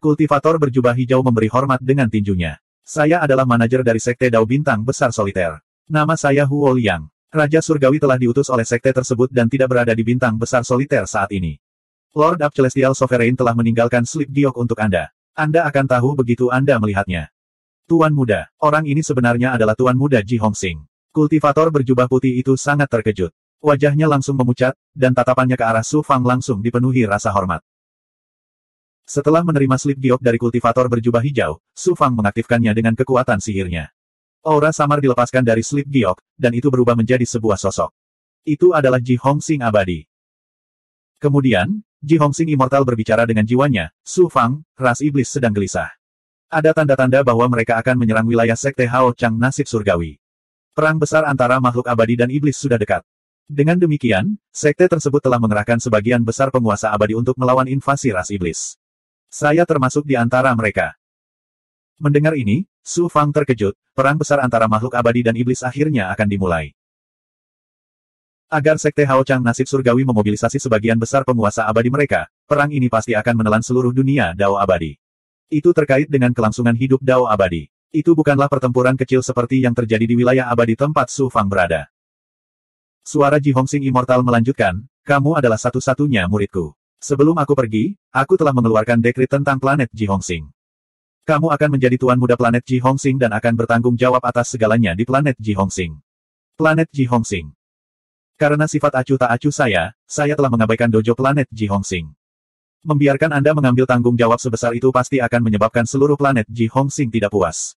Kultivator berjubah hijau memberi hormat dengan tinjunya. Saya adalah manajer dari Sekte Dao Bintang Besar Soliter. Nama saya Huo Liang. Raja Surgawi telah diutus oleh sekte tersebut dan tidak berada di Bintang Besar Soliter saat ini. Lord of Celestial Sovereign telah meninggalkan slip giok untuk Anda. Anda akan tahu begitu Anda melihatnya. Tuan Muda, orang ini sebenarnya adalah Tuan Muda Ji Hongsing. Kultivator berjubah putih itu sangat terkejut. Wajahnya langsung memucat, dan tatapannya ke arah Su Fang langsung dipenuhi rasa hormat. Setelah menerima slip giok dari kultivator berjubah hijau, Su Fang mengaktifkannya dengan kekuatan sihirnya. Aura samar dilepaskan dari slip giok, dan itu berubah menjadi sebuah sosok. Itu adalah Ji Hongsing abadi. Kemudian, Ji Hongsing Immortal berbicara dengan jiwanya, Su Fang, ras iblis sedang gelisah. Ada tanda-tanda bahwa mereka akan menyerang wilayah Sekte Hao Chang Nasib Surgawi. Perang besar antara makhluk abadi dan iblis sudah dekat. Dengan demikian, sekte tersebut telah mengerahkan sebagian besar penguasa abadi untuk melawan invasi ras iblis. Saya termasuk di antara mereka. Mendengar ini, Su Fang terkejut, perang besar antara makhluk abadi dan iblis akhirnya akan dimulai. Agar Sekte Hao Chang Nasib Surgawi memobilisasi sebagian besar penguasa abadi mereka, perang ini pasti akan menelan seluruh dunia Dao abadi. Itu terkait dengan kelangsungan hidup Dao abadi. Itu bukanlah pertempuran kecil seperti yang terjadi di wilayah abadi tempat Su Fang berada. Suara Ji Hongsing Immortal melanjutkan, kamu adalah satu-satunya muridku. Sebelum aku pergi, aku telah mengeluarkan dekrit tentang planet Ji Hongsing. Kamu akan menjadi Tuan Muda planet Ji Hongsing dan akan bertanggung jawab atas segalanya di planet Ji Hongsing. Planet Ji Hongsing. Karena sifat acuh tak acuh saya telah mengabaikan dojo planet Ji Hongsing. Membiarkan Anda mengambil tanggung jawab sebesar itu pasti akan menyebabkan seluruh planet Ji Hongsing tidak puas.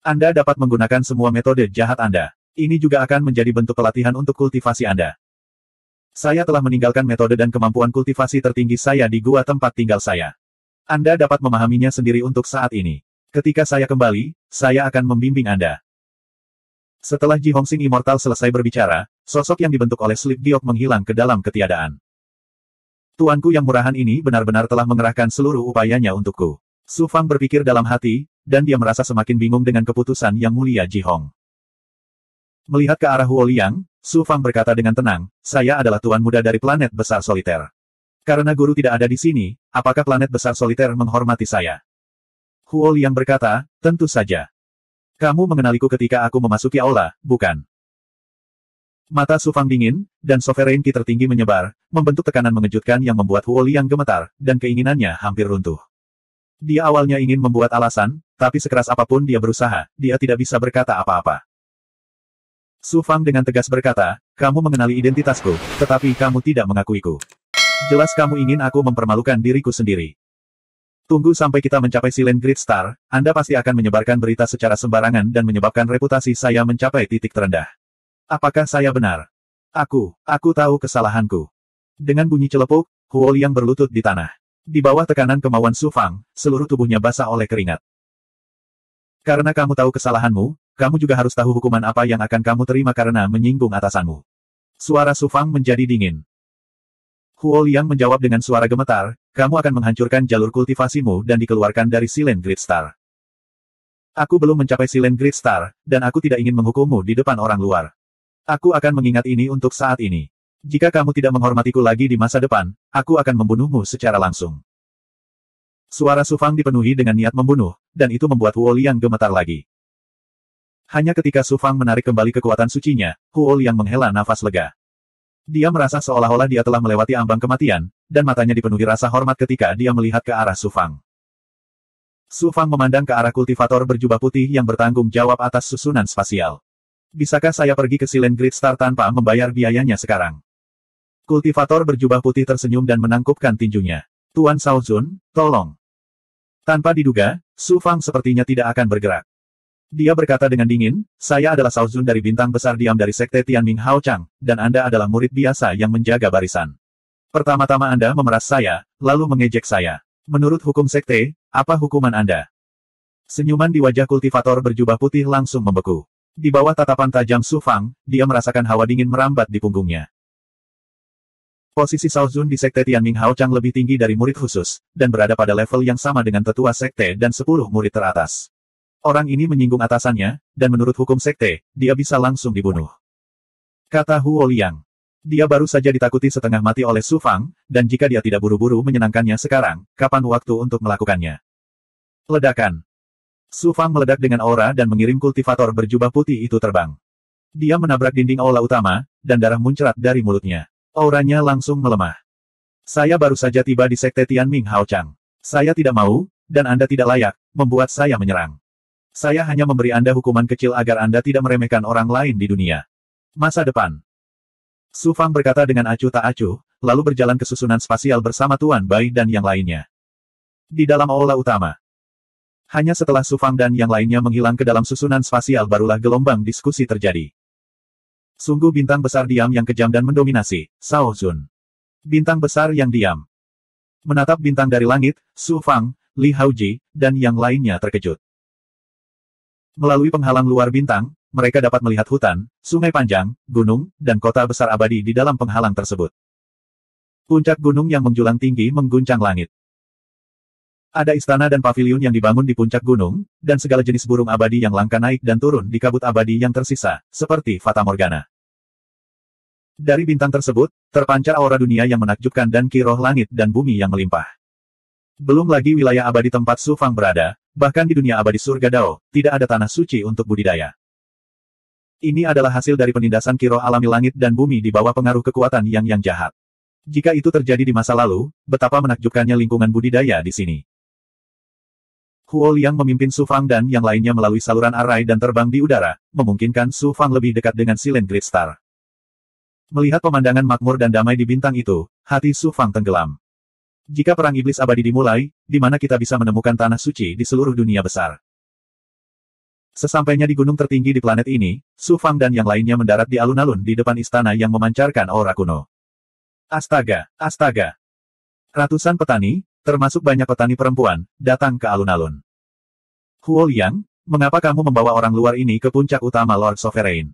Anda dapat menggunakan semua metode jahat Anda. Ini juga akan menjadi bentuk pelatihan untuk kultivasi Anda. Saya telah meninggalkan metode dan kemampuan kultivasi tertinggi saya di gua tempat tinggal saya. Anda dapat memahaminya sendiri untuk saat ini. Ketika saya kembali, saya akan membimbing Anda. Setelah Ji Hongsing Immortal selesai berbicara, sosok yang dibentuk oleh slip giok menghilang ke dalam ketiadaan. Tuanku yang murahan ini benar-benar telah mengerahkan seluruh upayanya untukku. Su Fang berpikir dalam hati, dan dia merasa semakin bingung dengan keputusan yang mulia Ji Hong. Melihat ke arah Huo Liang, Su Fang berkata dengan tenang, saya adalah Tuan Muda dari planet besar soliter. Karena guru tidak ada di sini, apakah planet besar soliter menghormati saya? Huo Liang berkata, tentu saja. Kamu mengenaliku ketika aku memasuki aula, bukan? Mata Su Fang dingin, dan Sovereign Ki tertinggi menyebar, membentuk tekanan mengejutkan yang membuat Huo Liang gemetar, dan keinginannya hampir runtuh. Dia awalnya ingin membuat alasan, tapi sekeras apapun dia berusaha, dia tidak bisa berkata apa-apa. Su Fang dengan tegas berkata, kamu mengenali identitasku, tetapi kamu tidak mengakuiku. Jelas kamu ingin aku mempermalukan diriku sendiri. Tunggu sampai kita mencapai Silent Great Star, Anda pasti akan menyebarkan berita secara sembarangan dan menyebabkan reputasi saya mencapai titik terendah. Apakah saya benar? Aku tahu kesalahanku. Dengan bunyi celepuk, Huo Liang berlutut di tanah. Di bawah tekanan kemauan Su Fang, seluruh tubuhnya basah oleh keringat. Karena kamu tahu kesalahanmu, kamu juga harus tahu hukuman apa yang akan kamu terima karena menyinggung atasanmu. Suara Su Fang menjadi dingin. Huo Liang menjawab dengan suara gemetar, kamu akan menghancurkan jalur kultivasimu dan dikeluarkan dari Silent Great Star. Aku belum mencapai Silent Great Star, dan aku tidak ingin menghukummu di depan orang luar. Aku akan mengingat ini untuk saat ini. Jika kamu tidak menghormatiku lagi di masa depan, aku akan membunuhmu secara langsung. Suara Su Fang dipenuhi dengan niat membunuh, dan itu membuat Huo Liang gemetar lagi. Hanya ketika Su Fang menarik kembali kekuatan sucinya, Huo Liang menghela nafas lega. Dia merasa seolah-olah dia telah melewati ambang kematian, dan matanya dipenuhi rasa hormat ketika dia melihat ke arah Su Fang. Su Fang memandang ke arah kultivator berjubah putih yang bertanggung jawab atas susunan spasial. Bisakah saya pergi ke Silent Great Star tanpa membayar biayanya sekarang? Kultivator berjubah putih tersenyum dan menangkupkan tinjunya. Tuan Shao Zun, tolong. Tanpa diduga, Su Fang sepertinya tidak akan bergerak. Dia berkata dengan dingin, saya adalah Shao Zun dari bintang besar diam dari Sekte Tianming Hao Chang, dan Anda adalah murid biasa yang menjaga barisan. Pertama-tama Anda memeras saya, lalu mengejek saya. Menurut hukum Sekte, apa hukuman Anda? Senyuman di wajah kultivator berjubah putih langsung membeku. Di bawah tatapan tajam Su Fang, dia merasakan hawa dingin merambat di punggungnya. Posisi Shao Zun di Sekte Tianming Hao Chang lebih tinggi dari murid khusus, dan berada pada level yang sama dengan tetua Sekte dan 10 murid teratas. Orang ini menyinggung atasannya, dan menurut hukum Sekte, dia bisa langsung dibunuh. Kata Huo Liang. Dia baru saja ditakuti setengah mati oleh Su Fang, dan jika dia tidak buru-buru menyenangkannya sekarang, kapan waktu untuk melakukannya? Ledakan. Su Fang meledak dengan aura dan mengirim kultivator berjubah putih itu terbang. Dia menabrak dinding aula utama, dan darah muncrat dari mulutnya. Auranya langsung melemah. Saya baru saja tiba di Sekte Tianming Hao Chang. Saya tidak mau, dan Anda tidak layak, membuat saya menyerang. Saya hanya memberi Anda hukuman kecil agar Anda tidak meremehkan orang lain di dunia. Masa depan. Su Fang berkata dengan acuh tak acuh, lalu berjalan ke susunan spasial bersama Tuan Bai dan yang lainnya. Di dalam aula utama. Hanya setelah Su Fang dan yang lainnya menghilang ke dalam susunan spasial barulah gelombang diskusi terjadi. Sungguh bintang besar diam yang kejam dan mendominasi, Shao Zun. Bintang besar yang diam. Menatap bintang dari langit, Su Fang, Li Haoji, dan yang lainnya terkejut. Melalui penghalang luar bintang, mereka dapat melihat hutan, sungai panjang, gunung, dan kota besar abadi di dalam penghalang tersebut. Puncak gunung yang menjulang tinggi mengguncang langit. Ada istana dan paviliun yang dibangun di puncak gunung, dan segala jenis burung abadi yang langka naik dan turun di kabut abadi yang tersisa, seperti Fata Morgana. Dari bintang tersebut, terpancar aura dunia yang menakjubkan dan ki roh langit dan bumi yang melimpah. Belum lagi wilayah abadi tempat Su Fang berada, bahkan di dunia abadi surga Dao, tidak ada tanah suci untuk budidaya. Ini adalah hasil dari penindasan ki roh alami langit dan bumi di bawah pengaruh kekuatan yang jahat. Jika itu terjadi di masa lalu, betapa menakjubkannya lingkungan budidaya di sini. Huo Liang memimpin Su Fang dan yang lainnya melalui saluran arai dan terbang di udara, memungkinkan Su Fang lebih dekat dengan Silent Great Star. Melihat pemandangan makmur dan damai di bintang itu, hati Su Fang tenggelam. Jika perang iblis abadi dimulai, di mana kita bisa menemukan tanah suci di seluruh dunia besar? Sesampainya di gunung tertinggi di planet ini, Su Fang dan yang lainnya mendarat di alun-alun di depan istana yang memancarkan aura kuno. Astaga, astaga! Ratusan petani, termasuk banyak petani perempuan, datang ke alun-alun. Huo Liang, mengapa kamu membawa orang luar ini ke puncak utama Lord Sovereign?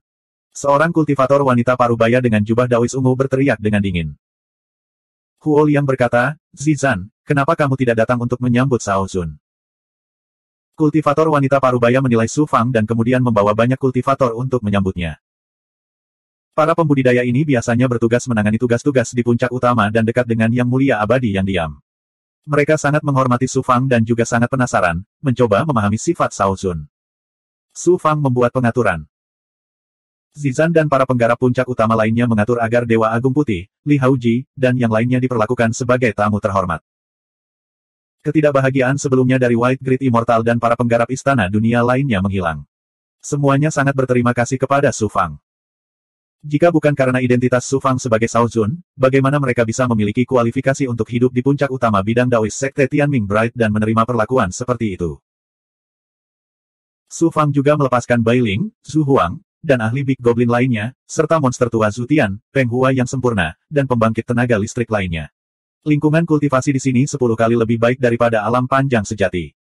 Seorang kultivator wanita parubaya dengan jubah Daois ungu berteriak dengan dingin. Huo Liang berkata, Zizan, kenapa kamu tidak datang untuk menyambut Shao Zun? Kultivator wanita parubaya menilai Su Fang dan kemudian membawa banyak kultivator untuk menyambutnya. Para pembudidaya ini biasanya bertugas menangani tugas-tugas di puncak utama dan dekat dengan Yang Mulia Abadi yang diam. Mereka sangat menghormati Su Fang dan juga sangat penasaran, mencoba memahami sifat Shao Zun. Su Fang membuat pengaturan. Zizan dan para penggarap puncak utama lainnya mengatur agar Dewa Agung Putih, Li Haoji, dan yang lainnya diperlakukan sebagai tamu terhormat. Ketidakbahagiaan sebelumnya dari White Grid Immortal dan para penggarap istana dunia lainnya menghilang. Semuanya sangat berterima kasih kepada Su Fang. Jika bukan karena identitas Su Fang sebagai Shao Zun, bagaimana mereka bisa memiliki kualifikasi untuk hidup di puncak utama bidang Daois Sekte Tianming Bright dan menerima perlakuan seperti itu? Su Fang juga melepaskan Bai Ling, Zhu Huang, dan ahli Big Goblin lainnya, serta monster tua Zhu Tian, Peng Hua yang sempurna, dan pembangkit tenaga listrik lainnya. Lingkungan kultivasi di sini 10 kali lebih baik daripada alam panjang sejati.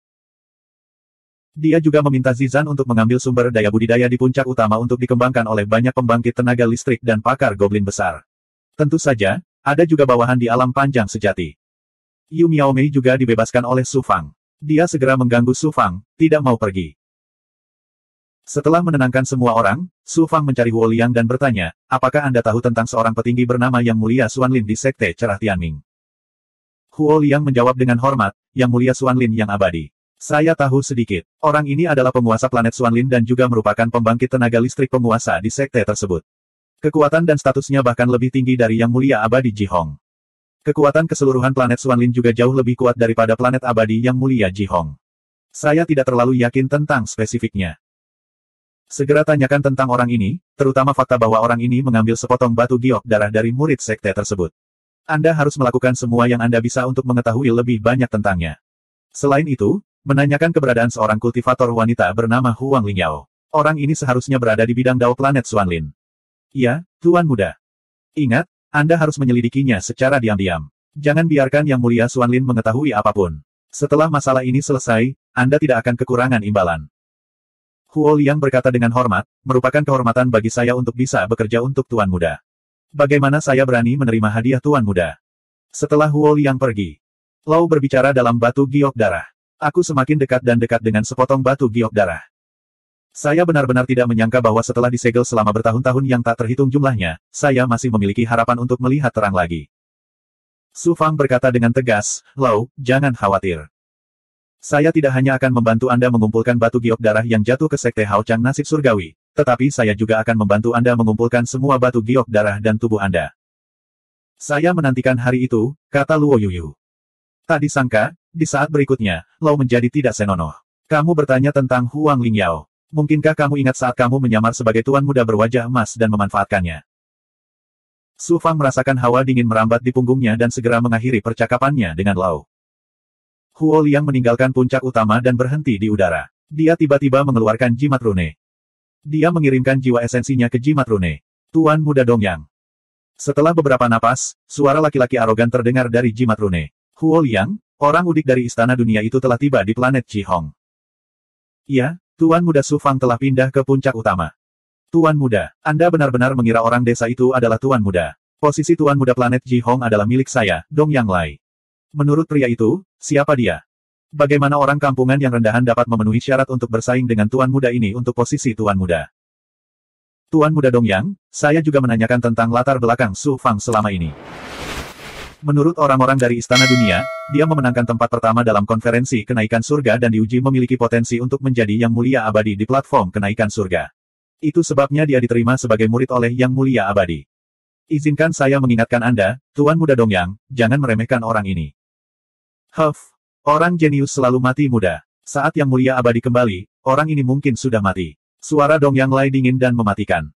Dia juga meminta Zizan untuk mengambil sumber daya budidaya di puncak utama untuk dikembangkan oleh banyak pembangkit tenaga listrik dan pakar goblin besar. Tentu saja, ada juga bawahan di alam panjang sejati. Yu Miaomei juga dibebaskan oleh Su Fang. Dia segera mengganggu Su Fang, tidak mau pergi. Setelah menenangkan semua orang, Su Fang mencari Huo Liang dan bertanya, apakah Anda tahu tentang seorang petinggi bernama Yang Mulia Xuanlin di Sekte Cerah Tianming? Huo Liang menjawab dengan hormat, Yang Mulia Xuanlin yang abadi. Saya tahu sedikit. Orang ini adalah penguasa planet Xuanlin dan juga merupakan pembangkit tenaga listrik penguasa di sekte tersebut. Kekuatan dan statusnya bahkan lebih tinggi dari Yang Mulia Abadi Jihong. Kekuatan keseluruhan planet Xuanlin juga jauh lebih kuat daripada planet abadi Yang Mulia Jihong. Saya tidak terlalu yakin tentang spesifiknya. Segera tanyakan tentang orang ini, terutama fakta bahwa orang ini mengambil sepotong batu giok darah dari murid sekte tersebut. Anda harus melakukan semua yang Anda bisa untuk mengetahui lebih banyak tentangnya. Selain itu, menanyakan keberadaan seorang kultivator wanita bernama Huang Lingyao. Orang ini seharusnya berada di bidang Dao planet Xuanlin. Ya, Tuan Muda. Ingat, Anda harus menyelidikinya secara diam-diam. Jangan biarkan Yang Mulia Xuanlin mengetahui apapun. Setelah masalah ini selesai, Anda tidak akan kekurangan imbalan. Huo Liang berkata dengan hormat, merupakan kehormatan bagi saya untuk bisa bekerja untuk Tuan Muda. Bagaimana saya berani menerima hadiah Tuan Muda? Setelah Huo Liang pergi, Lau berbicara dalam batu giok darah. Aku semakin dekat dan dekat dengan sepotong batu giok darah. Saya benar-benar tidak menyangka bahwa setelah disegel selama bertahun-tahun yang tak terhitung jumlahnya, saya masih memiliki harapan untuk melihat terang lagi. Su Fang berkata dengan tegas, Lau, jangan khawatir. Saya tidak hanya akan membantu Anda mengumpulkan batu giok darah yang jatuh ke Sekte Hao Chang Nasib Surgawi, tetapi saya juga akan membantu Anda mengumpulkan semua batu giok darah dan tubuh Anda. Saya menantikan hari itu, kata Luo Yuyu. Tak disangka, di saat berikutnya, Lau menjadi tidak senonoh. Kamu bertanya tentang Huang Lingyao. Mungkinkah kamu ingat saat kamu menyamar sebagai tuan muda berwajah emas dan memanfaatkannya? Su Fang merasakan hawa dingin merambat di punggungnya dan segera mengakhiri percakapannya dengan Lau. Huo Liang meninggalkan puncak utama dan berhenti di udara. Dia tiba-tiba mengeluarkan jimat rune. Dia mengirimkan jiwa esensinya ke jimat rune. Tuan Muda Dongyang. Setelah beberapa napas, suara laki-laki arogan terdengar dari jimat rune. Huo Liang, orang udik dari Istana Dunia itu telah tiba di planet Qihong. Iya, Tuan Muda Su Fang telah pindah ke puncak utama. Tuan Muda, Anda benar-benar mengira orang desa itu adalah Tuan Muda. Posisi Tuan Muda planet Qihong adalah milik saya, Dongyang Lai. Menurut pria itu, siapa dia? Bagaimana orang kampungan yang rendahan dapat memenuhi syarat untuk bersaing dengan Tuan Muda ini untuk posisi Tuan Muda? Tuan Muda Dongyang, saya juga menanyakan tentang latar belakang Su Fang selama ini. Menurut orang-orang dari Istana Dunia, dia memenangkan tempat pertama dalam konferensi kenaikan surga dan diuji memiliki potensi untuk menjadi Yang Mulia Abadi di platform kenaikan surga. Itu sebabnya dia diterima sebagai murid oleh Yang Mulia Abadi. Izinkan saya mengingatkan Anda, Tuan Muda Dongyang, jangan meremehkan orang ini. Orang jenius selalu mati muda. Saat Yang Mulia Abadi kembali, orang ini mungkin sudah mati. Suara Dongyang Lai dingin dan mematikan.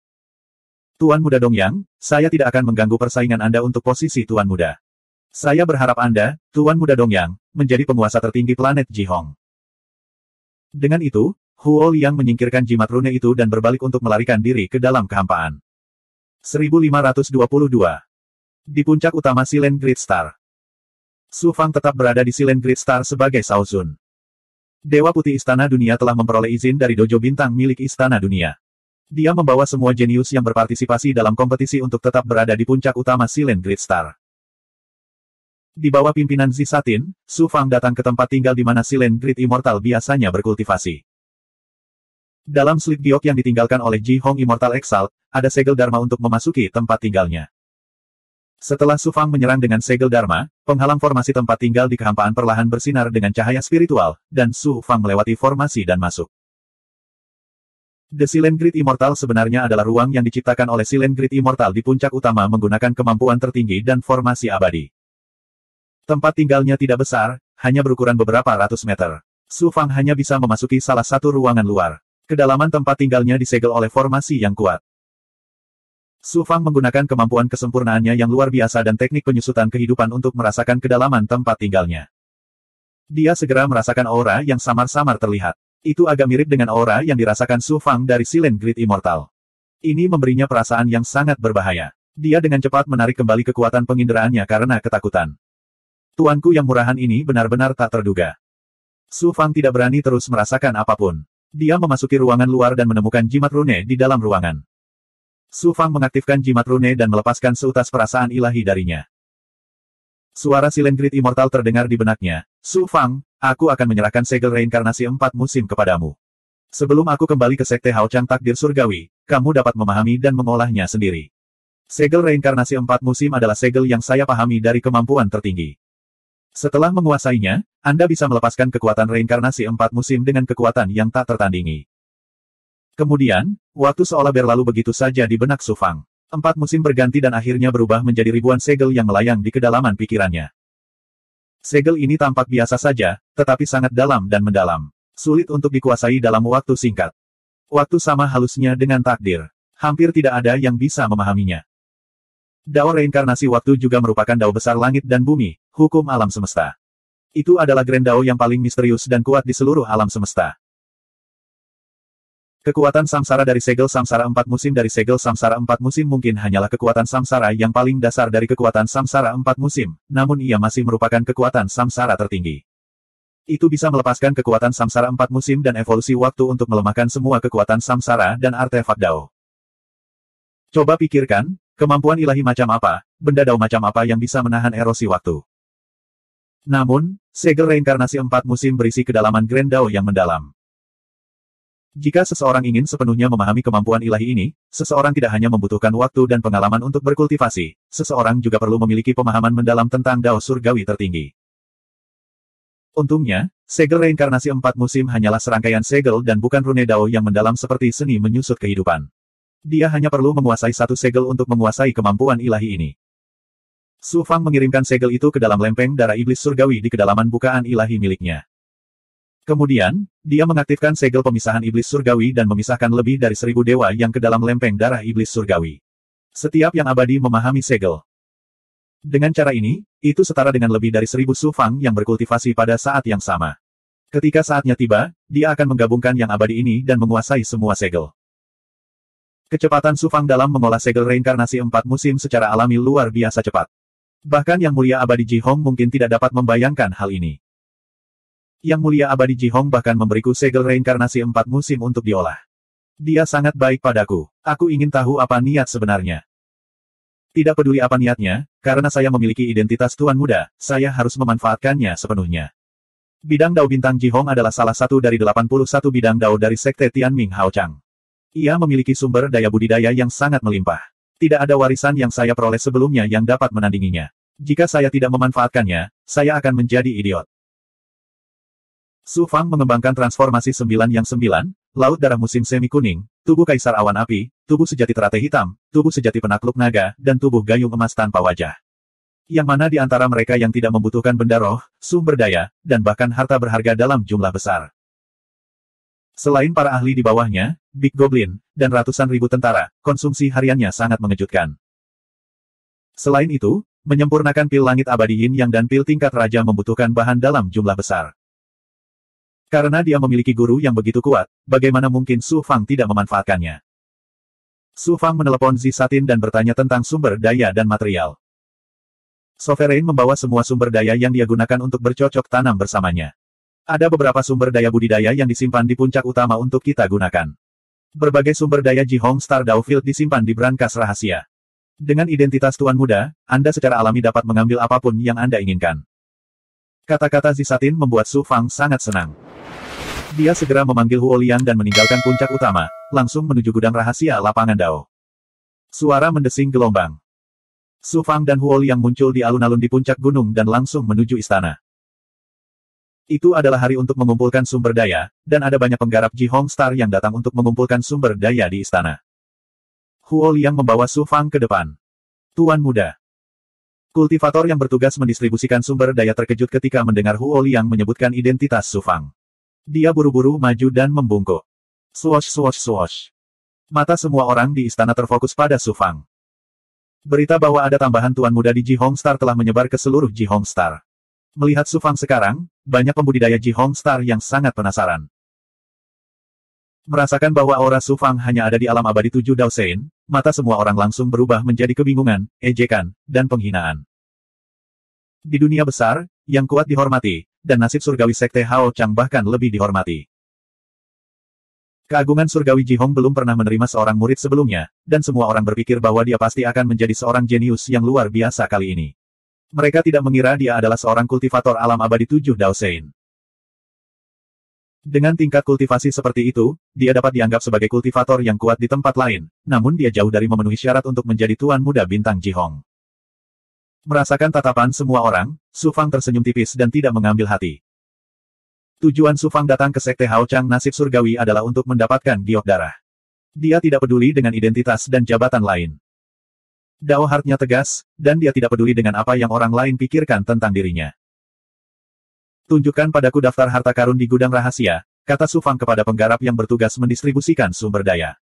Tuan Muda Dongyang, saya tidak akan mengganggu persaingan Anda untuk posisi Tuan Muda. Saya berharap Anda, Tuan Muda Dongyang, menjadi penguasa tertinggi planet Qihong. Dengan itu, Huo Liang menyingkirkan jimat rune itu dan berbalik untuk melarikan diri ke dalam kehampaan. 1522. Di puncak utama Silent Great Star. Su Fang tetap berada di Silent Great Star sebagai Shaozun. Dewa Putih Istana Dunia telah memperoleh izin dari Dojo Bintang milik Istana Dunia. Dia membawa semua jenius yang berpartisipasi dalam kompetisi untuk tetap berada di puncak utama Silent Great Star. Di bawah pimpinan Zi Satin, Su Fang datang ke tempat tinggal di mana Silent Great Immortal biasanya berkultivasi. Dalam slip giok yang ditinggalkan oleh Ji Hong Immortal Exalt, ada segel Dharma untuk memasuki tempat tinggalnya. Setelah Su Fang menyerang dengan segel Dharma, penghalang formasi tempat tinggal di kehampaan perlahan bersinar dengan cahaya spiritual, dan Su Fang melewati formasi dan masuk. The Silent Great Immortal sebenarnya adalah ruang yang diciptakan oleh Silent Great Immortal di puncak utama menggunakan kemampuan tertinggi dan formasi abadi. Tempat tinggalnya tidak besar, hanya berukuran beberapa ratus meter. Su Fang hanya bisa memasuki salah satu ruangan luar. Kedalaman tempat tinggalnya disegel oleh formasi yang kuat. Su Fang menggunakan kemampuan kesempurnaannya yang luar biasa dan teknik penyusutan kehidupan untuk merasakan kedalaman tempat tinggalnya. Dia segera merasakan aura yang samar-samar terlihat. Itu agak mirip dengan aura yang dirasakan Su Fang dari Silent Great Immortal. Ini memberinya perasaan yang sangat berbahaya. Dia dengan cepat menarik kembali kekuatan penginderaannya karena ketakutan. Tuanku yang murahan ini benar-benar tak terduga. Su Fang tidak berani terus merasakan apapun. Dia memasuki ruangan luar dan menemukan jimat rune di dalam ruangan. Su Fang mengaktifkan jimat rune dan melepaskan seutas perasaan ilahi darinya. Suara Silent Great Immortal terdengar di benaknya. Su Fang, aku akan menyerahkan segel reinkarnasi 4 musim kepadamu. Sebelum aku kembali ke Sekte Hao Chang Takdir Surgawi, kamu dapat memahami dan mengolahnya sendiri. Segel reinkarnasi 4 musim adalah segel yang saya pahami dari kemampuan tertinggi. Setelah menguasainya, Anda bisa melepaskan kekuatan reinkarnasi 4 musim dengan kekuatan yang tak tertandingi. Kemudian, waktu seolah berlalu begitu saja di benak Su Fang. 4 musim berganti dan akhirnya berubah menjadi ribuan segel yang melayang di kedalaman pikirannya. Segel ini tampak biasa saja, tetapi sangat dalam dan mendalam. Sulit untuk dikuasai dalam waktu singkat. Waktu sama halusnya dengan takdir. Hampir tidak ada yang bisa memahaminya. Dao reinkarnasi waktu juga merupakan dao besar langit dan bumi, hukum alam semesta. Itu adalah Grand Dao yang paling misterius dan kuat di seluruh alam semesta. Kekuatan samsara dari segel samsara 4 musim dari segel samsara 4 musim mungkin hanyalah kekuatan samsara yang paling dasar dari kekuatan samsara 4 musim, namun ia masih merupakan kekuatan samsara tertinggi. Itu bisa melepaskan kekuatan samsara 4 musim dan evolusi waktu untuk melemahkan semua kekuatan samsara dan artefak Dao. Coba pikirkan, kemampuan ilahi macam apa, benda Dao macam apa yang bisa menahan erosi waktu. Namun, segel reinkarnasi 4 musim berisi kedalaman Grand Dao yang mendalam. Jika seseorang ingin sepenuhnya memahami kemampuan ilahi ini, seseorang tidak hanya membutuhkan waktu dan pengalaman untuk berkultivasi, seseorang juga perlu memiliki pemahaman mendalam tentang Dao surgawi tertinggi. Untungnya, segel reinkarnasi 4 musim hanyalah serangkaian segel dan bukan rune Dao yang mendalam seperti seni menyusut kehidupan. Dia hanya perlu menguasai satu segel untuk menguasai kemampuan ilahi ini. Su Fang mengirimkan segel itu ke dalam lempeng darah iblis surgawi di kedalaman bukaan ilahi miliknya. Kemudian, dia mengaktifkan segel pemisahan iblis surgawi dan memisahkan lebih dari 1000 dewa yang ke dalam lempeng darah iblis surgawi. Setiap yang abadi memahami segel. Dengan cara ini, itu setara dengan lebih dari 1000 Su Fang yang berkultivasi pada saat yang sama. Ketika saatnya tiba, dia akan menggabungkan yang abadi ini dan menguasai semua segel. Kecepatan Su Fang dalam mengolah segel reinkarnasi 4 musim secara alami luar biasa cepat. Bahkan Yang Mulia Abadi Ji Hong mungkin tidak dapat membayangkan hal ini. Yang Mulia Abadi Ji Hong bahkan memberiku segel reinkarnasi 4 musim untuk diolah. Dia sangat baik padaku. Aku ingin tahu apa niat sebenarnya. Tidak peduli apa niatnya, karena saya memiliki identitas Tuan Muda, saya harus memanfaatkannya sepenuhnya. Bidang Dao Bintang Ji Hong adalah salah satu dari 81 bidang Dao dari Sekte Tianming Hao Chang. Ia memiliki sumber daya budidaya yang sangat melimpah. Tidak ada warisan yang saya peroleh sebelumnya yang dapat menandinginya. Jika saya tidak memanfaatkannya, saya akan menjadi idiot. Su Fang mengembangkan transformasi 9 yang 9, laut darah musim semi kuning, tubuh kaisar awan api, tubuh sejati teratai hitam, tubuh sejati penakluk naga, dan tubuh gayung emas tanpa wajah. Yang mana di antara mereka yang tidak membutuhkan benda roh, sumber daya, dan bahkan harta berharga dalam jumlah besar. Selain para ahli di bawahnya, Big Goblin, dan ratusan ribu tentara, konsumsi hariannya sangat mengejutkan. Selain itu, menyempurnakan pil langit abadi Yin Yang dan pil tingkat raja membutuhkan bahan dalam jumlah besar. Karena dia memiliki guru yang begitu kuat, bagaimana mungkin Su Fang tidak memanfaatkannya? Su Fang menelepon Zi Satin dan bertanya tentang sumber daya dan material. Sovereign membawa semua sumber daya yang dia gunakan untuk bercocok tanam bersamanya. Ada beberapa sumber daya budidaya yang disimpan di puncak utama untuk kita gunakan. Berbagai sumber daya Ji Hong Star Dao Field disimpan di brankas rahasia. Dengan identitas Tuan Muda, Anda secara alami dapat mengambil apapun yang Anda inginkan. Kata-kata Zi Satin membuat Su Fang sangat senang. Dia segera memanggil Huo Liang dan meninggalkan puncak utama, langsung menuju gudang rahasia lapangan Dao. Suara mendesing gelombang. Su Fang dan Huo Liang muncul di alun-alun di puncak gunung dan langsung menuju istana. Itu adalah hari untuk mengumpulkan sumber daya, dan ada banyak penggarap Ji Hong Star yang datang untuk mengumpulkan sumber daya di istana. Huo Liang membawa Su Fang ke depan. Tuan Muda. Kultivator yang bertugas mendistribusikan sumber daya terkejut ketika mendengar Huo Liang menyebutkan identitas Su Fang. Dia buru-buru maju dan membungkuk. Swoosh swoosh swoosh. Mata semua orang di istana terfokus pada Su Fang. Berita bahwa ada tambahan Tuan Muda di Ji Hong Star telah menyebar ke seluruh Ji Hong Star. Melihat Su Fang sekarang, banyak pembudidaya Ji Hong Star yang sangat penasaran. Merasakan bahwa aura Su Fang hanya ada di alam abadi 7 Dao Sein, mata semua orang langsung berubah menjadi kebingungan, ejekan, dan penghinaan. Di dunia besar, yang kuat dihormati, dan nasib surgawi Sekte Hao Chang bahkan lebih dihormati. Keagungan surgawi Ji Hong belum pernah menerima seorang murid sebelumnya, dan semua orang berpikir bahwa dia pasti akan menjadi seorang jenius yang luar biasa kali ini. Mereka tidak mengira dia adalah seorang kultivator alam abadi 7 Dao Sein. Dengan tingkat kultivasi seperti itu, dia dapat dianggap sebagai kultivator yang kuat di tempat lain, namun dia jauh dari memenuhi syarat untuk menjadi Tuan Muda Bintang Ji Hong. Merasakan tatapan semua orang, Su Fang tersenyum tipis dan tidak mengambil hati. Tujuan Su Fang datang ke Sekte Hao Chang nasib surgawi adalah untuk mendapatkan giok darah. Dia tidak peduli dengan identitas dan jabatan lain. Dao Heart-nya tegas, dan dia tidak peduli dengan apa yang orang lain pikirkan tentang dirinya. Tunjukkan padaku daftar harta karun di gudang rahasia, kata Su Fang kepada penggarap yang bertugas mendistribusikan sumber daya.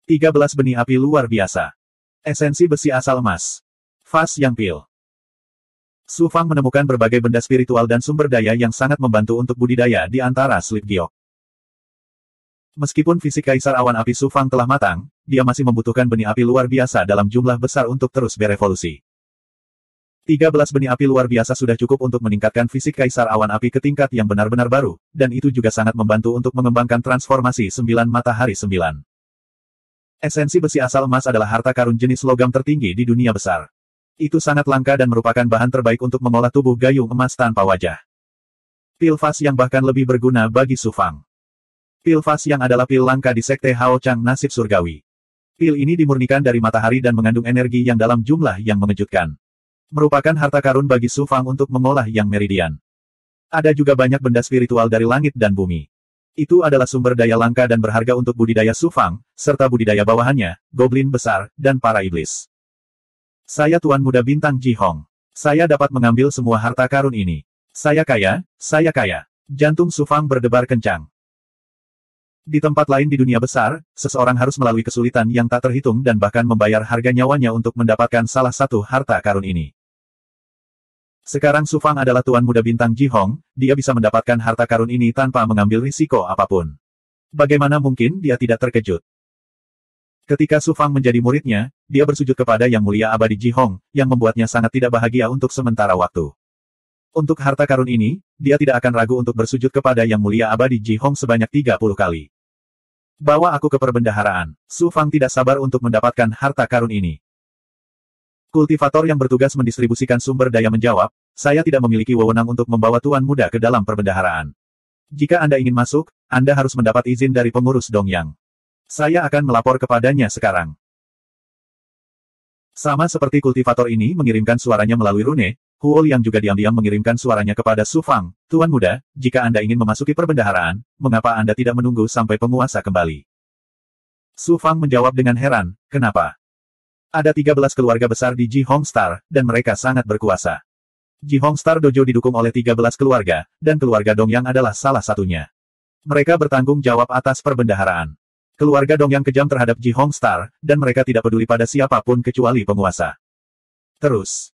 13 benih api luar biasa. Esensi besi asal emas. Fas yang pil. Su Fang menemukan berbagai benda spiritual dan sumber daya yang sangat membantu untuk budidaya di antara slip giok. Meskipun fisik Kaisar Awan Api Su Fang telah matang, dia masih membutuhkan benih api luar biasa dalam jumlah besar untuk terus berevolusi. 13 benih api luar biasa sudah cukup untuk meningkatkan fisik Kaisar Awan Api ke tingkat yang benar-benar baru, dan itu juga sangat membantu untuk mengembangkan transformasi 9 matahari 9. Esensi besi asal emas adalah harta karun jenis logam tertinggi di dunia besar. Itu sangat langka dan merupakan bahan terbaik untuk mengolah tubuh gayung emas tanpa wajah. Pil Fas yang bahkan lebih berguna bagi Su Fang. Pil Fas yang adalah pil langka di Sekte Hao Chang nasib surgawi. Pil ini dimurnikan dari matahari dan mengandung energi yang dalam jumlah yang mengejutkan. Merupakan harta karun bagi Su Fang untuk mengolah yang meridian. Ada juga banyak benda spiritual dari langit dan bumi. Itu adalah sumber daya langka dan berharga untuk budidaya Su Fang, serta budidaya bawahannya, goblin besar, dan para iblis. Saya Tuan Muda Bintang Ji Hong. Saya dapat mengambil semua harta karun ini. Saya kaya, saya kaya. Jantung Su Fang berdebar kencang. Di tempat lain di dunia besar, seseorang harus melalui kesulitan yang tak terhitung dan bahkan membayar harga nyawanya untuk mendapatkan salah satu harta karun ini. Sekarang Su Fang adalah Tuan Muda Bintang Ji Hong, dia bisa mendapatkan harta karun ini tanpa mengambil risiko apapun. Bagaimana mungkin dia tidak terkejut? Ketika Su Fang menjadi muridnya, dia bersujud kepada Yang Mulia Abadi Ji Hong, yang membuatnya sangat tidak bahagia untuk sementara waktu. Untuk harta karun ini, dia tidak akan ragu untuk bersujud kepada Yang Mulia Abadi Ji Hong sebanyak 30 kali. Bawa aku ke perbendaharaan. Su Fang tidak sabar untuk mendapatkan harta karun ini. Kultivator yang bertugas mendistribusikan sumber daya menjawab, saya tidak memiliki wewenang untuk membawa Tuan Muda ke dalam perbendaharaan. Jika Anda ingin masuk, Anda harus mendapat izin dari pengurus Dongyang. Saya akan melapor kepadanya sekarang. Sama seperti kultivator ini mengirimkan suaranya melalui rune, Huo Liang juga diam-diam mengirimkan suaranya kepada Su Fang. Tuan Muda, jika Anda ingin memasuki perbendaharaan, mengapa Anda tidak menunggu sampai penguasa kembali? Su Fang menjawab dengan heran, kenapa? Ada 13 keluarga besar di Ji Hong Star, dan mereka sangat berkuasa. Ji Hong Star Dojo didukung oleh 13 keluarga, dan keluarga Dongyang adalah salah satunya. Mereka bertanggung jawab atas perbendaharaan. Keluarga Dongyang kejam terhadap Ji Hong Star, dan mereka tidak peduli pada siapapun kecuali penguasa. Terus,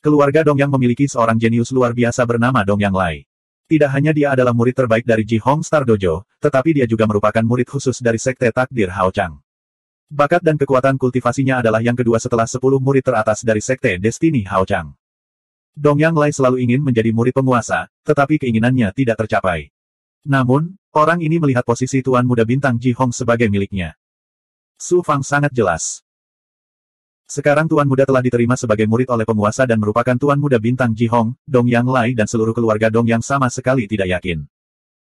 keluarga Dongyang memiliki seorang jenius luar biasa bernama Dongyang Lai. Tidak hanya dia adalah murid terbaik dari Ji Hong Star Dojo, tetapi dia juga merupakan murid khusus dari Sekte Takdir Hao Chang. Bakat dan kekuatan kultivasinya adalah yang kedua setelah 10 murid teratas dari Sekte Destiny Hao Chang. Dongyang Lai selalu ingin menjadi murid penguasa, tetapi keinginannya tidak tercapai. Namun, orang ini melihat posisi Tuan Muda Bintang Ji Hong sebagai miliknya. Su Fang sangat jelas. Sekarang Tuan Muda telah diterima sebagai murid oleh penguasa dan merupakan Tuan Muda Bintang Ji Hong, Dongyang Lai dan seluruh keluarga Dongyang sama sekali tidak yakin.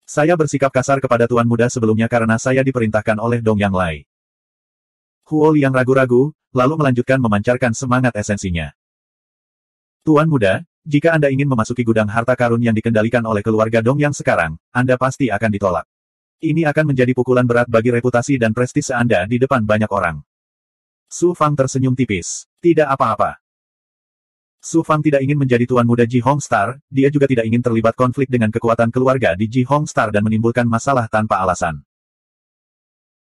Saya bersikap kasar kepada Tuan Muda sebelumnya karena saya diperintahkan oleh Dongyang Lai. Huo Liang ragu-ragu, lalu melanjutkan memancarkan semangat esensinya. Tuan Muda, jika Anda ingin memasuki gudang harta karun yang dikendalikan oleh keluarga Dongyang sekarang, Anda pasti akan ditolak. Ini akan menjadi pukulan berat bagi reputasi dan prestise Anda di depan banyak orang. Su Fang tersenyum tipis. Tidak apa-apa. Su Fang tidak ingin menjadi Tuan Muda Ji Hong Star, dia juga tidak ingin terlibat konflik dengan kekuatan keluarga di Ji Hong Star dan menimbulkan masalah tanpa alasan.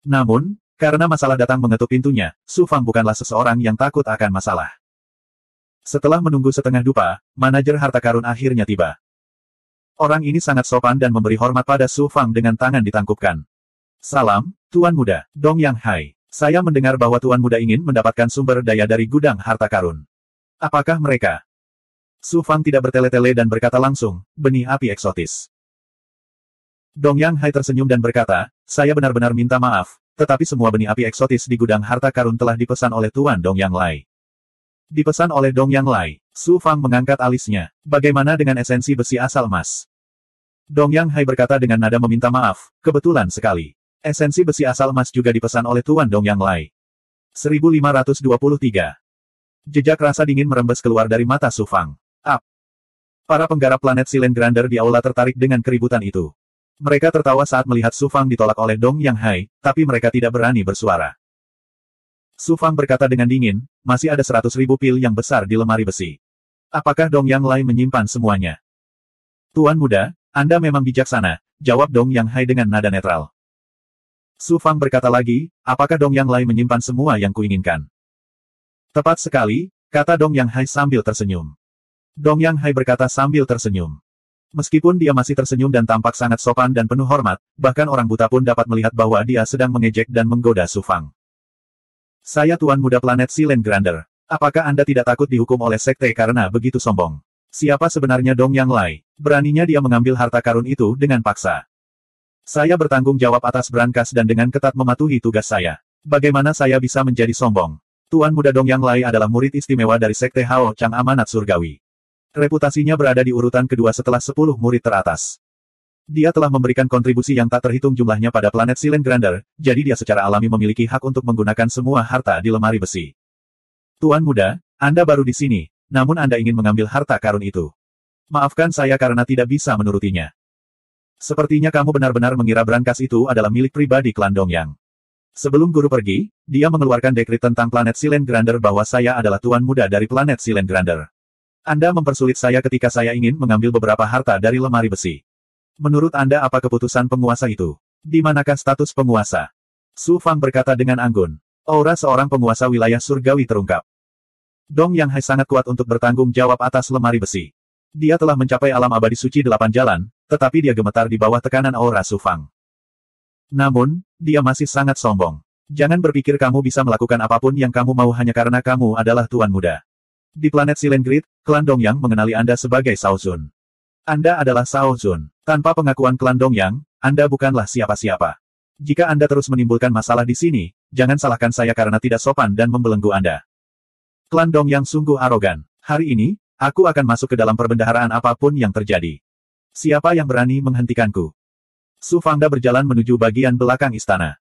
Namun, karena masalah datang mengetuk pintunya, Su Fang bukanlah seseorang yang takut akan masalah. Setelah menunggu setengah dupa, manajer harta karun akhirnya tiba. Orang ini sangat sopan dan memberi hormat pada Su Fang dengan tangan ditangkupkan. Salam, Tuan Muda, Dongyang Hai. Saya mendengar bahwa Tuan Muda ingin mendapatkan sumber daya dari gudang harta karun. Apakah mereka? Su Fang tidak bertele-tele dan berkata langsung, benih api eksotis. Dongyang Hai tersenyum dan berkata, saya benar-benar minta maaf. Tetapi semua benih api eksotis di gudang harta karun telah dipesan oleh Tuan Dongyang Lai. Dipesan oleh Dongyang Lai, Su Fang mengangkat alisnya. Bagaimana dengan esensi besi asal emas? Dongyang Hai berkata dengan nada meminta maaf, kebetulan sekali. Esensi besi asal emas juga dipesan oleh Tuan Dongyang Lai. 1523. Jejak rasa dingin merembes keluar dari mata Su Fang. Para penggarap planet Silen Grander di aula tertarik dengan keributan itu. Mereka tertawa saat melihat Su Fang ditolak oleh Dongyang Hai, tapi mereka tidak berani bersuara. Su Fang berkata dengan dingin, masih ada 100.000 pil yang besar di lemari besi. Apakah Dongyang Lai menyimpan semuanya? Tuan Muda, Anda memang bijaksana, jawab Dongyang Hai dengan nada netral. Su Fang berkata lagi, apakah Dongyang Lai menyimpan semua yang kuinginkan? Tepat sekali, kata Dongyang Hai sambil tersenyum. Dongyang Hai berkata sambil tersenyum. Meskipun dia masih tersenyum dan tampak sangat sopan dan penuh hormat, bahkan orang buta pun dapat melihat bahwa dia sedang mengejek dan menggoda Su Fang. Saya Tuan Muda planet Silen Grander. Apakah Anda tidak takut dihukum oleh sekte karena begitu sombong? Siapa sebenarnya Dongyang Lai? Beraninya dia mengambil harta karun itu dengan paksa. Saya bertanggung jawab atas brankas dan dengan ketat mematuhi tugas saya. Bagaimana saya bisa menjadi sombong? Tuan Muda Dongyang Lai adalah murid istimewa dari Sekte Hao Chang Amanat Surgawi. Reputasinya berada di urutan kedua setelah 10 murid teratas. Dia telah memberikan kontribusi yang tak terhitung jumlahnya pada planet Silen Grander, jadi dia secara alami memiliki hak untuk menggunakan semua harta di lemari besi. Tuan Muda, Anda baru di sini, namun Anda ingin mengambil harta karun itu. Maafkan saya karena tidak bisa menurutinya. Sepertinya kamu benar-benar mengira brankas itu adalah milik pribadi klan Dongyang. Sebelum guru pergi, dia mengeluarkan dekrit tentang planet Silent Grander bahwa saya adalah tuan muda dari planet Silent Grander. Anda mempersulit saya ketika saya ingin mengambil beberapa harta dari lemari besi. Menurut Anda apa keputusan penguasa itu? Di manakah status penguasa? Su Fang berkata dengan anggun. Aura seorang penguasa wilayah surgawi terungkap. Dongyang Hai sangat kuat untuk bertanggung jawab atas lemari besi. Dia telah mencapai alam abadi suci 8 jalan, tetapi dia gemetar di bawah tekanan aura Su Fang. Namun, dia masih sangat sombong. Jangan berpikir kamu bisa melakukan apapun yang kamu mau hanya karena kamu adalah tuan muda. Di planet Silent Grid, klan Dongyang mengenali Anda sebagai Shao Zun. Anda adalah Shao Zun. Tanpa pengakuan klan Dongyang, Anda bukanlah siapa-siapa. Jika Anda terus menimbulkan masalah di sini, jangan salahkan saya karena tidak sopan dan membelenggu Anda. Klan Dongyang sungguh arogan. Hari ini, aku akan masuk ke dalam perbendaharaan apapun yang terjadi. Siapa yang berani menghentikanku? Su Fangda berjalan menuju bagian belakang istana.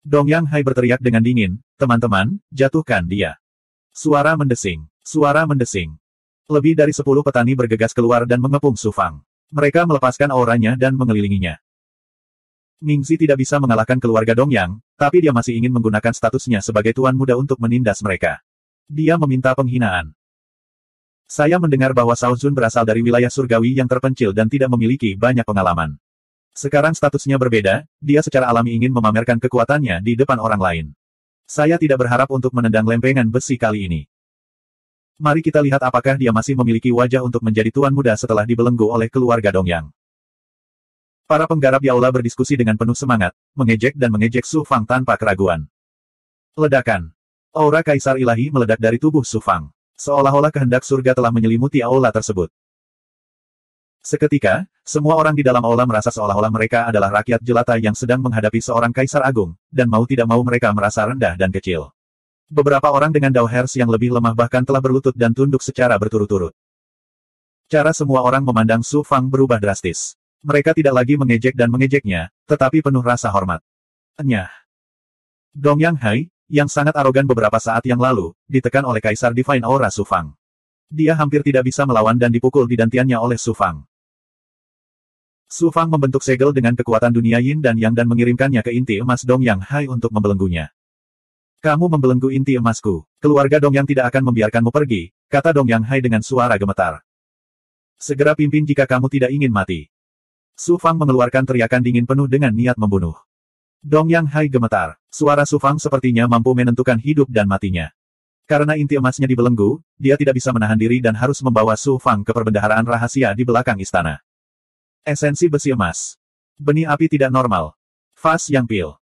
Dongyang Hai berteriak dengan dingin, teman-teman, jatuhkan dia. Suara mendesing. Suara mendesing. Lebih dari 10 petani bergegas keluar dan mengepung Su Fang. Mereka melepaskan auranya dan mengelilinginya. Mingzi tidak bisa mengalahkan keluarga Dongyang, tapi dia masih ingin menggunakan statusnya sebagai tuan muda untuk menindas mereka. Dia meminta penghinaan. Saya mendengar bahwa Shao Zun berasal dari wilayah surgawi yang terpencil dan tidak memiliki banyak pengalaman. Sekarang statusnya berbeda, dia secara alami ingin memamerkan kekuatannya di depan orang lain. Saya tidak berharap untuk menendang lempengan besi kali ini. Mari kita lihat apakah dia masih memiliki wajah untuk menjadi tuan muda setelah dibelenggu oleh keluarga Dongyang. Para penggarap di aula berdiskusi dengan penuh semangat, mengejek dan mengejek Su Fang tanpa keraguan. Ledakan. Aura Kaisar Ilahi meledak dari tubuh Su Fang. Seolah-olah kehendak surga telah menyelimuti aula tersebut. Seketika, semua orang di dalam aula merasa seolah-olah mereka adalah rakyat jelata yang sedang menghadapi seorang kaisar agung, dan mau tidak mau mereka merasa rendah dan kecil. Beberapa orang dengan Dao-Hers yang lebih lemah bahkan telah berlutut dan tunduk secara berturut-turut. Cara semua orang memandang Su Fang berubah drastis. Mereka tidak lagi mengejek dan mengejeknya, tetapi penuh rasa hormat. Enyah. Dongyang Hai, yang sangat arogan beberapa saat yang lalu, ditekan oleh Kaisar Divine Aura Su Fang. Dia hampir tidak bisa melawan dan dipukul di dantiannya oleh Su Fang. Su Fang membentuk segel dengan kekuatan dunia Yin dan Yang dan mengirimkannya ke inti emas Dongyang Hai untuk membelenggunya. Kamu membelenggu inti emasku. Keluarga Dongyang tidak akan membiarkanmu pergi, kata Dongyang Hai dengan suara gemetar. Segera pimpin jika kamu tidak ingin mati. Su Fang mengeluarkan teriakan dingin penuh dengan niat membunuh. Dongyang Hai gemetar. Suara Su Fang sepertinya mampu menentukan hidup dan matinya. Karena inti emasnya dibelenggu, dia tidak bisa menahan diri dan harus membawa Su Fang ke perbendaharaan rahasia di belakang istana. Esensi besi emas. Benih api tidak normal. Fas yang pil.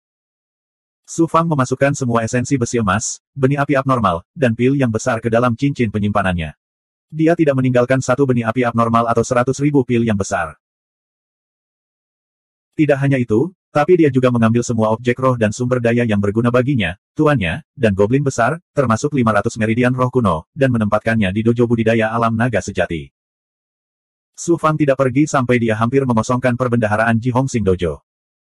Su Fang memasukkan semua esensi besi emas, benih api abnormal, dan pil yang besar ke dalam cincin penyimpanannya. Dia tidak meninggalkan satu benih api abnormal atau 100.000 pil yang besar. Tidak hanya itu, tapi dia juga mengambil semua objek roh dan sumber daya yang berguna baginya, tuannya, dan goblin besar, termasuk 500 meridian roh kuno, dan menempatkannya di dojo budidaya alam naga sejati. Su Fang tidak pergi sampai dia hampir mengosongkan perbendaharaan Ji Hongsing Dojo.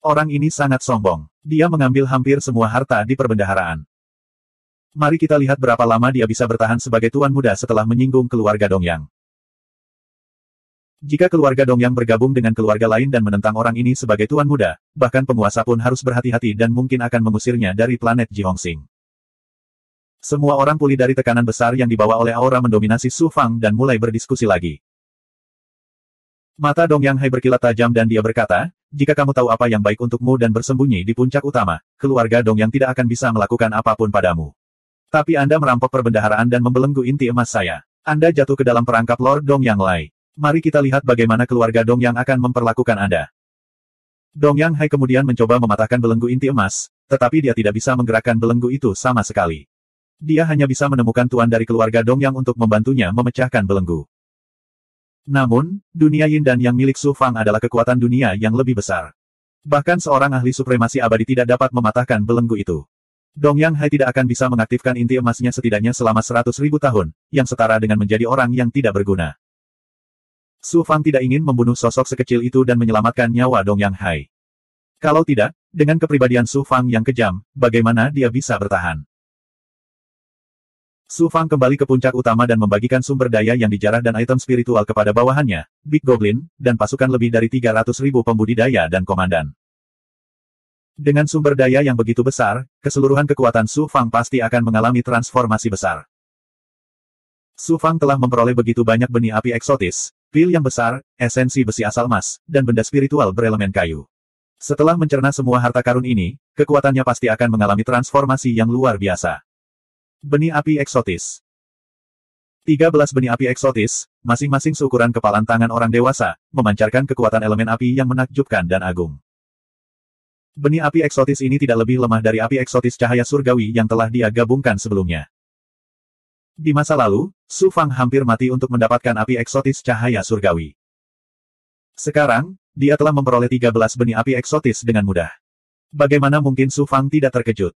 Orang ini sangat sombong. Dia mengambil hampir semua harta di perbendaharaan. Mari kita lihat berapa lama dia bisa bertahan sebagai tuan muda setelah menyinggung keluarga Dongyang. Jika keluarga Dongyang bergabung dengan keluarga lain dan menentang orang ini sebagai tuan muda, bahkan penguasa pun harus berhati-hati dan mungkin akan mengusirnya dari planet Ji Hongsing. Semua orang pulih dari tekanan besar yang dibawa oleh aura mendominasi Su Fang dan mulai berdiskusi lagi. Mata Dongyang Hai berkilat tajam dan dia berkata, jika kamu tahu apa yang baik untukmu dan bersembunyi di puncak utama, keluarga Dongyang tidak akan bisa melakukan apapun padamu. Tapi Anda merampok perbendaharaan dan membelenggu inti emas saya. Anda jatuh ke dalam perangkap Lord Dongyang Lai. Mari kita lihat bagaimana keluarga Dongyang akan memperlakukan Anda. Dongyang Hai kemudian mencoba mematahkan belenggu inti emas, tetapi dia tidak bisa menggerakkan belenggu itu sama sekali. Dia hanya bisa menemukan tuan dari keluarga Dongyang untuk membantunya memecahkan belenggu. Namun, dunia Yin dan Yang milik Su Fang adalah kekuatan dunia yang lebih besar. Bahkan seorang ahli supremasi abadi tidak dapat mematahkan belenggu itu. Dongyang Hai tidak akan bisa mengaktifkan inti emasnya setidaknya selama 100.000 tahun, yang setara dengan menjadi orang yang tidak berguna. Su Fang tidak ingin membunuh sosok sekecil itu dan menyelamatkan nyawa Dongyang Hai. Kalau tidak, dengan kepribadian Su Fang yang kejam, bagaimana dia bisa bertahan? Su Fang kembali ke puncak utama dan membagikan sumber daya yang dijarah dan item spiritual kepada bawahannya, Big Goblin, dan pasukan lebih dari 300.000 pembudidaya dan komandan. Dengan sumber daya yang begitu besar, keseluruhan kekuatan Su Fang pasti akan mengalami transformasi besar. Su Fang telah memperoleh begitu banyak benih api eksotis, pil yang besar, esensi besi asal emas, dan benda spiritual berelemen kayu. Setelah mencerna semua harta karun ini, kekuatannya pasti akan mengalami transformasi yang luar biasa. Benih api eksotis. 13 benih api eksotis, masing-masing seukuran kepalan tangan orang dewasa, memancarkan kekuatan elemen api yang menakjubkan dan agung. Benih api eksotis ini tidak lebih lemah dari api eksotis cahaya surgawi yang telah dia gabungkan sebelumnya. Di masa lalu, Su Fang hampir mati untuk mendapatkan api eksotis cahaya surgawi. Sekarang, dia telah memperoleh 13 benih api eksotis dengan mudah. Bagaimana mungkin Su Fang tidak terkejut?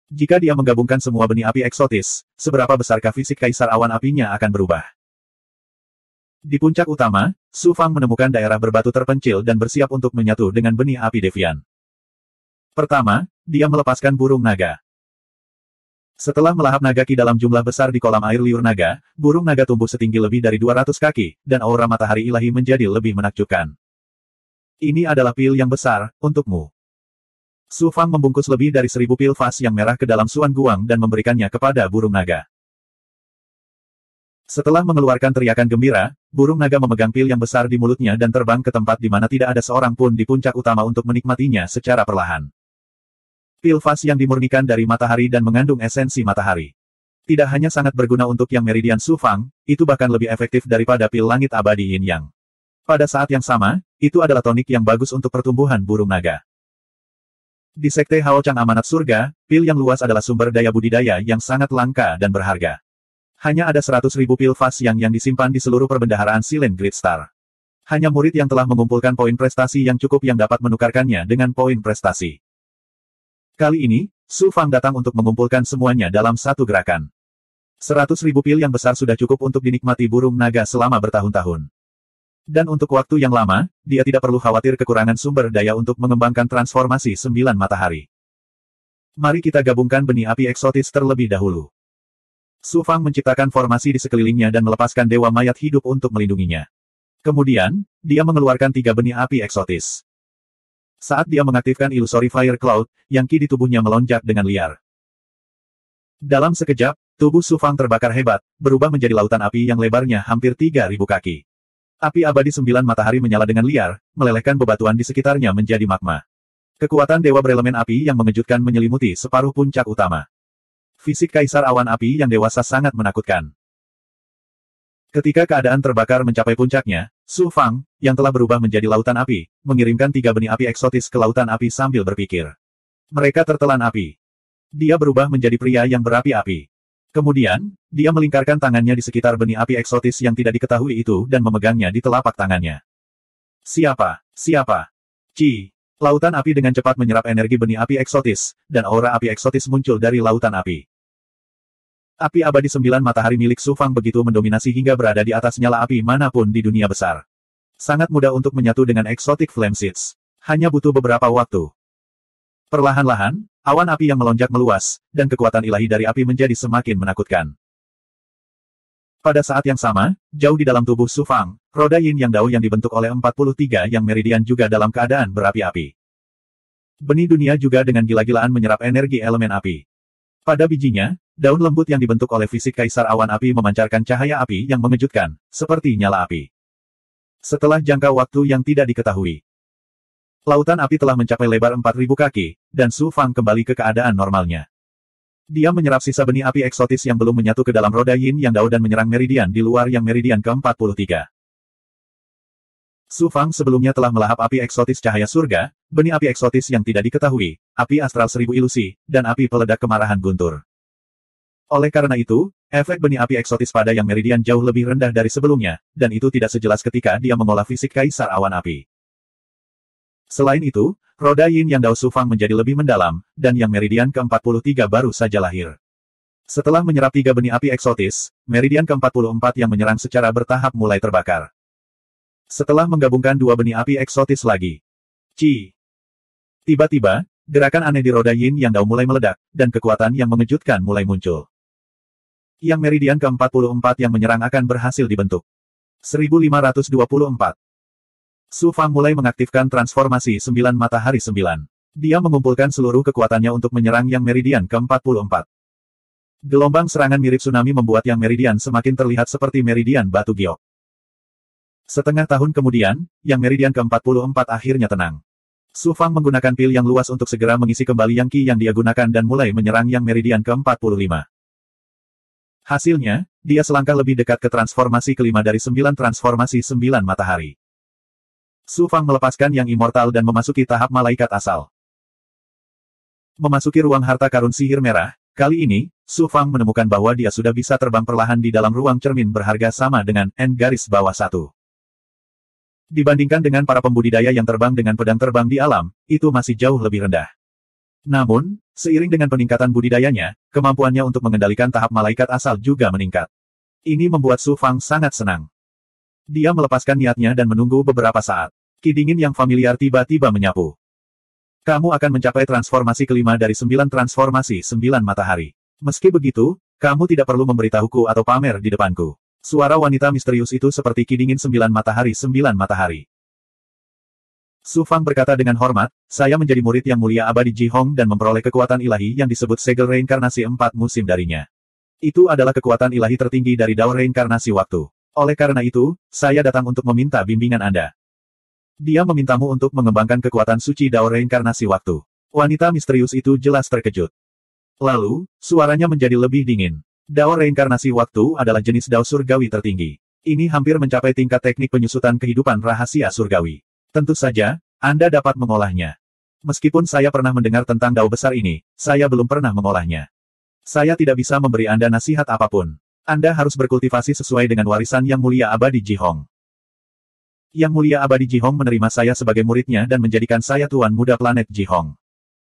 Jika dia menggabungkan semua benih api eksotis, seberapa besarkah fisik kaisar awan apinya akan berubah? Di puncak utama, Su Fang menemukan daerah berbatu terpencil dan bersiap untuk menyatu dengan benih api Devian. Pertama, dia melepaskan burung naga. Setelah melahap naga ki dalam jumlah besar di kolam air liur naga, burung naga tumbuh setinggi lebih dari 200 kaki, dan aura matahari ilahi menjadi lebih menakjubkan. Ini adalah pil yang besar, untukmu. Su Fang membungkus lebih dari 1000 pil vas yang merah ke dalam suan guang dan memberikannya kepada burung naga. Setelah mengeluarkan teriakan gembira, burung naga memegang pil yang besar di mulutnya dan terbang ke tempat di mana tidak ada seorang pun di puncak utama untuk menikmatinya secara perlahan. Pil vas yang dimurnikan dari matahari dan mengandung esensi matahari. Tidak hanya sangat berguna untuk yang meridian Su Fang, itu bahkan lebih efektif daripada pil langit abadi Yin Yang. Pada saat yang sama, itu adalah tonik yang bagus untuk pertumbuhan burung naga. Di Sekte Hao Chang Amanat Surga, pil yang luas adalah sumber daya budidaya yang sangat langka dan berharga. Hanya ada 100.000 pil vas yang disimpan di seluruh perbendaharaan Silent Great Star. Hanya murid yang telah mengumpulkan poin prestasi yang cukup yang dapat menukarkannya dengan poin prestasi. Kali ini, Su Fang datang untuk mengumpulkan semuanya dalam satu gerakan. 100.000 pil yang besar sudah cukup untuk dinikmati burung naga selama bertahun-tahun. Dan untuk waktu yang lama, dia tidak perlu khawatir kekurangan sumber daya untuk mengembangkan transformasi 9 matahari. Mari kita gabungkan benih api eksotis terlebih dahulu. Su Fang menciptakan formasi di sekelilingnya dan melepaskan dewa mayat hidup untuk melindunginya. Kemudian, dia mengeluarkan 3 benih api eksotis. Saat dia mengaktifkan Illusory Fire Cloud, yang ki di tubuhnya melonjak dengan liar. Dalam sekejap, tubuh Su Fang terbakar hebat, berubah menjadi lautan api yang lebarnya hampir 3.000 kaki. Api abadi 9 matahari menyala dengan liar, melelehkan bebatuan di sekitarnya menjadi magma. Kekuatan dewa berelemen api yang mengejutkan menyelimuti separuh puncak utama. Fisik kaisar awan api yang dewasa sangat menakutkan. Ketika keadaan terbakar mencapai puncaknya, Su Fang, yang telah berubah menjadi lautan api, mengirimkan 3 benih api eksotis ke lautan api sambil berpikir. Mereka tertelan api. Dia berubah menjadi pria yang berapi-api. Kemudian, dia melingkarkan tangannya di sekitar benih api eksotis yang tidak diketahui itu dan memegangnya di telapak tangannya. Siapa? Siapa? Ci. Lautan api dengan cepat menyerap energi benih api eksotis, dan aura api eksotis muncul dari lautan api. Api abadi 9 matahari milik Su Fang begitu mendominasi hingga berada di atas nyala api manapun di dunia besar. Sangat mudah untuk menyatu dengan Exotic Flame Seeds. Hanya butuh beberapa waktu. Perlahan-lahan, awan api yang melonjak meluas, dan kekuatan ilahi dari api menjadi semakin menakutkan. Pada saat yang sama, jauh di dalam tubuh Su Fang, roda Yin Yang Dao yang dibentuk oleh 43 yang meridian juga dalam keadaan berapi-api. Benih dunia juga dengan gila-gilaan menyerap energi elemen api. Pada bijinya, daun lembut yang dibentuk oleh fisik kaisar awan api memancarkan cahaya api yang mengejutkan, seperti nyala api. Setelah jangka waktu yang tidak diketahui, lautan api telah mencapai lebar 4.000 kaki, dan Su Fang kembali ke keadaan normalnya. Dia menyerap sisa benih api eksotis yang belum menyatu ke dalam roda Yin Yang Dao dan menyerang meridian di luar yang meridian ke-43. Su Fang sebelumnya telah melahap api eksotis cahaya surga, benih api eksotis yang tidak diketahui, api astral 1000 ilusi, dan api peledak kemarahan guntur. Oleh karena itu, efek benih api eksotis pada yang meridian jauh lebih rendah dari sebelumnya, dan itu tidak sejelas ketika dia mengolah fisik kaisar awan api. Selain itu, roda Yin Yang Dao Su Fang menjadi lebih mendalam, dan yang meridian ke-43 baru saja lahir. Setelah menyerap 3 benih api eksotis, meridian ke-44 yang menyerang secara bertahap mulai terbakar. Setelah menggabungkan 2 benih api eksotis lagi. Ci. Tiba-tiba, gerakan aneh di roda Yin Yang Dao mulai meledak, dan kekuatan yang mengejutkan mulai muncul. Yang meridian ke-44 yang menyerang akan berhasil dibentuk. 1524. Su Fang mulai mengaktifkan transformasi 9 matahari 9. Dia mengumpulkan seluruh kekuatannya untuk menyerang yang meridian ke-44. Gelombang serangan mirip tsunami membuat yang meridian semakin terlihat seperti meridian batu giok. Setengah tahun kemudian, yang meridian ke-44 akhirnya tenang. Su Fang menggunakan pil yang luas untuk segera mengisi kembali yang Qi yang dia gunakan dan mulai menyerang yang meridian ke-45. Hasilnya, dia selangkah lebih dekat ke transformasi kelima dari 9 transformasi 9 matahari. Su Fang melepaskan yang immortal dan memasuki tahap malaikat asal. Memasuki ruang harta karun sihir merah, kali ini, Su Fang menemukan bahwa dia sudah bisa terbang perlahan di dalam ruang cermin berharga sama dengan N-1. Dibandingkan dengan para pembudidaya yang terbang dengan pedang terbang di alam, itu masih jauh lebih rendah. Namun, seiring dengan peningkatan budidayanya, kemampuannya untuk mengendalikan tahap malaikat asal juga meningkat. Ini membuat Su Fang sangat senang. Dia melepaskan niatnya dan menunggu beberapa saat. Qi dingin yang familiar tiba-tiba menyapu. Kamu akan mencapai transformasi kelima dari 9 transformasi 9 matahari. Meski begitu, kamu tidak perlu memberitahuku atau pamer di depanku. Suara wanita misterius itu seperti Qi dingin 9 matahari 9 matahari. Su Fang berkata dengan hormat, saya menjadi murid yang mulia abadi Ji Hong dan memperoleh kekuatan ilahi yang disebut segel reinkarnasi 4 musim darinya. Itu adalah kekuatan ilahi tertinggi dari dao reinkarnasi waktu. Oleh karena itu, saya datang untuk meminta bimbingan Anda. Dia memintamu untuk mengembangkan kekuatan suci dao reinkarnasi waktu. Wanita misterius itu jelas terkejut. Lalu, suaranya menjadi lebih dingin. Dao reinkarnasi waktu adalah jenis dao surgawi tertinggi. Ini hampir mencapai tingkat teknik penyusutan kehidupan rahasia surgawi. Tentu saja, Anda dapat mengolahnya. Meskipun saya pernah mendengar tentang dao besar ini, saya belum pernah mengolahnya. Saya tidak bisa memberi Anda nasihat apapun. Anda harus berkultivasi sesuai dengan warisan Yang Mulia Abadi Ji Hong. Yang Mulia Abadi Ji Hong menerima saya sebagai muridnya dan menjadikan saya Tuan Muda planet Ji Hong.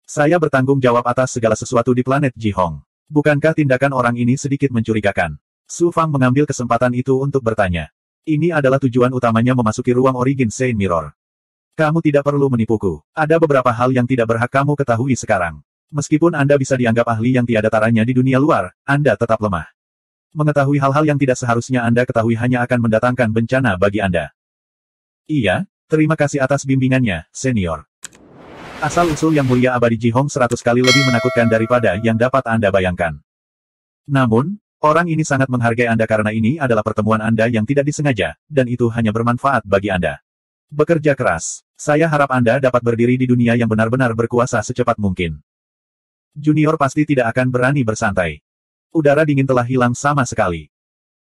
Saya bertanggung jawab atas segala sesuatu di planet Ji Hong. Bukankah tindakan orang ini sedikit mencurigakan? Su Fang mengambil kesempatan itu untuk bertanya. Ini adalah tujuan utamanya memasuki ruang Origin Saint Mirror. Kamu tidak perlu menipuku. Ada beberapa hal yang tidak berhak kamu ketahui sekarang. Meskipun Anda bisa dianggap ahli yang tiada taranya di dunia luar, Anda tetap lemah. Mengetahui hal-hal yang tidak seharusnya Anda ketahui hanya akan mendatangkan bencana bagi Anda. Iya, terima kasih atas bimbingannya, senior. Asal-usul Yang Mulia Abadi Ji Hong 100 kali lebih menakutkan daripada yang dapat Anda bayangkan. Namun, orang ini sangat menghargai Anda karena ini adalah pertemuan Anda yang tidak disengaja, dan itu hanya bermanfaat bagi Anda. Bekerja keras. Saya harap Anda dapat berdiri di dunia yang benar-benar berkuasa secepat mungkin. Junior pasti tidak akan berani bersantai. Udara dingin telah hilang sama sekali.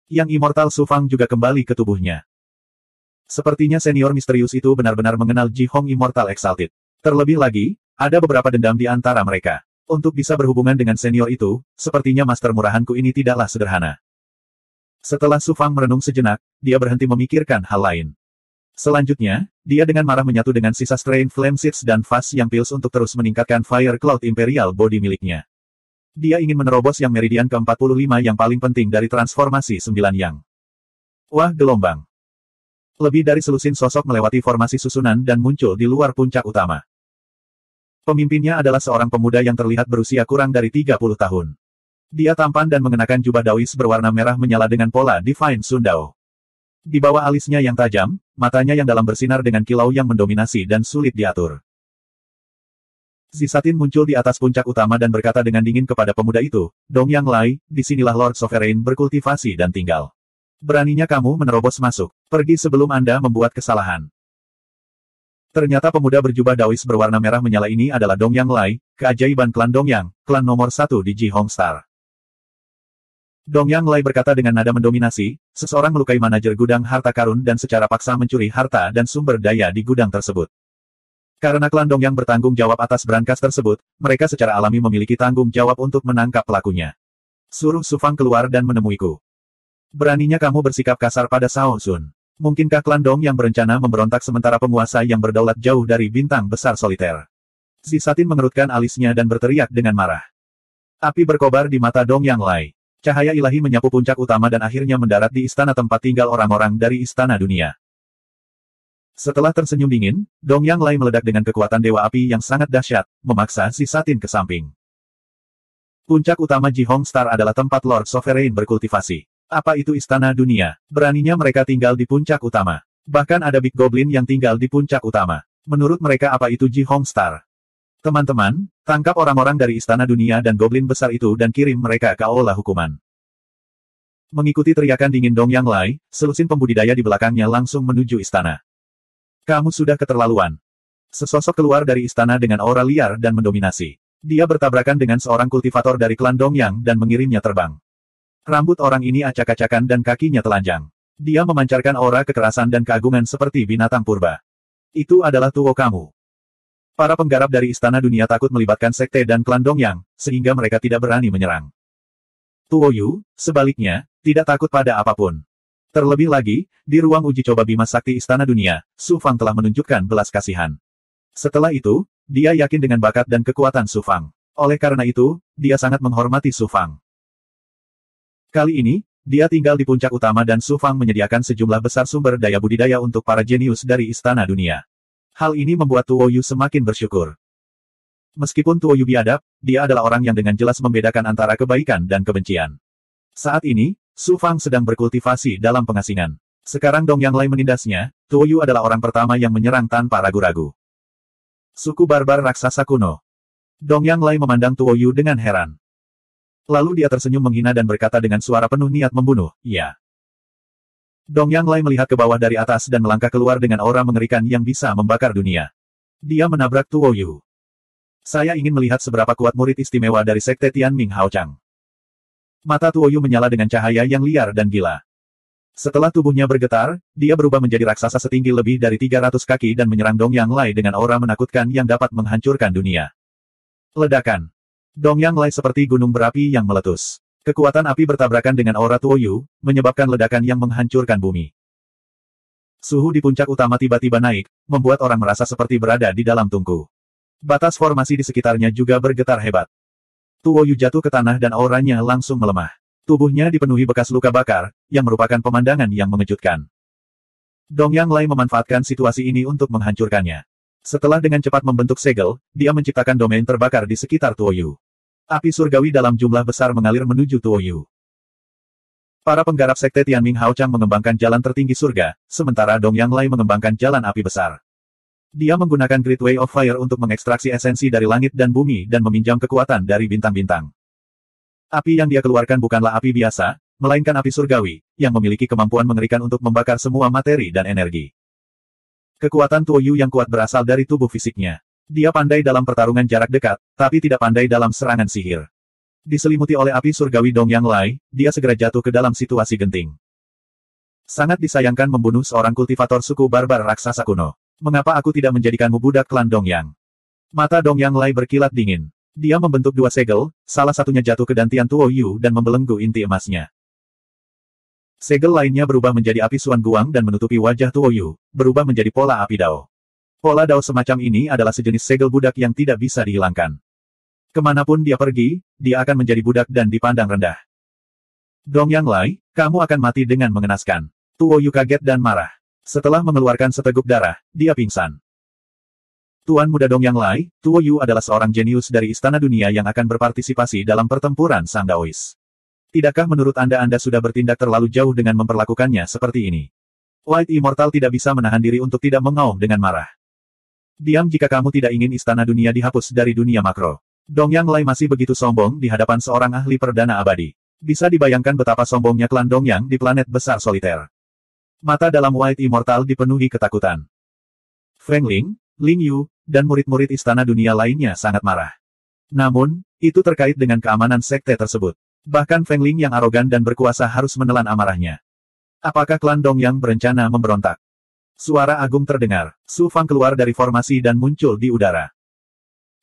Yang immortal Su Fang juga kembali ke tubuhnya. Sepertinya senior misterius itu benar-benar mengenal Ji Hong Immortal Exalted. Terlebih lagi, ada beberapa dendam di antara mereka. Untuk bisa berhubungan dengan senior itu, sepertinya master murahanku ini tidaklah sederhana. Setelah Su Fang merenung sejenak, dia berhenti memikirkan hal lain. Selanjutnya, dia dengan marah menyatu dengan sisa strain Flame Seeds dan Fast yang Pills untuk terus meningkatkan Fire Cloud Imperial Body miliknya. Dia ingin menerobos yang meridian ke-45 yang paling penting dari transformasi 9 yang. Wah, gelombang. Lebih dari selusin sosok melewati formasi susunan dan muncul di luar puncak utama. Pemimpinnya adalah seorang pemuda yang terlihat berusia kurang dari 30 tahun. Dia tampan dan mengenakan jubah Daois berwarna merah menyala dengan pola Divine Sundao. Di bawah alisnya yang tajam, matanya yang dalam bersinar dengan kilau yang mendominasi dan sulit diatur. Zisatin muncul di atas puncak utama dan berkata dengan dingin kepada pemuda itu, Dongyang Lai, disinilah Lord Sovereign berkultivasi dan tinggal. Beraninya kamu menerobos masuk. Pergi sebelum Anda membuat kesalahan. Ternyata pemuda berjubah Daois berwarna merah menyala ini adalah Dongyang Lai, keajaiban klan Dongyang, klan nomor 1 di Ji Hong Star. Dongyang Lai berkata dengan nada mendominasi, seseorang melukai manajer gudang harta karun dan secara paksa mencuri harta dan sumber daya di gudang tersebut. Karena klan Dongyang bertanggung jawab atas brankas tersebut, mereka secara alami memiliki tanggung jawab untuk menangkap pelakunya. Suruh Su Fang keluar dan menemuiku. Beraninya kamu bersikap kasar pada Sao Sun. Mungkinkah klan Dongyang berencana memberontak sementara penguasa yang berdaulat jauh dari bintang besar soliter? Zisatin mengerutkan alisnya dan berteriak dengan marah. Api berkobar di mata Dongyang Lai. Cahaya ilahi menyapu puncak utama dan akhirnya mendarat di istana tempat tinggal orang-orang dari istana dunia. Setelah tersenyum dingin, Dongyang Lai meledak dengan kekuatan dewa api yang sangat dahsyat, memaksa Zisatin ke samping. Puncak utama Jihong Star adalah tempat Lord Sovereign berkultivasi. Apa itu istana dunia? Beraninya mereka tinggal di puncak utama. Bahkan ada Big Goblin yang tinggal di puncak utama. Menurut mereka apa itu Jihong Star? Teman-teman, tangkap orang-orang dari istana dunia dan goblin besar itu dan kirim mereka ke aula hukuman. Mengikuti teriakan dingin Dong Yang Lai, selusin pembudidaya di belakangnya langsung menuju istana. Kamu sudah keterlaluan. Sesosok keluar dari istana dengan aura liar dan mendominasi. Dia bertabrakan dengan seorang kultivator dari klan Dongyang dan mengirimnya terbang. Rambut orang ini acak-acakan dan kakinya telanjang. Dia memancarkan aura kekerasan dan keagungan seperti binatang purba. Itu adalah Tuo kamu. Para penggarap dari istana dunia takut melibatkan sekte dan klan Dongyang, sehingga mereka tidak berani menyerang. Tuo Yu, sebaliknya, tidak takut pada apapun. Terlebih lagi, di ruang uji coba Bima Sakti Istana Dunia, Su Fang telah menunjukkan belas kasihan. Setelah itu, dia yakin dengan bakat dan kekuatan Su Fang. Oleh karena itu, dia sangat menghormati Su Fang. Kali ini, dia tinggal di puncak utama dan Su Fang menyediakan sejumlah besar sumber daya budidaya untuk para jenius dari Istana Dunia. Hal ini membuat Tuo Yu semakin bersyukur. Meskipun Tuo Yu biadab, dia adalah orang yang dengan jelas membedakan antara kebaikan dan kebencian. Saat ini, Su Fang sedang berkultivasi dalam pengasingan. Sekarang Dong Yang Lai menindasnya, Tuo Yu adalah orang pertama yang menyerang tanpa ragu-ragu. Suku barbar raksasa kuno. Dong Yang Lai memandang Tuo Yu dengan heran. Lalu dia tersenyum menghina dan berkata dengan suara penuh niat membunuh, ya. Dong Yang Lai melihat ke bawah dari atas dan melangkah keluar dengan aura mengerikan yang bisa membakar dunia. Dia menabrak Tuo Yu. Saya ingin melihat seberapa kuat murid istimewa dari Sekte Tianming Hao Chang. Mata Tuo Yu menyala dengan cahaya yang liar dan gila. Setelah tubuhnya bergetar, dia berubah menjadi raksasa setinggi lebih dari 300 kaki dan menyerang Dong Yang Lai dengan aura menakutkan yang dapat menghancurkan dunia. Ledakan. Dong Yang Lai seperti gunung berapi yang meletus. Kekuatan api bertabrakan dengan aura Tuo Yu, menyebabkan ledakan yang menghancurkan bumi. Suhu di puncak utama tiba-tiba naik, membuat orang merasa seperti berada di dalam tungku. Batas formasi di sekitarnya juga bergetar hebat. Tuo Yu jatuh ke tanah dan auranya langsung melemah. Tubuhnya dipenuhi bekas luka bakar, yang merupakan pemandangan yang mengejutkan. Dong Yang Lai memanfaatkan situasi ini untuk menghancurkannya. Setelah dengan cepat membentuk segel, dia menciptakan domain terbakar di sekitar Tuo Yu. Api surgawi dalam jumlah besar mengalir menuju Tuo Yu. Para penggarap Sekte Tianming Hao Chang mengembangkan jalan tertinggi surga, sementara Dong Yang Lai mengembangkan jalan api besar. Dia menggunakan Great Way of Fire untuk mengekstraksi esensi dari langit dan bumi dan meminjam kekuatan dari bintang-bintang. Api yang dia keluarkan bukanlah api biasa, melainkan api surgawi, yang memiliki kemampuan mengerikan untuk membakar semua materi dan energi. Kekuatan Tuo Yu yang kuat berasal dari tubuh fisiknya. Dia pandai dalam pertarungan jarak dekat, tapi tidak pandai dalam serangan sihir. Diselimuti oleh api surgawi Dong Yang Lai, dia segera jatuh ke dalam situasi genting. Sangat disayangkan membunuh seorang kultivator suku barbar raksasa kuno. Mengapa aku tidak menjadikanmu budak klan Dongyang? Mata Dong Yang Lai berkilat dingin. Dia membentuk dua segel, salah satunya jatuh ke dantian Tuo Yu dan membelenggu inti emasnya. Segel lainnya berubah menjadi api Suan Guang dan menutupi wajah Tuo Yu, berubah menjadi pola api Dao. Pola Dao semacam ini adalah sejenis segel budak yang tidak bisa dihilangkan. Kemanapun dia pergi, dia akan menjadi budak dan dipandang rendah. Dong Yang Lai, kamu akan mati dengan mengenaskan. Tuo Yu kaget dan marah. Setelah mengeluarkan seteguk darah, dia pingsan. Tuan Muda Dong Yang Lai, Tuo Yu adalah seorang jenius dari Istana Dunia yang akan berpartisipasi dalam pertempuran Sang Daois. Tidakkah menurut Anda sudah bertindak terlalu jauh dengan memperlakukannya seperti ini? White Immortal tidak bisa menahan diri untuk tidak mengaum dengan marah. Diam jika kamu tidak ingin Istana Dunia dihapus dari dunia makro. Dong Yang Lai masih begitu sombong di hadapan seorang ahli perdana abadi. Bisa dibayangkan betapa sombongnya klan Dongyang di planet besar soliter. Mata dalam White Immortal dipenuhi ketakutan. Feng Ling, Ling Yu, dan murid-murid Istana Dunia lainnya sangat marah. Namun, itu terkait dengan keamanan sekte tersebut. Bahkan Feng Ling yang arogan dan berkuasa harus menelan amarahnya. Apakah klan Dongyang berencana memberontak? Suara agung terdengar. Su Fang keluar dari formasi dan muncul di udara.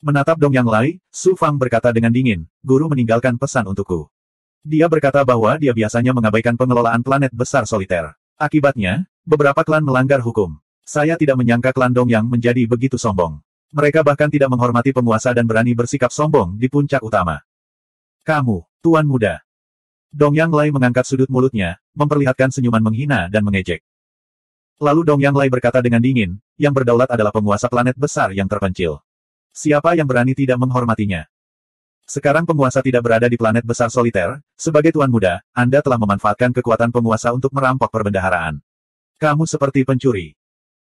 Menatap Dong Yang Lai, Su Fang berkata dengan dingin, guru meninggalkan pesan untukku. Dia berkata bahwa dia biasanya mengabaikan pengelolaan planet besar soliter. Akibatnya, beberapa klan melanggar hukum. Saya tidak menyangka klan Dongyang menjadi begitu sombong. Mereka bahkan tidak menghormati penguasa dan berani bersikap sombong di puncak utama. Kamu, Tuan Muda. Dong Yang Lai mengangkat sudut mulutnya, memperlihatkan senyuman menghina dan mengejek. Lalu Dong Yang Lai berkata dengan dingin, yang berdaulat adalah penguasa planet besar yang terpencil. Siapa yang berani tidak menghormatinya? Sekarang penguasa tidak berada di planet besar soliter, sebagai tuan muda, Anda telah memanfaatkan kekuatan penguasa untuk merampok perbendaharaan. Kamu seperti pencuri.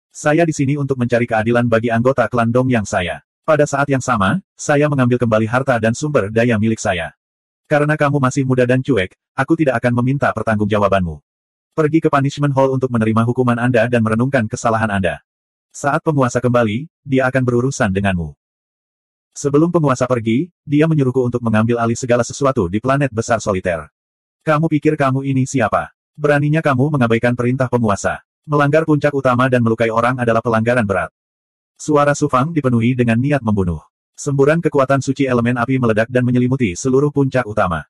Saya di sini untuk mencari keadilan bagi anggota klan Dongyang saya. Pada saat yang sama, saya mengambil kembali harta dan sumber daya milik saya. Karena kamu masih muda dan cuek, aku tidak akan meminta pertanggungjawabanmu. Pergi ke Punishment Hall untuk menerima hukuman Anda dan merenungkan kesalahan Anda. Saat penguasa kembali, dia akan berurusan denganmu. Sebelum penguasa pergi, dia menyuruhku untuk mengambil alih segala sesuatu di planet besar soliter. Kamu pikir kamu ini siapa? Beraninya kamu mengabaikan perintah penguasa. Melanggar puncak utama dan melukai orang adalah pelanggaran berat. Suara Su Fang dipenuhi dengan niat membunuh. Semburan kekuatan suci elemen api meledak dan menyelimuti seluruh puncak utama.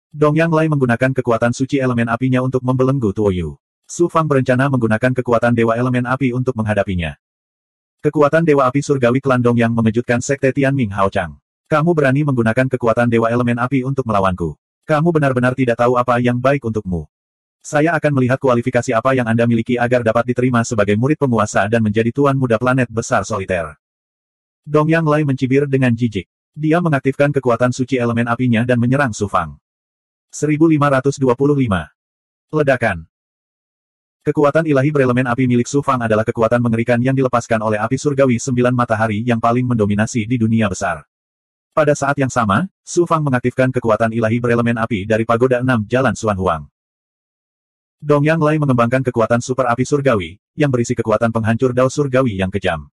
Dongyang Lai menggunakan kekuatan suci elemen apinya untuk membelenggu Tuo Yu. Su Fang berencana menggunakan kekuatan dewa elemen api untuk menghadapinya. Kekuatan Dewa Api Surgawi Klan Dongyang mengejutkan Sekte Tianming Hao Chang. Kamu berani menggunakan kekuatan Dewa Elemen Api untuk melawanku. Kamu benar-benar tidak tahu apa yang baik untukmu. Saya akan melihat kualifikasi apa yang Anda miliki agar dapat diterima sebagai murid penguasa dan menjadi tuan muda planet besar soliter. Dongyang Lai mencibir dengan jijik. Dia mengaktifkan kekuatan suci elemen apinya dan menyerang Su Fang. 1525. Ledakan. Kekuatan ilahi berelemen api milik Su Fang adalah kekuatan mengerikan yang dilepaskan oleh api surgawi 9 matahari yang paling mendominasi di dunia besar. Pada saat yang sama, Su Fang mengaktifkan kekuatan ilahi berelemen api dari Pagoda 6 Jalan Xuan Huang. Dongyang Lai mengembangkan kekuatan super api surgawi, yang berisi kekuatan penghancur dao surgawi yang kejam.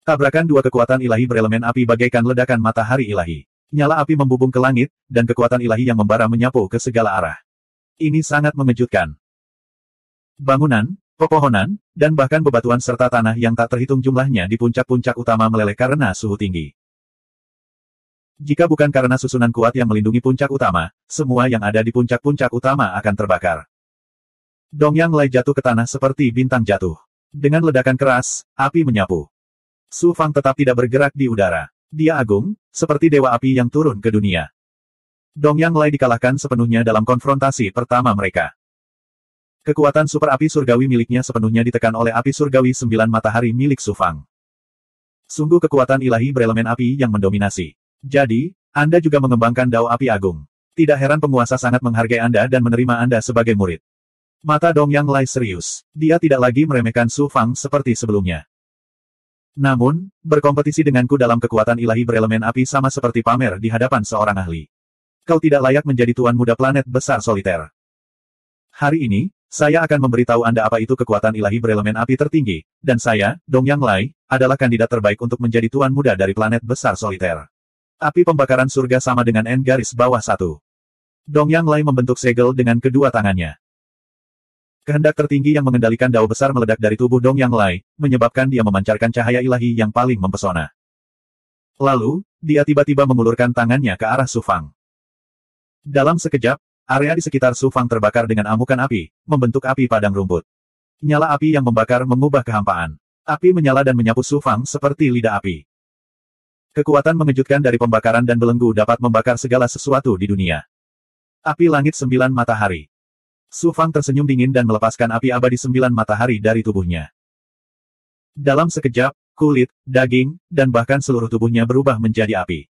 Tabrakan dua kekuatan ilahi berelemen api bagaikan ledakan matahari ilahi. Nyala api membubung ke langit, dan kekuatan ilahi yang membara menyapu ke segala arah. Ini sangat mengejutkan. Bangunan, pepohonan, dan bahkan bebatuan serta tanah yang tak terhitung jumlahnya di puncak-puncak utama meleleh karena suhu tinggi. Jika bukan karena susunan kuat yang melindungi puncak utama, semua yang ada di puncak-puncak utama akan terbakar. Dongyang Lai jatuh ke tanah seperti bintang jatuh. Dengan ledakan keras, api menyapu. Su Fang tetap tidak bergerak di udara. Dia agung, seperti dewa api yang turun ke dunia. Dongyang Lai dikalahkan sepenuhnya dalam konfrontasi pertama mereka. Kekuatan super api surgawi miliknya sepenuhnya ditekan oleh api surgawi 9 matahari milik Su Fang. Sungguh kekuatan ilahi berelemen api yang mendominasi. Jadi, Anda juga mengembangkan dao api agung. Tidak heran penguasa sangat menghargai Anda dan menerima Anda sebagai murid. Mata Dongyang Lai serius. Dia tidak lagi meremehkan Su Fang seperti sebelumnya. Namun, berkompetisi denganku dalam kekuatan ilahi berelemen api sama seperti pamer di hadapan seorang ahli. Kau tidak layak menjadi tuan muda planet besar soliter. Hari ini, saya akan memberitahu Anda apa itu kekuatan ilahi berelemen api tertinggi, dan saya, Dongyang Lai, adalah kandidat terbaik untuk menjadi tuan muda dari planet besar soliter. Api pembakaran surga sama dengan N garis bawah 1. Dongyang Lai membentuk segel dengan kedua tangannya. Kehendak tertinggi yang mengendalikan dao besar meledak dari tubuh Dongyang Lai, menyebabkan dia memancarkan cahaya ilahi yang paling mempesona. Lalu, dia tiba-tiba mengulurkan tangannya ke arah Su Fang. Dalam sekejap, area di sekitar Su Fang terbakar dengan amukan api, membentuk api padang rumput. Nyala api yang membakar mengubah kehampaan. Api menyala dan menyapu Su Fang seperti lidah api. Kekuatan mengejutkan dari pembakaran dan belenggu dapat membakar segala sesuatu di dunia. Api langit 9 matahari. Su Fang tersenyum dingin dan melepaskan api abadi 9 matahari dari tubuhnya. Dalam sekejap, kulit, daging, dan bahkan seluruh tubuhnya berubah menjadi api.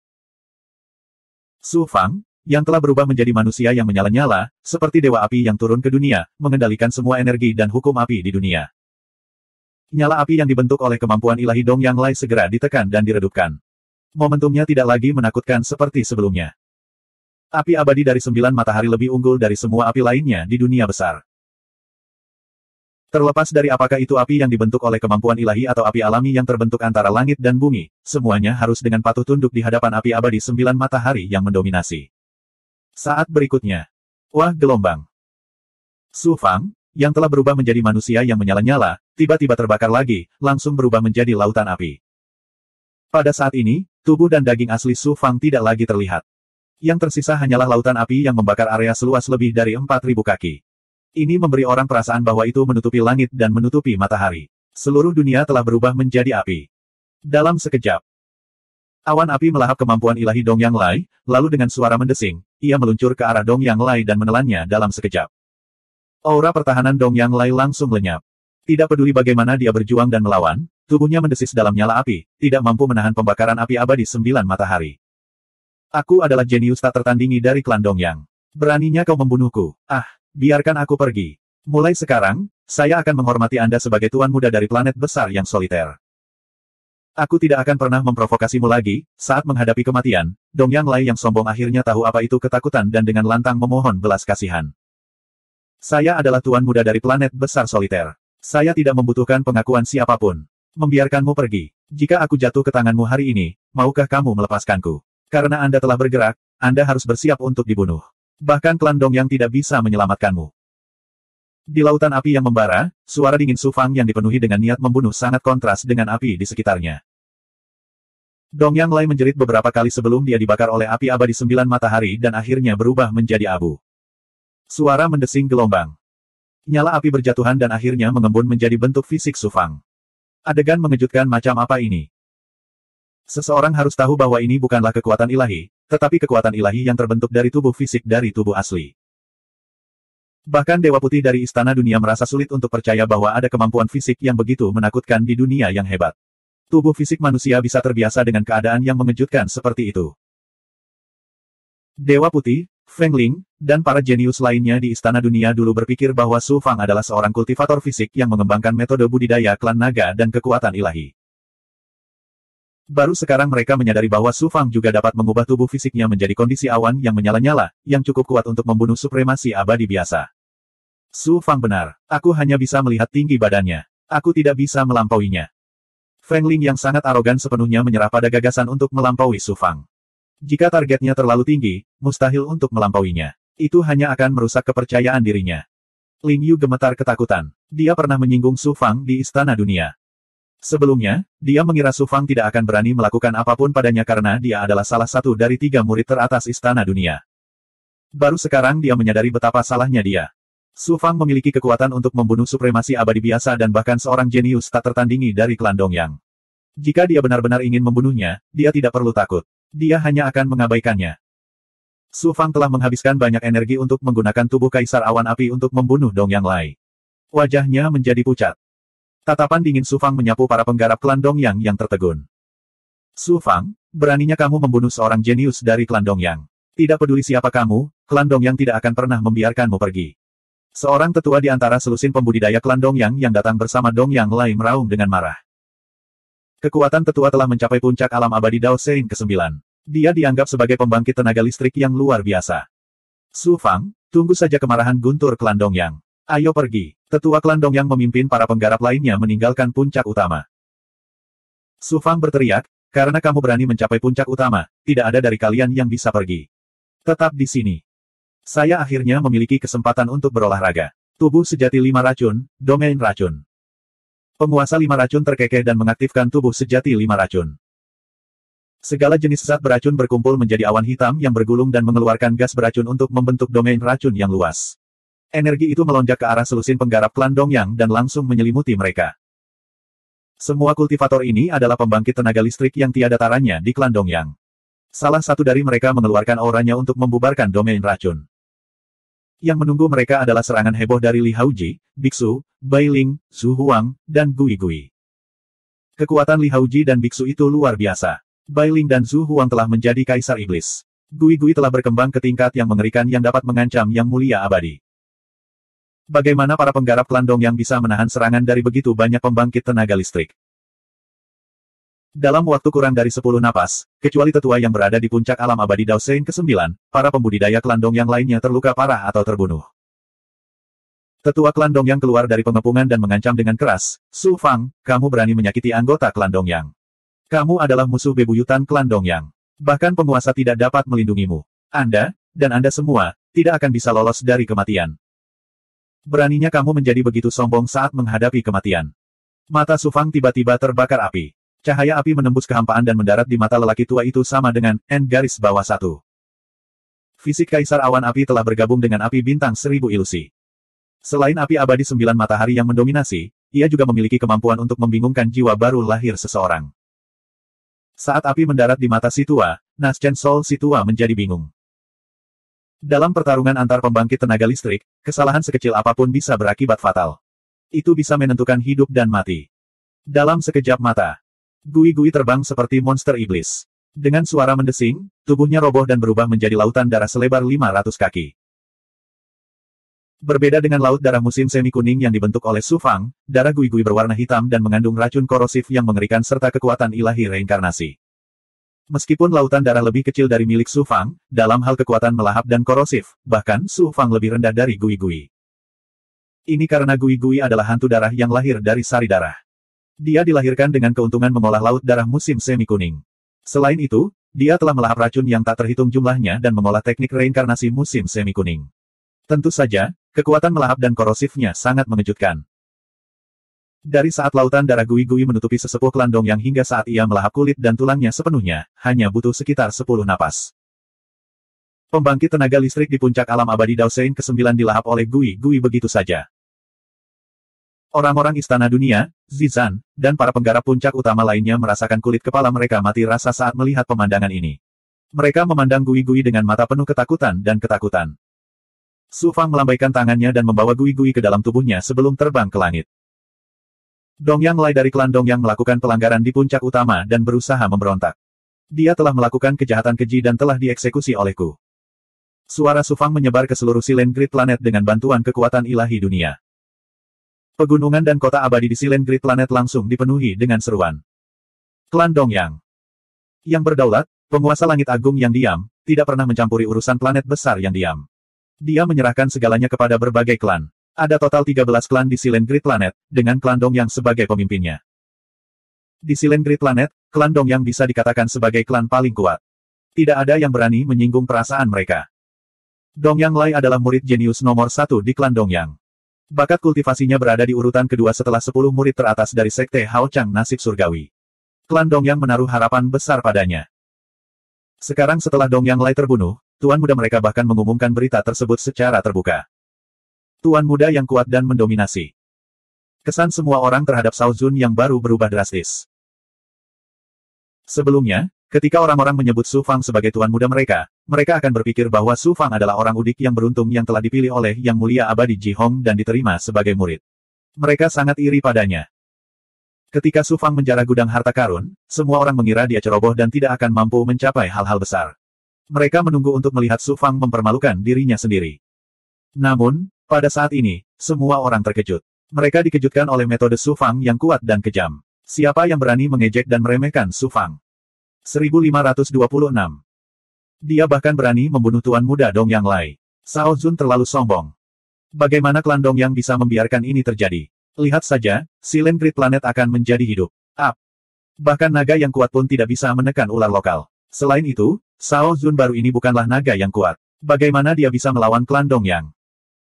Su Fang, yang telah berubah menjadi manusia yang menyala-nyala, seperti dewa api yang turun ke dunia, mengendalikan semua energi dan hukum api di dunia. Nyala api yang dibentuk oleh kemampuan ilahi Dongyang Lai segera ditekan dan diredupkan. Momentumnya tidak lagi menakutkan seperti sebelumnya. Api abadi dari 9 matahari lebih unggul dari semua api lainnya di dunia besar. Terlepas dari apakah itu api yang dibentuk oleh kemampuan ilahi atau api alami yang terbentuk antara langit dan bumi, semuanya harus dengan patuh tunduk di hadapan api abadi 9 matahari yang mendominasi. Saat berikutnya. Wah gelombang. Su Fang, yang telah berubah menjadi manusia yang menyala-nyala, tiba-tiba terbakar lagi, langsung berubah menjadi lautan api. Pada saat ini, tubuh dan daging asli Su Fang tidak lagi terlihat. Yang tersisa hanyalah lautan api yang membakar area seluas lebih dari 4.000 kaki. Ini memberi orang perasaan bahwa itu menutupi langit dan menutupi matahari. Seluruh dunia telah berubah menjadi api. Dalam sekejap. Awan api melahap kemampuan ilahi Dongyang Lai, lalu dengan suara mendesing, ia meluncur ke arah Dongyang Lai dan menelannya dalam sekejap. Aura pertahanan Dongyang Lai langsung lenyap. Tidak peduli bagaimana dia berjuang dan melawan, tubuhnya mendesis dalam nyala api, tidak mampu menahan pembakaran api abadi 9 matahari. Aku adalah jenius tak tertandingi dari klan Dongyang. Beraninya kau membunuhku. Ah, biarkan aku pergi. Mulai sekarang, saya akan menghormati Anda sebagai tuan muda dari planet besar yang soliter. Aku tidak akan pernah memprovokasimu lagi. Saat menghadapi kematian, Dongyang Lai yang sombong akhirnya tahu apa itu ketakutan dan dengan lantang memohon belas kasihan. Saya adalah tuan muda dari planet besar soliter. Saya tidak membutuhkan pengakuan siapapun. Membiarkanmu pergi. Jika aku jatuh ke tanganmu hari ini, maukah kamu melepaskanku? Karena Anda telah bergerak, Anda harus bersiap untuk dibunuh. Bahkan klan Dongyang tidak bisa menyelamatkanmu. Di lautan api yang membara, suara dingin Su Fang yang dipenuhi dengan niat membunuh sangat kontras dengan api di sekitarnya. Dongyang Lai menjerit beberapa kali sebelum dia dibakar oleh api abadi 9 matahari dan akhirnya berubah menjadi abu. Suara mendesing gelombang. Nyala api berjatuhan dan akhirnya mengembun menjadi bentuk fisik Su Fang. Adegan mengejutkan macam apa ini? Seseorang harus tahu bahwa ini bukanlah kekuatan ilahi, tetapi kekuatan ilahi yang terbentuk dari tubuh fisik dari tubuh asli. Bahkan Dewa Putih dari Istana Dunia merasa sulit untuk percaya bahwa ada kemampuan fisik yang begitu menakutkan di dunia yang hebat. Tubuh fisik manusia bisa terbiasa dengan keadaan yang mengejutkan seperti itu. Dewa Putih, Feng Ling, dan para jenius lainnya di Istana Dunia dulu berpikir bahwa Su Fang adalah seorang kultivator fisik yang mengembangkan metode budidaya klan naga dan kekuatan ilahi. Baru sekarang mereka menyadari bahwa Su Fang juga dapat mengubah tubuh fisiknya menjadi kondisi awan yang menyala-nyala, yang cukup kuat untuk membunuh supremasi abadi biasa. Su Fang benar. Aku hanya bisa melihat tinggi badannya. Aku tidak bisa melampauinya. Feng Ling yang sangat arogan sepenuhnya menyerah pada gagasan untuk melampaui Su Fang. Jika targetnya terlalu tinggi, mustahil untuk melampauinya. Itu hanya akan merusak kepercayaan dirinya. Ling Yu gemetar ketakutan. Dia pernah menyinggung Su Fang di Istana Dunia. Sebelumnya, dia mengira Su Fang tidak akan berani melakukan apapun padanya karena dia adalah salah satu dari 3 murid teratas Istana Dunia. Baru sekarang dia menyadari betapa salahnya dia. Su Fang memiliki kekuatan untuk membunuh supremasi abadi biasa dan bahkan seorang jenius tak tertandingi dari klan Dongyang. Jika dia benar-benar ingin membunuhnya, dia tidak perlu takut. Dia hanya akan mengabaikannya. Su Fang telah menghabiskan banyak energi untuk menggunakan tubuh Kaisar Awan Api untuk membunuh Dongyang Lai. Wajahnya menjadi pucat. Tatapan dingin Su Fang menyapu para penggarap klan Dongyang yang tertegun. Su Fang, beraninya kamu membunuh seorang jenius dari klan Dongyang. Tidak peduli siapa kamu, klan Dongyang tidak akan pernah membiarkanmu pergi. Seorang tetua di antara selusin pembudidaya klan Dongyang yang datang bersama Dongyang Lai meraung dengan marah. Kekuatan tetua telah mencapai puncak alam abadi Dao Sein ke-9. Dia dianggap sebagai pembangkit tenaga listrik yang luar biasa. Su Fang, tunggu saja kemarahan guntur klan Dongyang. Ayo pergi. Tetua klan Dongyang memimpin para penggarap lainnya meninggalkan puncak utama. Su Fang berteriak, karena kamu berani mencapai puncak utama, tidak ada dari kalian yang bisa pergi. Tetap di sini. Saya akhirnya memiliki kesempatan untuk berolahraga. Tubuh sejati 5 racun, domain racun. Penguasa 5 racun terkekeh dan mengaktifkan tubuh sejati 5 racun. Segala jenis zat beracun berkumpul menjadi awan hitam yang bergulung dan mengeluarkan gas beracun untuk membentuk domain racun yang luas. Energi itu melonjak ke arah selusin penggarap klan Dongyang dan langsung menyelimuti mereka. Semua kultivator ini adalah pembangkit tenaga listrik yang tiada taranya di klan Dongyang. Salah satu dari mereka mengeluarkan auranya untuk membubarkan domain racun. Yang menunggu mereka adalah serangan heboh dari Li Haoji, Biksu, Bai Ling, Zhu Huang, dan Gui Gui. Kekuatan Li Haoji dan Biksu itu luar biasa. Bai Ling dan Zhu Huang telah menjadi kaisar iblis. Gui Gui telah berkembang ke tingkat yang mengerikan yang dapat mengancam yang mulia abadi. Bagaimana para penggarap klan Dongyang bisa menahan serangan dari begitu banyak pembangkit tenaga listrik? Dalam waktu kurang dari 10 napas, kecuali tetua yang berada di puncak alam abadi Dao Sein ke-9, para pembudidaya klan Dongyang lainnya terluka parah atau terbunuh. Tetua klan Dongyang keluar dari pengepungan dan mengancam dengan keras, Su Fang, kamu berani menyakiti anggota klan Dongyang. Kamu adalah musuh bebuyutan klan Dongyang. Bahkan penguasa tidak dapat melindungimu. Anda, dan Anda semua, tidak akan bisa lolos dari kematian. Beraninya kamu menjadi begitu sombong saat menghadapi kematian. Mata Su Fang tiba-tiba terbakar api. Cahaya api menembus kehampaan dan mendarat di mata lelaki tua itu sama dengan N*1. Fisik Kaisar Awan Api telah bergabung dengan api bintang 1000 ilusi. Selain api abadi 9 matahari yang mendominasi, ia juga memiliki kemampuan untuk membingungkan jiwa baru lahir seseorang. Saat api mendarat di mata si tua, Naschen Soul si tua menjadi bingung. Dalam pertarungan antar pembangkit tenaga listrik, kesalahan sekecil apapun bisa berakibat fatal. Itu bisa menentukan hidup dan mati. Dalam sekejap mata, Gui Gui terbang seperti monster iblis. Dengan suara mendesing, tubuhnya roboh dan berubah menjadi lautan darah selebar 500 kaki. Berbeda dengan laut darah musim semi kuning yang dibentuk oleh Su Fang, darah Gui-Gui berwarna hitam dan mengandung racun korosif yang mengerikan serta kekuatan ilahi reinkarnasi. Meskipun lautan darah lebih kecil dari milik Su Fang, dalam hal kekuatan melahap dan korosif, bahkan Su Fang lebih rendah dari Gui-Gui. Ini karena Gui-Gui adalah hantu darah yang lahir dari sari darah. Dia dilahirkan dengan keuntungan mengolah laut darah musim semi kuning. Selain itu, dia telah melahap racun yang tak terhitung jumlahnya dan mengolah teknik reinkarnasi musim semi kuning. Tentu saja, kekuatan melahap dan korosifnya sangat mengejutkan. Dari saat lautan darah Gui-Gui menutupi sesepuh klan Dongyang hingga saat ia melahap kulit dan tulangnya sepenuhnya, hanya butuh sekitar 10 napas. Pembangkit tenaga listrik di puncak alam abadi Daosein ke-9 dilahap oleh Gui-Gui begitu saja. Orang-orang istana dunia, Zizan, dan para penggarap puncak utama lainnya merasakan kulit kepala mereka mati rasa saat melihat pemandangan ini. Mereka memandang Gui-Gui dengan mata penuh ketakutan dan ketakutan. Su Fang melambaikan tangannya dan membawa Gui-Gui ke dalam tubuhnya sebelum terbang ke langit. Dongyang Lai dari klan Dongyang melakukan pelanggaran di puncak utama dan berusaha memberontak. Dia telah melakukan kejahatan keji dan telah dieksekusi olehku. Suara Su Fang menyebar ke seluruh Silent Grid Planet dengan bantuan kekuatan ilahi dunia. Pegunungan dan kota abadi di Silent Grid Planet langsung dipenuhi dengan seruan. Klan Dongyang yang berdaulat, penguasa langit agung yang diam, tidak pernah mencampuri urusan planet besar yang diam. Dia menyerahkan segalanya kepada berbagai klan. Ada total 13 klan di Silent Grid Planet, dengan klan Dongyang sebagai pemimpinnya. Di Silent Grid Planet, klan Dongyang bisa dikatakan sebagai klan paling kuat. Tidak ada yang berani menyinggung perasaan mereka. Dongyang Lai adalah murid jenius nomor 1 di klan Dongyang. Bakat kultivasinya berada di urutan kedua setelah 10 murid teratas dari Sekte Hao Chang Nasib Surgawi. Klan Dongyang menaruh harapan besar padanya. Sekarang setelah Dongyang Lai terbunuh, Tuan Muda mereka bahkan mengumumkan berita tersebut secara terbuka. Tuan Muda yang kuat dan mendominasi. Kesan semua orang terhadap Shao Zun yang baru berubah drastis. Sebelumnya, ketika orang-orang menyebut Su Fang sebagai Tuan Muda mereka akan berpikir bahwa Su Fang adalah orang udik yang beruntung yang telah dipilih oleh Yang Mulia Abadi Ji Hong dan diterima sebagai murid. Mereka sangat iri padanya. Ketika Su Fang menjarah gudang harta karun, semua orang mengira dia ceroboh dan tidak akan mampu mencapai hal-hal besar. Mereka menunggu untuk melihat Su Fang mempermalukan dirinya sendiri. Namun, pada saat ini, semua orang terkejut. Mereka dikejutkan oleh metode Su Fang yang kuat dan kejam. Siapa yang berani mengejek dan meremehkan Su Fang? 1526. Dia bahkan berani membunuh Tuan Muda Dongyang Lai. Shao Zun terlalu sombong. Bagaimana klan Dongyang bisa membiarkan ini terjadi? Lihat saja, Silent Grid Planet akan menjadi hidup. Bahkan naga yang kuat pun tidak bisa menekan ular lokal. Selain itu, Shao Zun baru ini bukanlah naga yang kuat. Bagaimana dia bisa melawan klan Dongyang?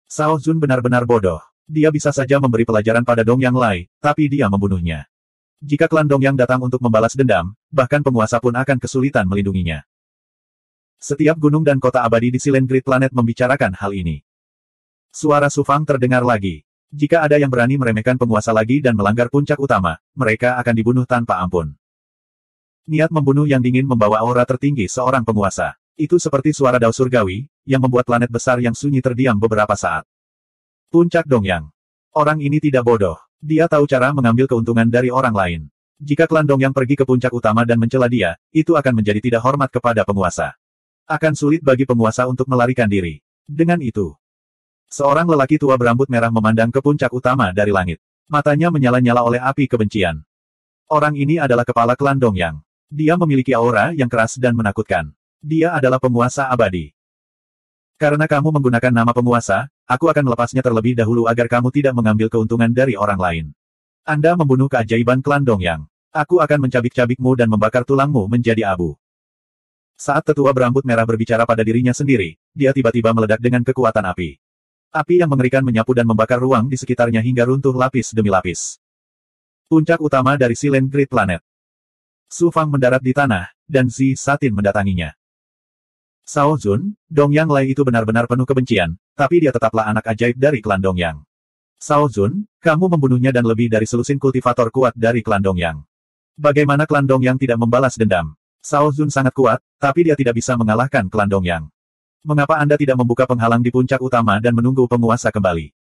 Shao Zun benar-benar bodoh. Dia bisa saja memberi pelajaran pada Dongyang Lai, tapi dia membunuhnya. Jika klan Dongyang datang untuk membalas dendam, bahkan penguasa pun akan kesulitan melindunginya. Setiap gunung dan kota abadi di Silent Grid Planet membicarakan hal ini. Suara Su Fang terdengar lagi. Jika ada yang berani meremehkan penguasa lagi dan melanggar puncak utama, mereka akan dibunuh tanpa ampun. Niat membunuh yang dingin membawa aura tertinggi seorang penguasa. Itu seperti suara Dao Surgawi, yang membuat planet besar yang sunyi terdiam beberapa saat. Puncak Dongyang. Orang ini tidak bodoh. Dia tahu cara mengambil keuntungan dari orang lain. Jika klan Dongyang pergi ke puncak utama dan mencela dia, itu akan menjadi tidak hormat kepada penguasa. Akan sulit bagi penguasa untuk melarikan diri. Dengan itu, seorang lelaki tua berambut merah memandang ke puncak utama dari langit. Matanya menyala-nyala oleh api kebencian. Orang ini adalah kepala klan Dongyang. Dia memiliki aura yang keras dan menakutkan. Dia adalah penguasa abadi. Karena kamu menggunakan nama penguasa, aku akan melepasnya terlebih dahulu agar kamu tidak mengambil keuntungan dari orang lain. Anda membunuh keajaiban klan Dongyang. Aku akan mencabik-cabikmu dan membakar tulangmu menjadi abu. Saat tetua berambut merah berbicara pada dirinya sendiri, dia tiba-tiba meledak dengan kekuatan api. Api yang mengerikan menyapu dan membakar ruang di sekitarnya hingga runtuh lapis demi lapis. Puncak utama dari Silent Grid Planet. Su Fang mendarat di tanah, dan Zi Satin mendatanginya. Shao Zun, Dongyang Lai itu benar-benar penuh kebencian, tapi dia tetaplah anak ajaib dari klan Dongyang. Shao Zun, kamu membunuhnya dan lebih dari selusin kultivator kuat dari klan Dongyang. Bagaimana klan Dongyang tidak membalas dendam? Shao Zun sangat kuat, tapi dia tidak bisa mengalahkan klan Dongyang. Mengapa Anda tidak membuka penghalang di puncak utama dan menunggu penguasa kembali?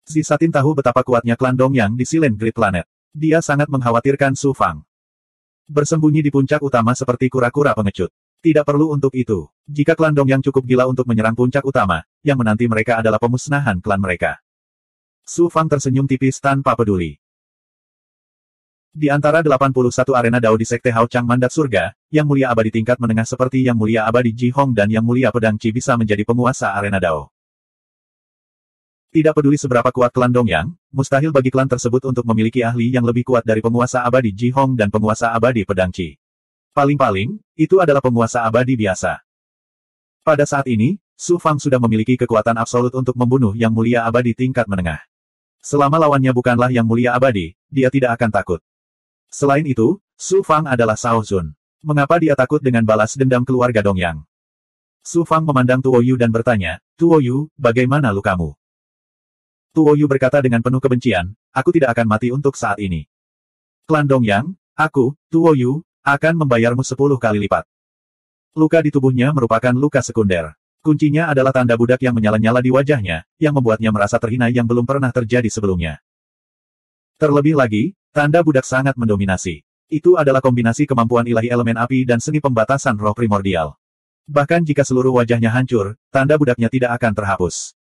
Zi Satin tahu betapa kuatnya klan Dongyang di Silent Grid Planet. Dia sangat mengkhawatirkan Su Fang. Bersembunyi di puncak utama seperti kura-kura pengecut. Tidak perlu untuk itu. Jika klan Dongyang cukup gila untuk menyerang puncak utama, yang menanti mereka adalah pemusnahan klan mereka. Su Fang tersenyum tipis tanpa peduli. Di antara 81 arena Dao di Sekte Hao Chang Mandat Surga, Yang Mulia Abadi tingkat menengah seperti Yang Mulia Abadi Ji Hong dan Yang Mulia Pedang Qi bisa menjadi penguasa arena Dao. Tidak peduli seberapa kuat klan Dongyang, mustahil bagi klan tersebut untuk memiliki ahli yang lebih kuat dari penguasa abadi Ji Hong dan penguasa abadi Pedang Qi. Paling-paling, itu adalah penguasa abadi biasa. Pada saat ini, Su Fang sudah memiliki kekuatan absolut untuk membunuh Yang Mulia Abadi tingkat menengah. Selama lawannya bukanlah Yang Mulia Abadi, dia tidak akan takut. Selain itu, Su Fang adalah Shao Zun. Mengapa dia takut dengan balas dendam keluarga Dongyang? Su Fang memandang Tuo Yu dan bertanya, Tuo Yu, bagaimana lukamu? Tuo Yu berkata dengan penuh kebencian, aku tidak akan mati untuk saat ini. Klan Dongyang, aku, Tuo Yu, akan membayarmu 10 kali lipat. Luka di tubuhnya merupakan luka sekunder. Kuncinya adalah tanda budak yang menyala-nyala di wajahnya, yang membuatnya merasa terhina yang belum pernah terjadi sebelumnya. Terlebih lagi, tanda budak sangat mendominasi. Itu adalah kombinasi kemampuan ilahi elemen api dan seni pembatasan roh primordial. Bahkan jika seluruh wajahnya hancur, tanda budaknya tidak akan terhapus.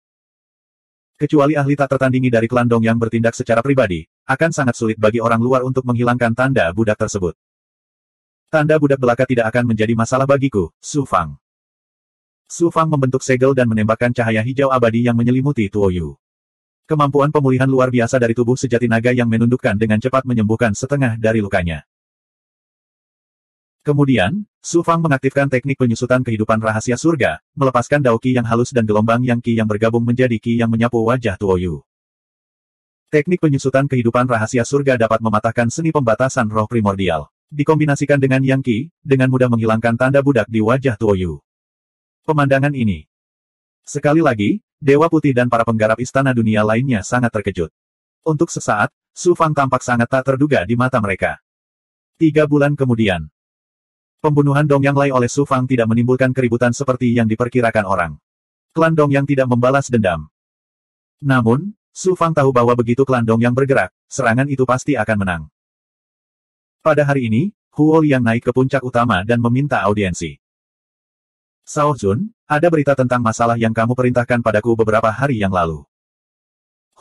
Kecuali ahli tak tertandingi dari klan Dongyang bertindak secara pribadi, akan sangat sulit bagi orang luar untuk menghilangkan tanda budak tersebut. Tanda budak belaka tidak akan menjadi masalah bagiku, Su Fang. Su Fang membentuk segel dan menembakkan cahaya hijau abadi yang menyelimuti Tuo Yu. Kemampuan pemulihan luar biasa dari tubuh sejati naga yang menundukkan dengan cepat menyembuhkan setengah dari lukanya. Kemudian, Su Fang mengaktifkan teknik penyusutan kehidupan rahasia surga, melepaskan dao Qi yang halus dan gelombang yang Qi yang bergabung menjadi Qi yang menyapu wajah Tuo Yu. Teknik penyusutan kehidupan rahasia surga dapat mematahkan seni pembatasan roh primordial. Dikombinasikan dengan Yang Qi, dengan mudah menghilangkan tanda budak di wajah Tuo Yu. Pemandangan ini. Sekali lagi, Dewa Putih dan para penggarap istana dunia lainnya sangat terkejut. Untuk sesaat, Su Fang tampak sangat tak terduga di mata mereka. 3 bulan kemudian. Pembunuhan Dongyang Lai oleh Su Fang tidak menimbulkan keributan seperti yang diperkirakan orang. Klan Dongyang tidak membalas dendam. Namun, Su Fang tahu bahwa begitu klan Dongyang bergerak, serangan itu pasti akan menang. Pada hari ini, Huo Liang naik ke puncak utama dan meminta audiensi. Shao Zun, ada berita tentang masalah yang kamu perintahkan padaku beberapa hari yang lalu.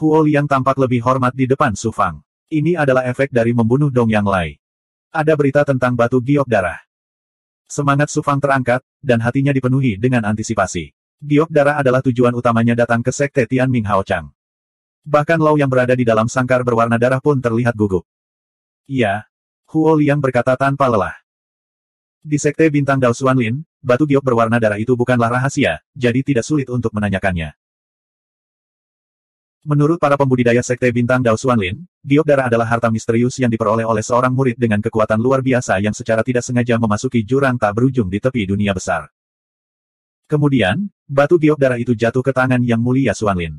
Huo Liang tampak lebih hormat di depan Su Fang. Ini adalah efek dari membunuh Dongyang Lai. Ada berita tentang batu giok darah. Semangat Su Fang terangkat, dan hatinya dipenuhi dengan antisipasi. Giok darah adalah tujuan utamanya datang ke Sekte Tianming Hao Chang. Bahkan Lao yang berada di dalam sangkar berwarna darah pun terlihat gugup. Iya. Huo Liang berkata tanpa lelah. Di Sekte Bintang Dao Xuanlin, batu giok berwarna darah itu bukanlah rahasia, jadi tidak sulit untuk menanyakannya. Menurut para pembudidaya Sekte Bintang Dao Xuanlin, giok darah adalah harta misterius yang diperoleh oleh seorang murid dengan kekuatan luar biasa yang secara tidak sengaja memasuki jurang tak berujung di tepi dunia besar. Kemudian, batu giok darah itu jatuh ke tangan Yang Mulia Xuanlin.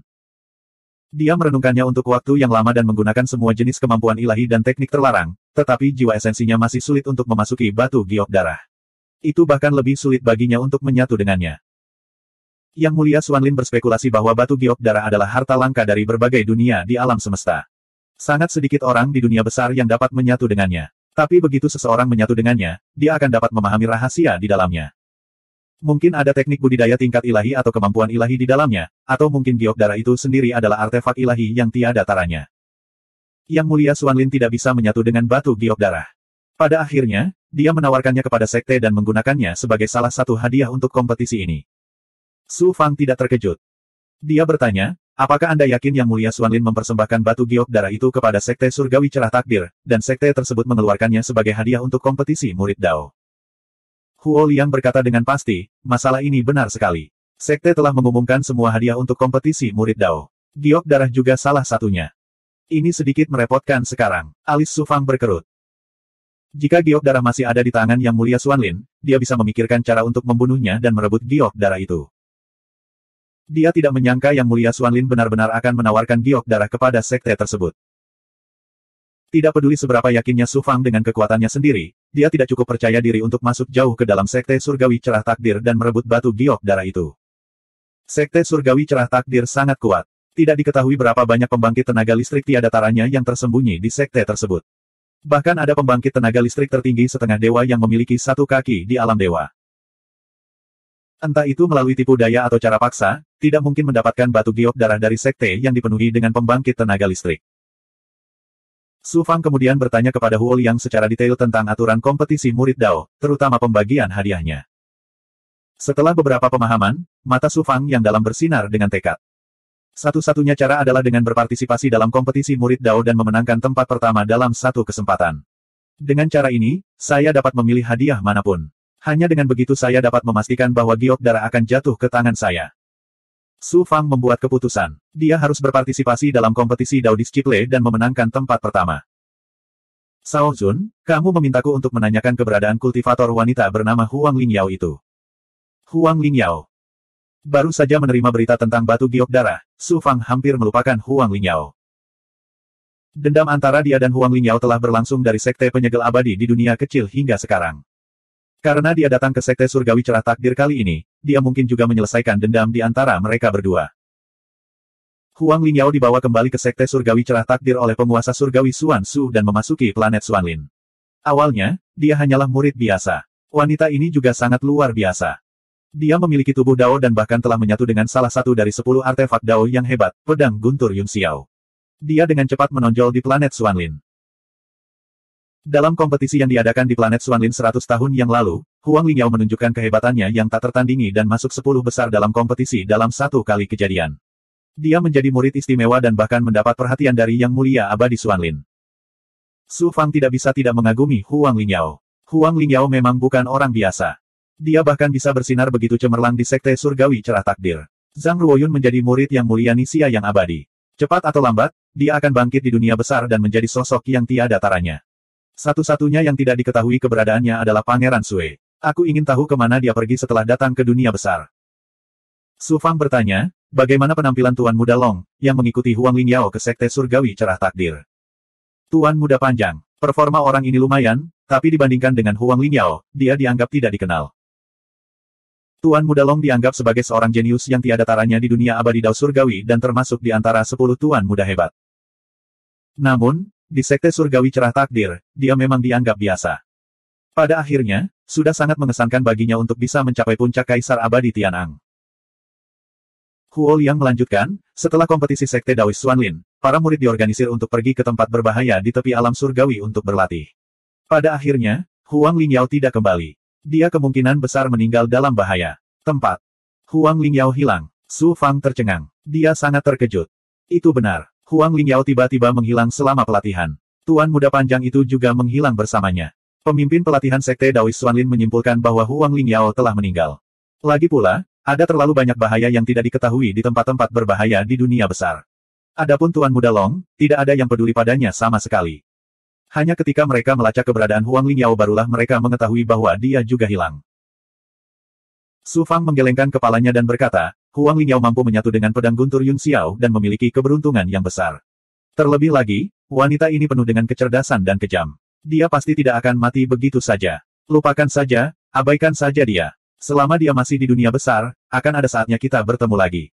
Dia merenungkannya untuk waktu yang lama dan menggunakan semua jenis kemampuan ilahi dan teknik terlarang, tetapi jiwa esensinya masih sulit untuk memasuki batu giok darah. Itu bahkan lebih sulit baginya untuk menyatu dengannya. Yang Mulia Xuanlin berspekulasi bahwa batu giok darah adalah harta langka dari berbagai dunia di alam semesta. Sangat sedikit orang di dunia besar yang dapat menyatu dengannya. Tapi begitu seseorang menyatu dengannya, dia akan dapat memahami rahasia di dalamnya. Mungkin ada teknik budidaya tingkat ilahi atau kemampuan ilahi di dalamnya, atau mungkin giok darah itu sendiri adalah artefak ilahi yang tiada taranya. Yang Mulia Xuanlin tidak bisa menyatu dengan batu giok darah. Pada akhirnya, dia menawarkannya kepada sekte dan menggunakannya sebagai salah satu hadiah untuk kompetisi ini. Su Fang tidak terkejut. Dia bertanya, apakah Anda yakin Yang Mulia Xuanlin mempersembahkan batu giok darah itu kepada sekte surgawi cerah takdir, dan sekte tersebut mengeluarkannya sebagai hadiah untuk kompetisi murid Dao? Huo Liang berkata dengan pasti, masalah ini benar sekali. Sekte telah mengumumkan semua hadiah untuk kompetisi murid Dao. Giok darah juga salah satunya. Ini sedikit merepotkan sekarang. Alis Su Fang berkerut. Jika giok darah masih ada di tangan Yang Mulia Xuanlin, dia bisa memikirkan cara untuk membunuhnya dan merebut giok darah itu. Dia tidak menyangka Yang Mulia Xuanlin benar-benar akan menawarkan giok darah kepada sekte tersebut. Tidak peduli seberapa yakinnya Su Fang dengan kekuatannya sendiri, dia tidak cukup percaya diri untuk masuk jauh ke dalam sekte surgawi cerah takdir dan merebut batu giok darah itu. Sekte surgawi cerah takdir sangat kuat. Tidak diketahui berapa banyak pembangkit tenaga listrik tiada taranya yang tersembunyi di sekte tersebut. Bahkan ada pembangkit tenaga listrik tertinggi setengah dewa yang memiliki satu kaki di alam dewa. Entah itu melalui tipu daya atau cara paksa, tidak mungkin mendapatkan batu giok darah dari sekte yang dipenuhi dengan pembangkit tenaga listrik. Su Fang kemudian bertanya kepada Huo Liang secara detail tentang aturan kompetisi murid Dao, terutama pembagian hadiahnya. Setelah beberapa pemahaman, mata Su Fang yang dalam bersinar dengan tekad. Satu-satunya cara adalah dengan berpartisipasi dalam kompetisi murid Dao dan memenangkan tempat pertama dalam satu kesempatan. Dengan cara ini, saya dapat memilih hadiah manapun. Hanya dengan begitu saya dapat memastikan bahwa giok darah akan jatuh ke tangan saya. Su Fang membuat keputusan. Dia harus berpartisipasi dalam kompetisi Dao Disciple dan memenangkan tempat pertama. Sao Zun, kamu memintaku untuk menanyakan keberadaan kultivator wanita bernama Huang Lingyao itu. Huang Lingyao. Baru saja menerima berita tentang batu giok darah, Su Fang hampir melupakan Huang Lingyao. Dendam antara dia dan Huang Lingyao telah berlangsung dari sekte penyegel abadi di dunia kecil hingga sekarang. Karena dia datang ke sekte surgawi cerah takdir kali ini, dia mungkin juga menyelesaikan dendam di antara mereka berdua. Huang Lingyao dibawa kembali ke sekte surgawi cerah takdir oleh penguasa surgawi Xuan Su dan memasuki planet Xuanlin. Awalnya, dia hanyalah murid biasa. Wanita ini juga sangat luar biasa. Dia memiliki tubuh Dao dan bahkan telah menyatu dengan salah satu dari 10 artefak Dao yang hebat, pedang guntur Yun Xiao. Dia dengan cepat menonjol di planet Xuanlin. Dalam kompetisi yang diadakan di planet Xuanlin 100 tahun yang lalu, Huang Lingyao menunjukkan kehebatannya yang tak tertandingi dan masuk 10 besar dalam kompetisi dalam satu kali kejadian. Dia menjadi murid istimewa dan bahkan mendapat perhatian dari Yang Mulia Abadi Xuanlin. Su Fang tidak bisa tidak mengagumi Huang Lingyao. Huang Lingyao memang bukan orang biasa. Dia bahkan bisa bersinar begitu cemerlang di sekte surgawi cerah takdir. Zhang Ruoyun menjadi murid yang mulia Nisia yang abadi. Cepat atau lambat, dia akan bangkit di dunia besar dan menjadi sosok yang tiada taranya. Satu-satunya yang tidak diketahui keberadaannya adalah Pangeran Sui. Aku ingin tahu kemana dia pergi setelah datang ke dunia besar. Su Fang bertanya, bagaimana penampilan Tuan Muda Long, yang mengikuti Huang Lingyao ke sekte surgawi cerah takdir. Tuan Muda Panjang, performa orang ini lumayan, tapi dibandingkan dengan Huang Lingyao, dia dianggap tidak dikenal. Tuan Muda Long dianggap sebagai seorang jenius yang tiada taranya di dunia abadi Dao surgawi dan termasuk di antara 10 Tuan Muda hebat. Namun, di sekte surgawi cerah takdir, dia memang dianggap biasa. Pada akhirnya, sudah sangat mengesankan baginya untuk bisa mencapai puncak Kaisar Abadi Tian'ang. Huo Liang melanjutkan, setelah kompetisi sekte Daois Xuanlin, para murid diorganisir untuk pergi ke tempat berbahaya di tepi alam surgawi untuk berlatih. Pada akhirnya, Huang Lingyao tidak kembali. Dia kemungkinan besar meninggal dalam bahaya. Tempat. Huang Lingyao hilang. Su Fang tercengang. Dia sangat terkejut. Itu benar. Huang Lingyao tiba-tiba menghilang selama pelatihan. Tuan Muda Panjang itu juga menghilang bersamanya. Pemimpin pelatihan sekte Daois Xuanlin menyimpulkan bahwa Huang Lingyao telah meninggal. Lagi pula, ada terlalu banyak bahaya yang tidak diketahui di tempat-tempat berbahaya di dunia besar. Adapun Tuan Muda Long, tidak ada yang peduli padanya sama sekali. Hanya ketika mereka melacak keberadaan Huang Lingyao barulah mereka mengetahui bahwa dia juga hilang. Su Fang menggelengkan kepalanya dan berkata, Huang Lingyao mampu menyatu dengan pedang guntur Yun Xiao dan memiliki keberuntungan yang besar. Terlebih lagi, wanita ini penuh dengan kecerdasan dan kejam. Dia pasti tidak akan mati begitu saja. Lupakan saja, abaikan saja dia. Selama dia masih di dunia besar, akan ada saatnya kita bertemu lagi.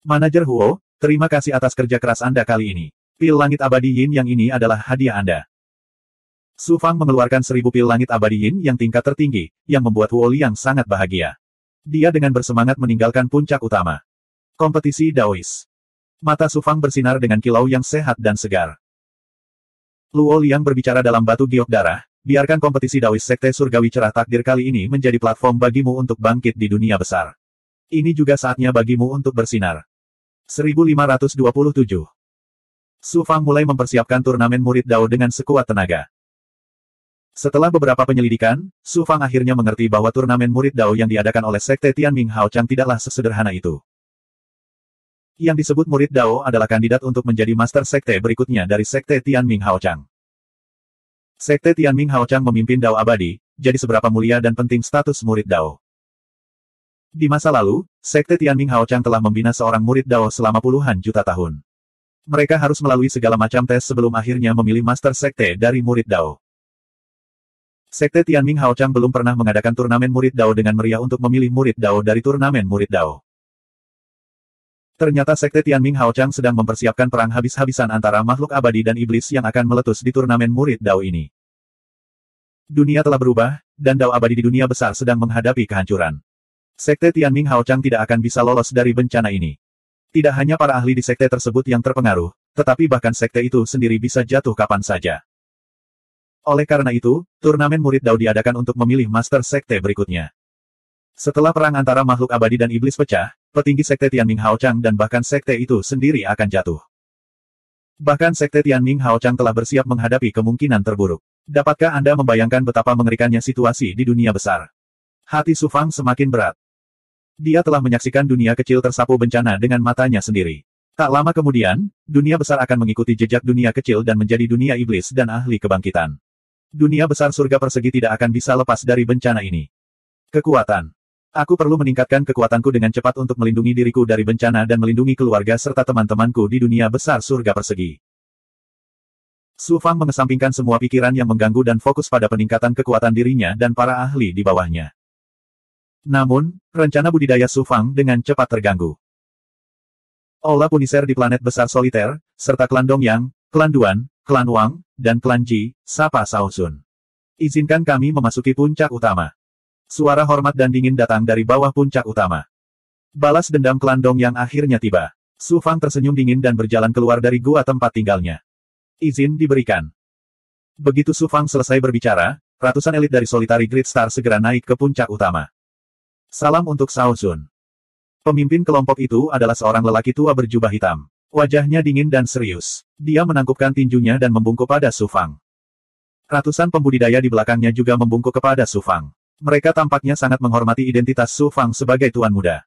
Manajer Huo, terima kasih atas kerja keras Anda kali ini. Pil langit abadi Yin yang ini adalah hadiah Anda. Su Fang mengeluarkan 1000 pil langit abadi Yin yang tingkat tertinggi, yang membuat Huo Liang sangat bahagia. Dia dengan bersemangat meninggalkan puncak utama. Kompetisi Daois. Mata Su Fang bersinar dengan kilau yang sehat dan segar. Luo Liang berbicara dalam batu giok darah, biarkan kompetisi Daois Sekte Surgawi Cerah Takdir kali ini menjadi platform bagimu untuk bangkit di dunia besar. Ini juga saatnya bagimu untuk bersinar. 1527. Su Fang mulai mempersiapkan turnamen murid Dao dengan sekuat tenaga. Setelah beberapa penyelidikan, Su Fang akhirnya mengerti bahwa turnamen murid Dao yang diadakan oleh Sekte Tianming Haochang tidaklah sesederhana itu. Yang disebut murid Dao adalah kandidat untuk menjadi master sekte berikutnya dari Sekte Tianming Haochang. Sekte Tianming Haochang memimpin Dao abadi, jadi seberapa mulia dan penting status murid Dao. Di masa lalu, Sekte Tianming Haochang telah membina seorang murid Dao selama puluhan juta tahun. Mereka harus melalui segala macam tes sebelum akhirnya memilih master sekte dari murid Dao. Sekte Tianming Haochang belum pernah mengadakan turnamen murid Dao dengan meriah untuk memilih murid Dao dari turnamen murid Dao. Ternyata Sekte Tianming Haochang sedang mempersiapkan perang habis-habisan antara makhluk abadi dan iblis yang akan meletus di turnamen murid Dao ini. Dunia telah berubah, dan Dao abadi di dunia besar sedang menghadapi kehancuran. Sekte Tianming Haochang tidak akan bisa lolos dari bencana ini. Tidak hanya para ahli di sekte tersebut yang terpengaruh, tetapi bahkan sekte itu sendiri bisa jatuh kapan saja. Oleh karena itu, turnamen murid Dao diadakan untuk memilih master sekte berikutnya. Setelah perang antara makhluk abadi dan iblis pecah, petinggi sekte Tianming Haochang dan bahkan sekte itu sendiri akan jatuh. Bahkan sekte Tianming Haochang telah bersiap menghadapi kemungkinan terburuk. Dapatkah Anda membayangkan betapa mengerikannya situasi di dunia besar? Hati Su Fang semakin berat. Dia telah menyaksikan dunia kecil tersapu bencana dengan matanya sendiri. Tak lama kemudian, dunia besar akan mengikuti jejak dunia kecil dan menjadi dunia iblis dan ahli kebangkitan. Dunia besar surga persegi tidak akan bisa lepas dari bencana ini. Kekuatan. Aku perlu meningkatkan kekuatanku dengan cepat untuk melindungi diriku dari bencana dan melindungi keluarga serta teman-temanku di dunia besar surga persegi. Su Fang mengesampingkan semua pikiran yang mengganggu dan fokus pada peningkatan kekuatan dirinya dan para ahli di bawahnya. Namun, rencana budidaya Su Fang dengan cepat terganggu. Aula Punisher di planet besar soliter, serta klan Dongyang, klan Duan, klan Wang, dan klan Ji, sapa Cao Zun. Izinkan kami memasuki puncak utama. Suara hormat dan dingin datang dari bawah puncak utama. Balas dendam klan Dongyang akhirnya tiba. Su Fang tersenyum dingin dan berjalan keluar dari gua tempat tinggalnya. Izin diberikan. Begitu Su Fang selesai berbicara, ratusan elit dari Solitary Great Star segera naik ke puncak utama. Salam untuk Cao Zun. Pemimpin kelompok itu adalah seorang lelaki tua berjubah hitam. Wajahnya dingin dan serius. Dia menangkupkan tinjunya dan membungkuk pada Su Fang. Ratusan pembudidaya di belakangnya juga membungkuk kepada Su Fang. Mereka tampaknya sangat menghormati identitas Su Fang sebagai tuan muda.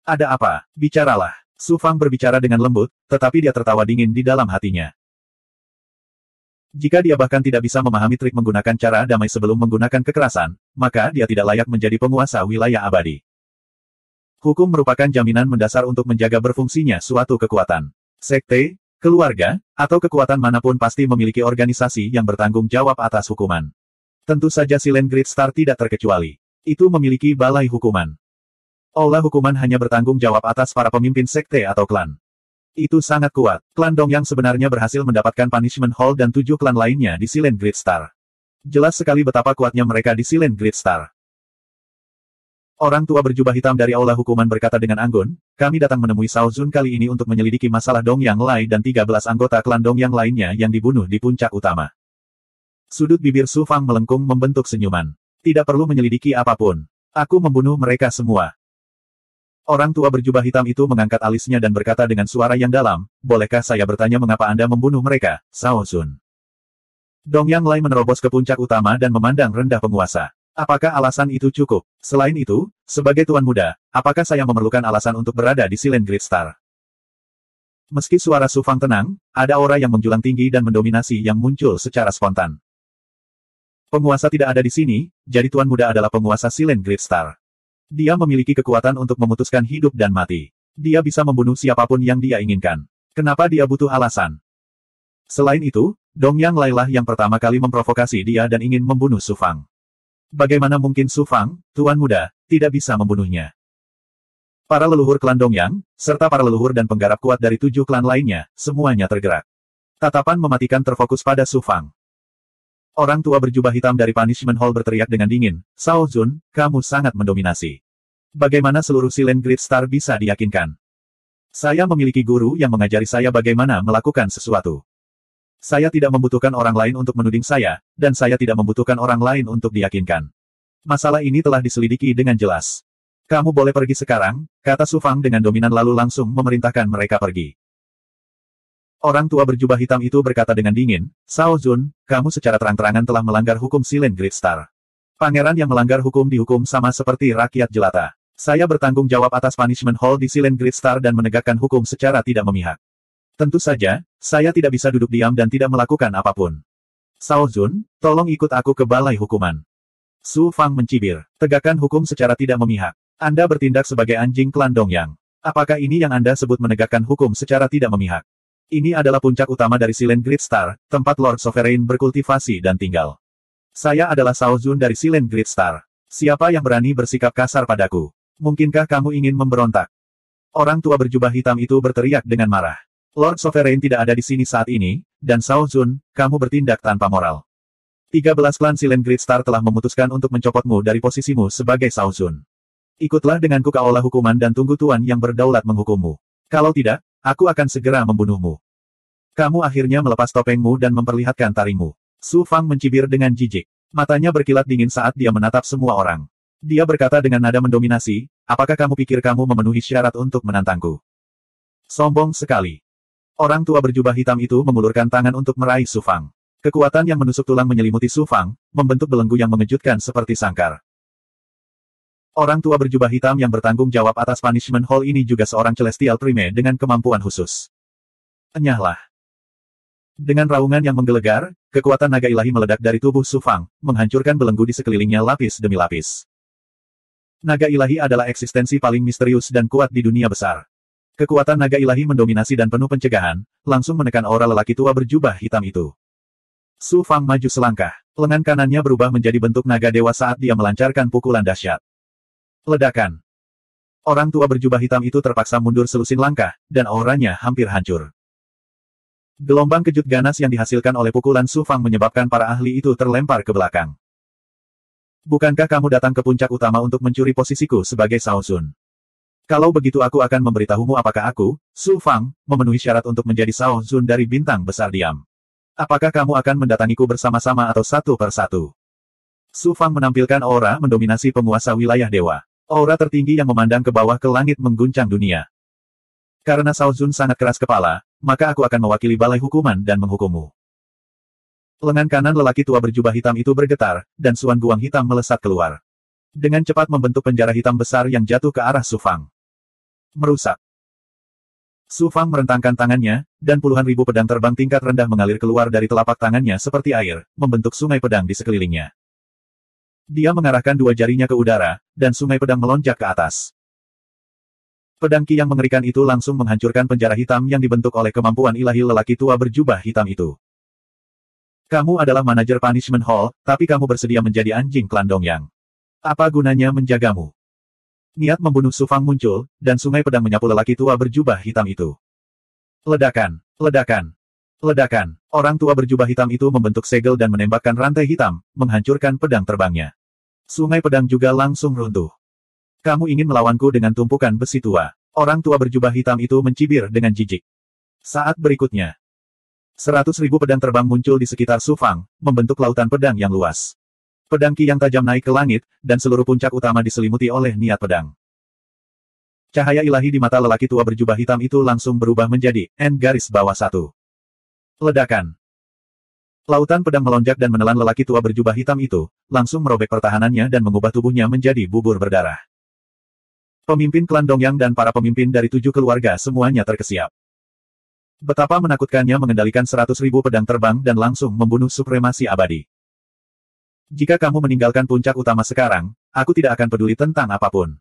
Ada apa? Bicaralah. Su Fang berbicara dengan lembut, tetapi dia tertawa dingin di dalam hatinya. Jika dia bahkan tidak bisa memahami trik menggunakan cara damai sebelum menggunakan kekerasan, maka dia tidak layak menjadi penguasa wilayah abadi. Hukum merupakan jaminan mendasar untuk menjaga berfungsinya suatu kekuatan. Sekte, keluarga, atau kekuatan manapun pasti memiliki organisasi yang bertanggung jawab atas hukuman. Tentu saja Silent Great Star tidak terkecuali. Itu memiliki balai hukuman. Aula hukuman hanya bertanggung jawab atas para pemimpin sekte atau klan. Itu sangat kuat. Klan Dongyang sebenarnya berhasil mendapatkan Punishment Hall dan 7 klan lainnya di Silent Great Star. Jelas sekali betapa kuatnya mereka di Silent Great Star. Orang tua berjubah hitam dari aula hukuman berkata dengan anggun, kami datang menemui Cao Zun kali ini untuk menyelidiki masalah Dongyang Lai dan 13 anggota klan Dongyang lainnya yang dibunuh di puncak utama. Sudut bibir Su Fang melengkung membentuk senyuman. Tidak perlu menyelidiki apapun. Aku membunuh mereka semua. Orang tua berjubah hitam itu mengangkat alisnya dan berkata dengan suara yang dalam, bolehkah saya bertanya mengapa Anda membunuh mereka, Cao Zun? Dongyang Lai menerobos ke puncak utama dan memandang rendah penguasa. Apakah alasan itu cukup? Selain itu, sebagai tuan muda, apakah saya memerlukan alasan untuk berada di Silent Great Star? Meski suara Su Fang tenang, ada aura yang menjulang tinggi dan mendominasi yang muncul secara spontan. Penguasa tidak ada di sini, jadi tuan muda adalah penguasa Silent Great Star. Dia memiliki kekuatan untuk memutuskan hidup dan mati. Dia bisa membunuh siapapun yang dia inginkan. Kenapa dia butuh alasan? Selain itu, Dongyang Lai lah yang pertama kali memprovokasi dia dan ingin membunuh Su Fang. Bagaimana mungkin Su Fang, tuan muda, tidak bisa membunuhnya? Para leluhur klan Dongyang, serta para leluhur dan penggarap kuat dari 7 klan lainnya, semuanya tergerak. Tatapan mematikan terfokus pada Su Fang. Orang tua berjubah hitam dari Punishment Hall berteriak dengan dingin, Cao Zun, kamu sangat mendominasi. Bagaimana seluruh Silent Great Star bisa diyakinkan? Saya memiliki guru yang mengajari saya bagaimana melakukan sesuatu. Saya tidak membutuhkan orang lain untuk menuding saya, dan saya tidak membutuhkan orang lain untuk diyakinkan. Masalah ini telah diselidiki dengan jelas. Kamu boleh pergi sekarang, kata Su Fang dengan dominan lalu langsung memerintahkan mereka pergi. Orang tua berjubah hitam itu berkata dengan dingin, Cao Zun, kamu secara terang-terangan telah melanggar hukum Silent Great Star. Pangeran yang melanggar hukum dihukum sama seperti rakyat jelata. Saya bertanggung jawab atas Punishment Hall di Silent Great Star dan menegakkan hukum secara tidak memihak. Tentu saja, saya tidak bisa duduk diam dan tidak melakukan apapun. Cao Zun, tolong ikut aku ke balai hukuman. Su Fang mencibir, tegakkan hukum secara tidak memihak. Anda bertindak sebagai anjing klan Dongyang. Apakah ini yang Anda sebut menegakkan hukum secara tidak memihak? Ini adalah puncak utama dari Silent Great Star, tempat Lord Sovereign berkultivasi dan tinggal. Saya adalah Cao Zun dari Silent Great Star. Siapa yang berani bersikap kasar padaku? Mungkinkah kamu ingin memberontak? Orang tua berjubah hitam itu berteriak dengan marah. Lord Sovereign tidak ada di sini saat ini, dan Shao Zun, kamu bertindak tanpa moral. 13 klan Silent Great Star telah memutuskan untuk mencopotmu dari posisimu sebagai Shao Zun. Ikutlah denganku ke aula hukuman dan tunggu Tuan yang berdaulat menghukummu. Kalau tidak, aku akan segera membunuhmu. Kamu akhirnya melepas topengmu dan memperlihatkan taringmu. Su Fang mencibir dengan jijik. Matanya berkilat dingin saat dia menatap semua orang. Dia berkata dengan nada mendominasi, apakah kamu pikir kamu memenuhi syarat untuk menantangku? Sombong sekali. Orang tua berjubah hitam itu mengulurkan tangan untuk meraih Su Fang. Kekuatan yang menusuk tulang menyelimuti Su Fang, membentuk belenggu yang mengejutkan seperti sangkar. Orang tua berjubah hitam yang bertanggung jawab atas Punishment Hall ini juga seorang Celestial Prime dengan kemampuan khusus. Enyahlah. Dengan raungan yang menggelegar, kekuatan naga ilahi meledak dari tubuh Su Fang, menghancurkan belenggu di sekelilingnya lapis demi lapis. Naga ilahi adalah eksistensi paling misterius dan kuat di dunia besar. Kekuatan naga ilahi mendominasi dan penuh pencegahan, langsung menekan aura lelaki tua berjubah hitam itu. Su Fang maju selangkah, lengan kanannya berubah menjadi bentuk naga dewa saat dia melancarkan pukulan dahsyat. Ledakan. Orang tua berjubah hitam itu terpaksa mundur selusin langkah, dan auranya hampir hancur. Gelombang kejut ganas yang dihasilkan oleh pukulan Su Fang menyebabkan para ahli itu terlempar ke belakang. Bukankah kamu datang ke puncak utama untuk mencuri posisiku sebagai Shao Zun? Kalau begitu aku akan memberitahumu apakah aku, Su Fang, memenuhi syarat untuk menjadi Shao Zun dari bintang besar diam. Apakah kamu akan mendatangiku bersama-sama atau satu per satu? Su Fang menampilkan aura mendominasi penguasa wilayah dewa. Aura tertinggi yang memandang ke bawah ke langit mengguncang dunia. Karena Shao Zun sangat keras kepala, maka aku akan mewakili balai hukuman dan menghukummu. Lengan kanan lelaki tua berjubah hitam itu bergetar, dan suan guang hitam melesat keluar. Dengan cepat membentuk penjara hitam besar yang jatuh ke arah Su Fang. Merusak. Su Fang merentangkan tangannya, dan puluhan ribu pedang terbang tingkat rendah mengalir keluar dari telapak tangannya seperti air, membentuk sungai pedang di sekelilingnya. Dia mengarahkan dua jarinya ke udara, dan sungai pedang melonjak ke atas. Pedang ki yang mengerikan itu langsung menghancurkan penjara hitam yang dibentuk oleh kemampuan ilahi lelaki tua berjubah hitam itu. Kamu adalah manajer Punishment Hall, tapi kamu bersedia menjadi anjing klan Dongyang. Apa gunanya menjagamu? Niat membunuh Su Fang muncul, dan sungai pedang menyapu lelaki tua berjubah hitam itu. Ledakan, ledakan, ledakan. Orang tua berjubah hitam itu membentuk segel dan menembakkan rantai hitam, menghancurkan pedang terbangnya. Sungai pedang juga langsung runtuh. Kamu ingin melawanku dengan tumpukan besi tua. Orang tua berjubah hitam itu mencibir dengan jijik. Saat berikutnya, 100.000 pedang terbang muncul di sekitar Su Fang, membentuk lautan pedang yang luas. Pedang ki yang tajam naik ke langit, dan seluruh puncak utama diselimuti oleh niat pedang. Cahaya ilahi di mata lelaki tua berjubah hitam itu langsung berubah menjadi N garis bawah 1. Ledakan. Lautan pedang melonjak dan menelan lelaki tua berjubah hitam itu, langsung merobek pertahanannya dan mengubah tubuhnya menjadi bubur berdarah. Pemimpin klan Dongyang dan para pemimpin dari 7 keluarga semuanya terkesiap. Betapa menakutkannya mengendalikan 100.000 pedang terbang dan langsung membunuh supremasi abadi. Jika kamu meninggalkan puncak utama sekarang, aku tidak akan peduli tentang apapun.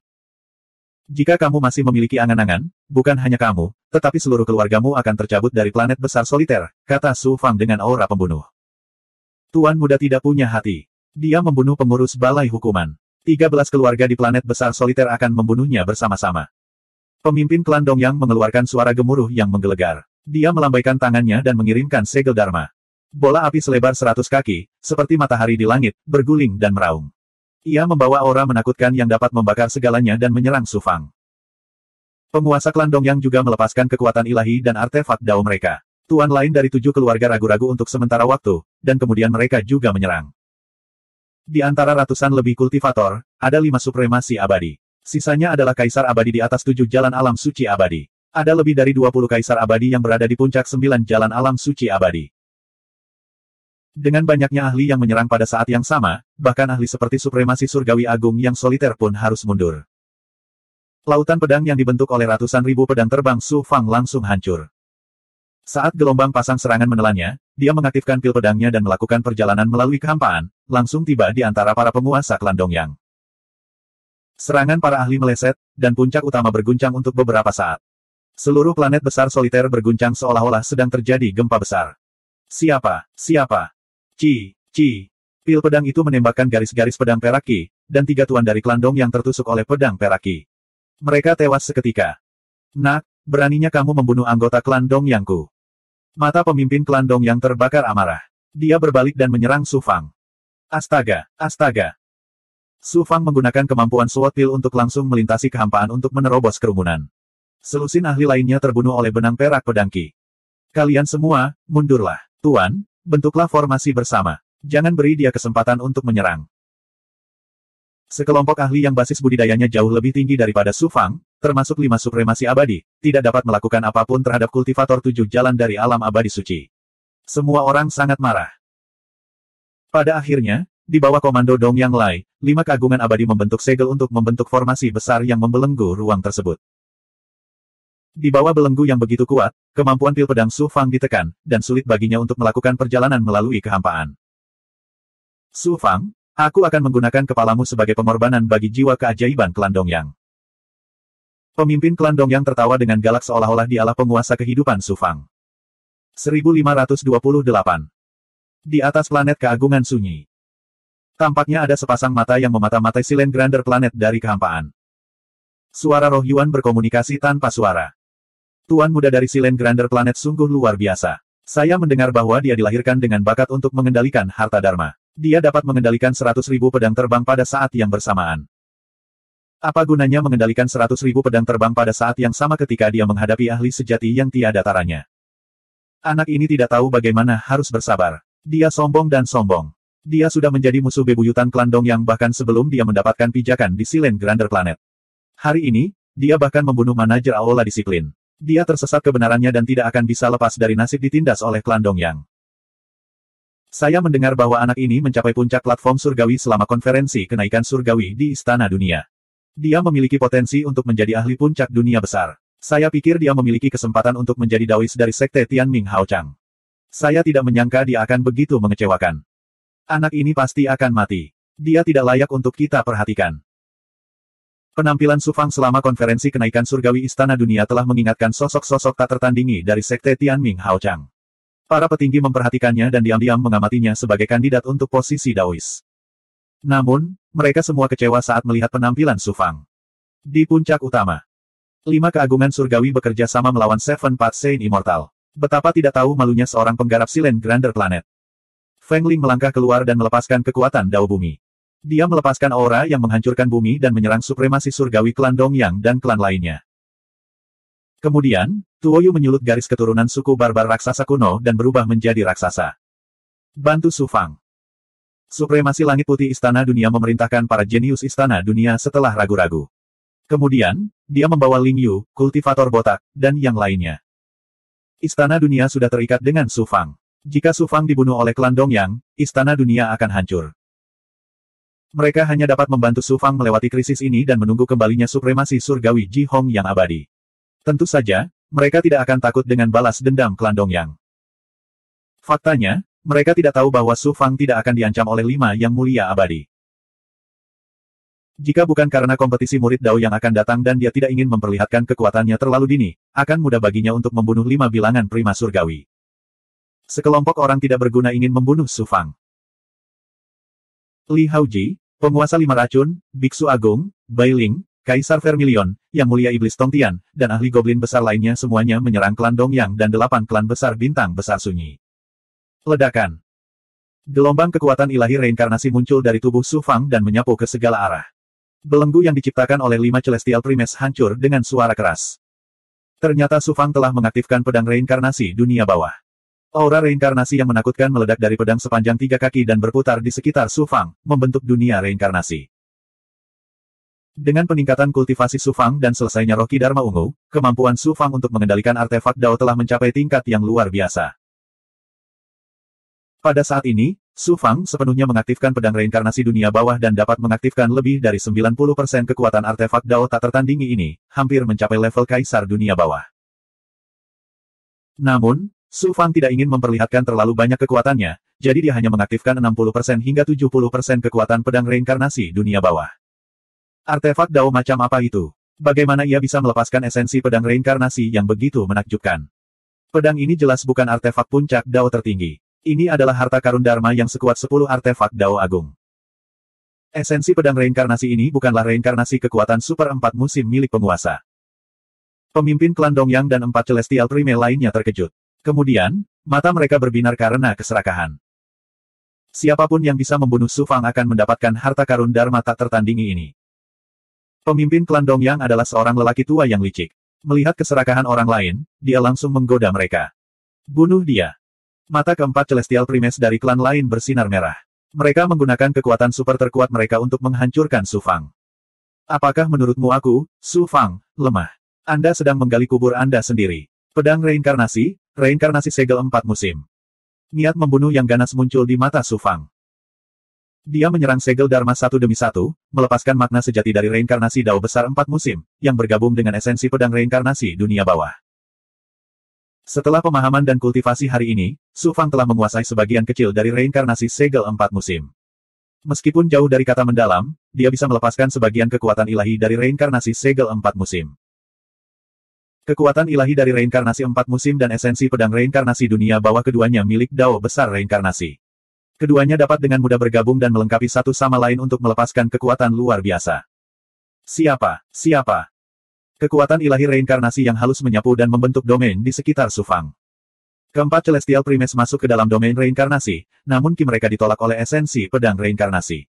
Jika kamu masih memiliki angan-angan, bukan hanya kamu, tetapi seluruh keluargamu akan tercabut dari planet besar soliter, kata Su Fang dengan aura pembunuh. Tuan muda tidak punya hati. Dia membunuh pengurus balai hukuman. 13 keluarga di planet besar soliter akan membunuhnya bersama-sama. Pemimpin klan Dongyang mengeluarkan suara gemuruh yang menggelegar. Dia melambaikan tangannya dan mengirimkan segel Dharma. Bola api selebar 100 kaki, seperti matahari di langit, berguling dan meraung. Ia membawa aura menakutkan yang dapat membakar segalanya dan menyerang Su Fang. Penguasa klan Dongyang juga melepaskan kekuatan ilahi dan artefak Dao mereka. Tuan lain dari 7 keluarga ragu-ragu untuk sementara waktu, dan kemudian mereka juga menyerang. Di antara ratusan lebih kultivator, ada 5 supremasi abadi. Sisanya adalah kaisar abadi di atas 7 jalan alam suci abadi. Ada lebih dari 20 kaisar abadi yang berada di puncak 9 jalan alam suci abadi. Dengan banyaknya ahli yang menyerang pada saat yang sama, bahkan ahli seperti supremasi surgawi agung yang soliter pun harus mundur. Lautan pedang yang dibentuk oleh ratusan ribu pedang terbang Su Fang langsung hancur. Saat gelombang pasang serangan menelannya, dia mengaktifkan pil pedangnya dan melakukan perjalanan melalui kehampaan, langsung tiba di antara para penguasa klan Dongyang. Serangan para ahli meleset, dan puncak utama berguncang untuk beberapa saat. Seluruh planet besar soliter berguncang seolah-olah sedang terjadi gempa besar. Siapa? Siapa? Ci. Pil pedang itu menembakkan garis-garis pedang perak Ki, dan 3 tuan dari klan Dong yang tertusuk oleh pedang perak Ki. Mereka tewas seketika. Nak, beraninya kamu membunuh anggota klan Dongyangku. Mata pemimpin klan Dongyang terbakar amarah. Dia berbalik dan menyerang Su Fang. Astaga, astaga. Su Fang menggunakan kemampuan Sword Pill untuk langsung melintasi kehampaan untuk menerobos kerumunan. Selusin ahli lainnya terbunuh oleh benang perak pedang Qi. Kalian semua, mundurlah. Tuan, bentuklah formasi bersama. Jangan beri dia kesempatan untuk menyerang. Sekelompok ahli yang basis budidayanya jauh lebih tinggi daripada Su Fang, termasuk 5 supremasi abadi, tidak dapat melakukan apapun terhadap kultivator 7 jalan dari alam abadi suci. Semua orang sangat marah. Pada akhirnya, di bawah komando Dongyang Lai, 5 keagungan abadi membentuk segel untuk membentuk formasi besar yang membelenggu ruang tersebut. Di bawah belenggu yang begitu kuat, kemampuan pil pedang Su Fang ditekan, dan sulit baginya untuk melakukan perjalanan melalui kehampaan. Su Fang, aku akan menggunakan kepalamu sebagai pengorbanan bagi jiwa keajaiban klan Dongyang. Pemimpin klan Dongyang tertawa dengan galak seolah-olah dialah penguasa kehidupan Su Fang. 1528. Di atas planet keagungan sunyi. Tampaknya ada sepasang mata yang memata-matai Silent Grander Planet dari kehampaan. Suara Roh Yuan berkomunikasi tanpa suara. Tuan muda dari Silent Grander Planet sungguh luar biasa. Saya mendengar bahwa dia dilahirkan dengan bakat untuk mengendalikan harta dharma. Dia dapat mengendalikan 100.000 pedang terbang pada saat yang bersamaan. Apa gunanya mengendalikan 100.000 pedang terbang pada saat yang sama ketika dia menghadapi ahli sejati yang tiada taranya? Anak ini tidak tahu bagaimana harus bersabar. Dia sombong dan sombong. Dia sudah menjadi musuh bebuyutan klan Dongyang bahkan sebelum dia mendapatkan pijakan di Silent Grander Planet. Hari ini, dia bahkan membunuh manajer Aula Disiplin. Dia tersesat kebenarannya dan tidak akan bisa lepas dari nasib ditindas oleh klan Dongyang. Saya mendengar bahwa anak ini mencapai puncak platform surgawi selama konferensi kenaikan surgawi di Istana Dunia. Dia memiliki potensi untuk menjadi ahli puncak dunia besar. Saya pikir dia memiliki kesempatan untuk menjadi Daois dari Sekte Tianming Haochang. Saya tidak menyangka dia akan begitu mengecewakan. Anak ini pasti akan mati. Dia tidak layak untuk kita perhatikan. Penampilan Su Fang selama konferensi kenaikan surgawi Istana Dunia telah mengingatkan sosok-sosok tak tertandingi dari Sekte Tianming Haochang. Para petinggi memperhatikannya dan diam-diam mengamatinya sebagai kandidat untuk posisi Daois. Namun, mereka semua kecewa saat melihat penampilan Su Fang. Di puncak utama, 5 keagungan surgawi bekerja sama melawan Seven Path Saint Immortal. Betapa tidak tahu malunya seorang penggarap Silent Grander Planet. Feng Ling melangkah keluar dan melepaskan kekuatan Dao Bumi. Dia melepaskan aura yang menghancurkan bumi dan menyerang supremasi surgawi klan Dongyang dan klan lainnya. Kemudian, Tuoyu menyulut garis keturunan suku barbar raksasa kuno dan berubah menjadi raksasa. Bantu Su Fang. Supremasi Langit Putih Istana Dunia memerintahkan para jenius Istana Dunia setelah ragu-ragu. Kemudian, dia membawa Ling Yu, kultivator botak, dan yang lainnya. Istana Dunia sudah terikat dengan Su Fang. Jika Su Fang dibunuh oleh klan Dongyang, Istana Dunia akan hancur. Mereka hanya dapat membantu Su Fang melewati krisis ini dan menunggu kembalinya supremasi surgawi Ji Hong yang abadi. Tentu saja, mereka tidak akan takut dengan balas dendam klan Dongyang. Faktanya, mereka tidak tahu bahwa Su Fang tidak akan diancam oleh 5 yang mulia abadi. Jika bukan karena kompetisi murid Dao yang akan datang dan dia tidak ingin memperlihatkan kekuatannya terlalu dini, akan mudah baginya untuk membunuh 5 bilangan prima surgawi. Sekelompok orang tidak berguna ingin membunuh Su Fang. Li Haoji, penguasa 5 racun, Biksu Agung, Bai Ling, Kaisar Vermilion, Yang Mulia Iblis Tongtian, dan ahli goblin besar lainnya semuanya menyerang klan Dongyang dan 8 klan besar bintang besar sunyi. Ledakan. Gelombang kekuatan ilahi reinkarnasi muncul dari tubuh Su Fang dan menyapu ke segala arah. Belenggu yang diciptakan oleh 5 Celestial Primes hancur dengan suara keras. Ternyata Su Fang telah mengaktifkan pedang reinkarnasi dunia bawah. Aura reinkarnasi yang menakutkan meledak dari pedang sepanjang 3 kaki dan berputar di sekitar Su Fang, membentuk dunia reinkarnasi. Dengan peningkatan kultivasi Su Fang dan selesainya roh Ki Dharma Ungu, kemampuan Su Fang untuk mengendalikan artefak Dao telah mencapai tingkat yang luar biasa. Pada saat ini, Su Fang sepenuhnya mengaktifkan pedang reinkarnasi dunia bawah dan dapat mengaktifkan lebih dari 90% kekuatan artefak Dao tak tertandingi ini, hampir mencapai level Kaisar dunia bawah. Namun, Su Fang tidak ingin memperlihatkan terlalu banyak kekuatannya, jadi dia hanya mengaktifkan 60% hingga 70% kekuatan pedang reinkarnasi dunia bawah. Artefak Dao macam apa itu? Bagaimana ia bisa melepaskan esensi pedang reinkarnasi yang begitu menakjubkan? Pedang ini jelas bukan artefak puncak Dao tertinggi. Ini adalah harta karun Dharma yang sekuat 10 artefak Dao Agung. Esensi pedang reinkarnasi ini bukanlah reinkarnasi kekuatan Super 4 musim milik penguasa. Pemimpin klan Dongyang dan 4 Celestial Prime lainnya terkejut. Kemudian, mata mereka berbinar karena keserakahan. Siapapun yang bisa membunuh Su Fang akan mendapatkan harta karun Dharma tak tertandingi ini. Pemimpin klan Dongyang adalah seorang lelaki tua yang licik. Melihat keserakahan orang lain, dia langsung menggoda mereka. Bunuh dia. Mata keempat Celestial Primes dari klan lain bersinar merah. Mereka menggunakan kekuatan super terkuat mereka untuk menghancurkan Su Fang. Apakah menurutmu aku, Su Fang, lemah? Anda sedang menggali kubur Anda sendiri. Pedang reinkarnasi segel 4 musim. Niat membunuh yang ganas muncul di mata Su Fang. Dia menyerang segel Dharma satu demi satu, melepaskan makna sejati dari reinkarnasi Dao besar 4 musim, yang bergabung dengan esensi pedang reinkarnasi dunia bawah. Setelah pemahaman dan kultivasi hari ini, Su Fang telah menguasai sebagian kecil dari reinkarnasi segel 4 musim. Meskipun jauh dari kata mendalam, dia bisa melepaskan sebagian kekuatan ilahi dari reinkarnasi segel 4 musim. Kekuatan ilahi dari reinkarnasi 4 musim dan esensi pedang reinkarnasi dunia bawah keduanya milik Dao besar reinkarnasi. Keduanya dapat dengan mudah bergabung dan melengkapi satu sama lain untuk melepaskan kekuatan luar biasa. Siapa? Kekuatan ilahi reinkarnasi yang halus menyapu dan membentuk domain di sekitar Su Fang. Keempat Celestial Primes masuk ke dalam domain reinkarnasi, namun mereka ditolak oleh esensi pedang reinkarnasi.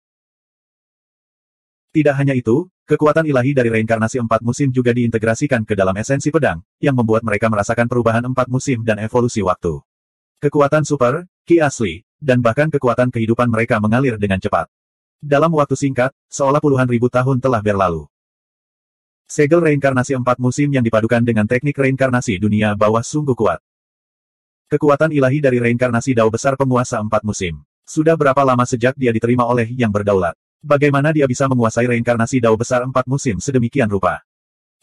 Tidak hanya itu, kekuatan ilahi dari reinkarnasi 4 musim juga diintegrasikan ke dalam esensi pedang, yang membuat mereka merasakan perubahan 4 musim dan evolusi waktu. Kekuatan super, ki asli, dan bahkan kekuatan kehidupan mereka mengalir dengan cepat. Dalam waktu singkat, seolah puluhan ribu tahun telah berlalu. Segel reinkarnasi 4 musim yang dipadukan dengan teknik reinkarnasi dunia bawah sungguh kuat. Kekuatan ilahi dari reinkarnasi Dao besar penguasa 4 musim. Sudah berapa lama sejak dia diterima oleh Yang Berdaulat? Bagaimana dia bisa menguasai reinkarnasi Dao besar 4 musim sedemikian rupa?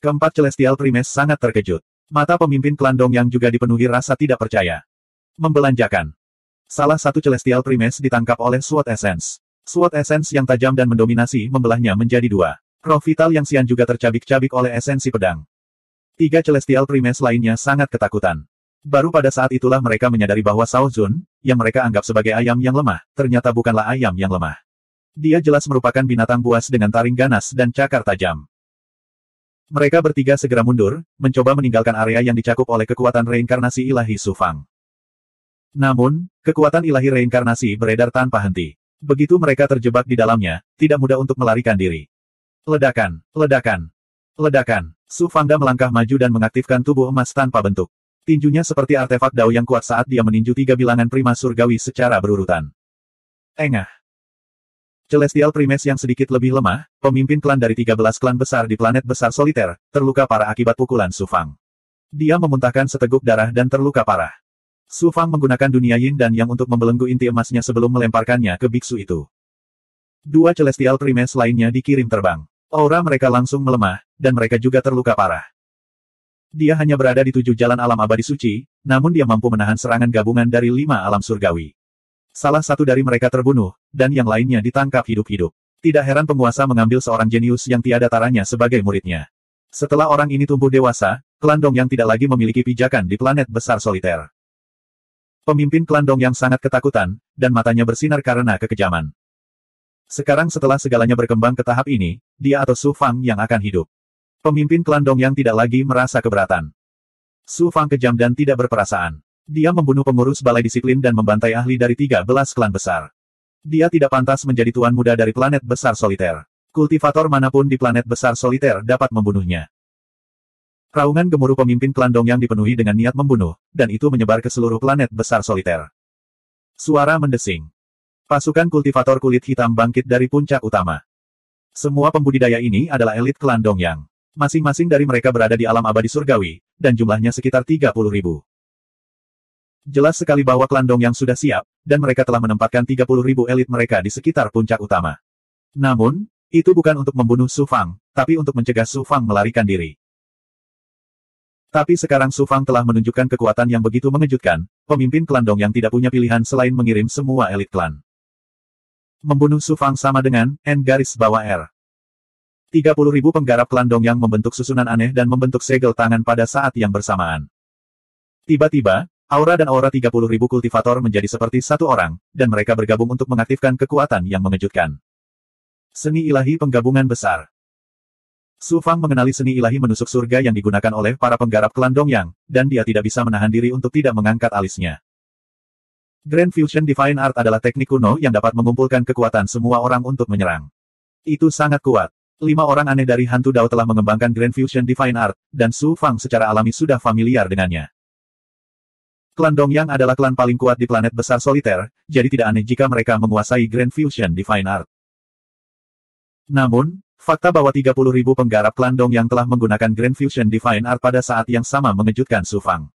Keempat Celestial Primes sangat terkejut. Mata pemimpin klan Dongyang juga dipenuhi rasa tidak percaya. Membelanjakan. Salah satu Celestial Primes ditangkap oleh Sword Essence. Sword Essence yang tajam dan mendominasi membelahnya menjadi 2. Roh vital yang sian juga tercabik-cabik oleh esensi pedang. 3 Celestial Primes lainnya sangat ketakutan. Baru pada saat itulah mereka menyadari bahwa Shao Zun, yang mereka anggap sebagai ayam yang lemah, ternyata bukanlah ayam yang lemah. Dia jelas merupakan binatang buas dengan taring ganas dan cakar tajam. Mereka bertiga segera mundur, mencoba meninggalkan area yang dicakup oleh kekuatan reinkarnasi ilahi Su Fang. Namun, kekuatan ilahi reinkarnasi beredar tanpa henti. Begitu mereka terjebak di dalamnya, tidak mudah untuk melarikan diri. Ledakan, ledakan, ledakan. Su Fangda melangkah maju dan mengaktifkan tubuh emas tanpa bentuk. Tinjunya seperti artefak Dao yang kuat saat dia meninju 3 bilangan prima surgawi secara berurutan. Engah. Celestial Primes yang sedikit lebih lemah, pemimpin klan dari 13 klan besar di planet besar soliter, terluka parah akibat pukulan Su Fang. Dia memuntahkan seteguk darah dan terluka parah. Su Fang menggunakan dunia yin dan yang untuk membelenggu inti emasnya sebelum melemparkannya ke biksu itu. 2 Celestial Primes lainnya dikirim terbang. Aura mereka langsung melemah, dan mereka juga terluka parah. Dia hanya berada di 7 jalan alam abadi suci, namun dia mampu menahan serangan gabungan dari 5 alam surgawi. Salah satu dari mereka terbunuh, dan yang lainnya ditangkap hidup-hidup. Tidak heran penguasa mengambil seorang jenius yang tiada taranya sebagai muridnya. Setelah orang ini tumbuh dewasa, klan Dongyang tidak lagi memiliki pijakan di planet besar soliter. Pemimpin klan Dongyang sangat ketakutan, dan matanya bersinar karena kekejaman. Sekarang setelah segalanya berkembang ke tahap ini, dia atau Su Fang yang akan hidup. Pemimpin klan Dongyang tidak lagi merasa keberatan. Su Fang kejam dan tidak berperasaan. Dia membunuh pengurus balai disiplin dan membantai ahli dari 13 klan besar. Dia tidak pantas menjadi tuan muda dari planet besar soliter. Kultivator manapun di planet besar soliter dapat membunuhnya. Raungan gemuruh pemimpin klan Dongyang dipenuhi dengan niat membunuh, dan itu menyebar ke seluruh planet besar soliter. Suara mendesing. Pasukan kultivator kulit hitam bangkit dari puncak utama. Semua pembudidaya ini adalah elit klan Dongyang. Masing-masing dari mereka berada di alam abadi surgawi, dan jumlahnya sekitar 30.000. Jelas sekali bahwa klan Dongyang sudah siap, dan mereka telah menempatkan 30.000 elit mereka di sekitar puncak utama. Namun, itu bukan untuk membunuh Su Fang, tapi untuk mencegah Su Fang melarikan diri. Tapi sekarang Su Fang telah menunjukkan kekuatan yang begitu mengejutkan, pemimpin klan Dongyang tidak punya pilihan selain mengirim semua elit klan. Membunuh Su Fang sama dengan N_R. 30.000 penggarap klan Dongyang membentuk susunan aneh dan membentuk segel tangan pada saat yang bersamaan. Tiba-tiba, aura dan aura 30.000 kultivator menjadi seperti satu orang, dan mereka bergabung untuk mengaktifkan kekuatan yang mengejutkan. Seni ilahi penggabungan besar. Su Fang mengenali seni ilahi menusuk surga yang digunakan oleh para penggarap klan Dongyang, dan dia tidak bisa menahan diri untuk tidak mengangkat alisnya. Grand Fusion Divine Art adalah teknik kuno yang dapat mengumpulkan kekuatan semua orang untuk menyerang. Itu sangat kuat. 5 orang aneh dari hantu Dao telah mengembangkan Grand Fusion Divine Art, dan Su Fang secara alami sudah familiar dengannya. Klan Dongyang adalah klan paling kuat di planet besar soliter, jadi tidak aneh jika mereka menguasai Grand Fusion Divine Art. Namun, fakta bahwa 30.000 penggarap klan Dongyang telah menggunakan Grand Fusion Divine Art pada saat yang sama mengejutkan Su Fang.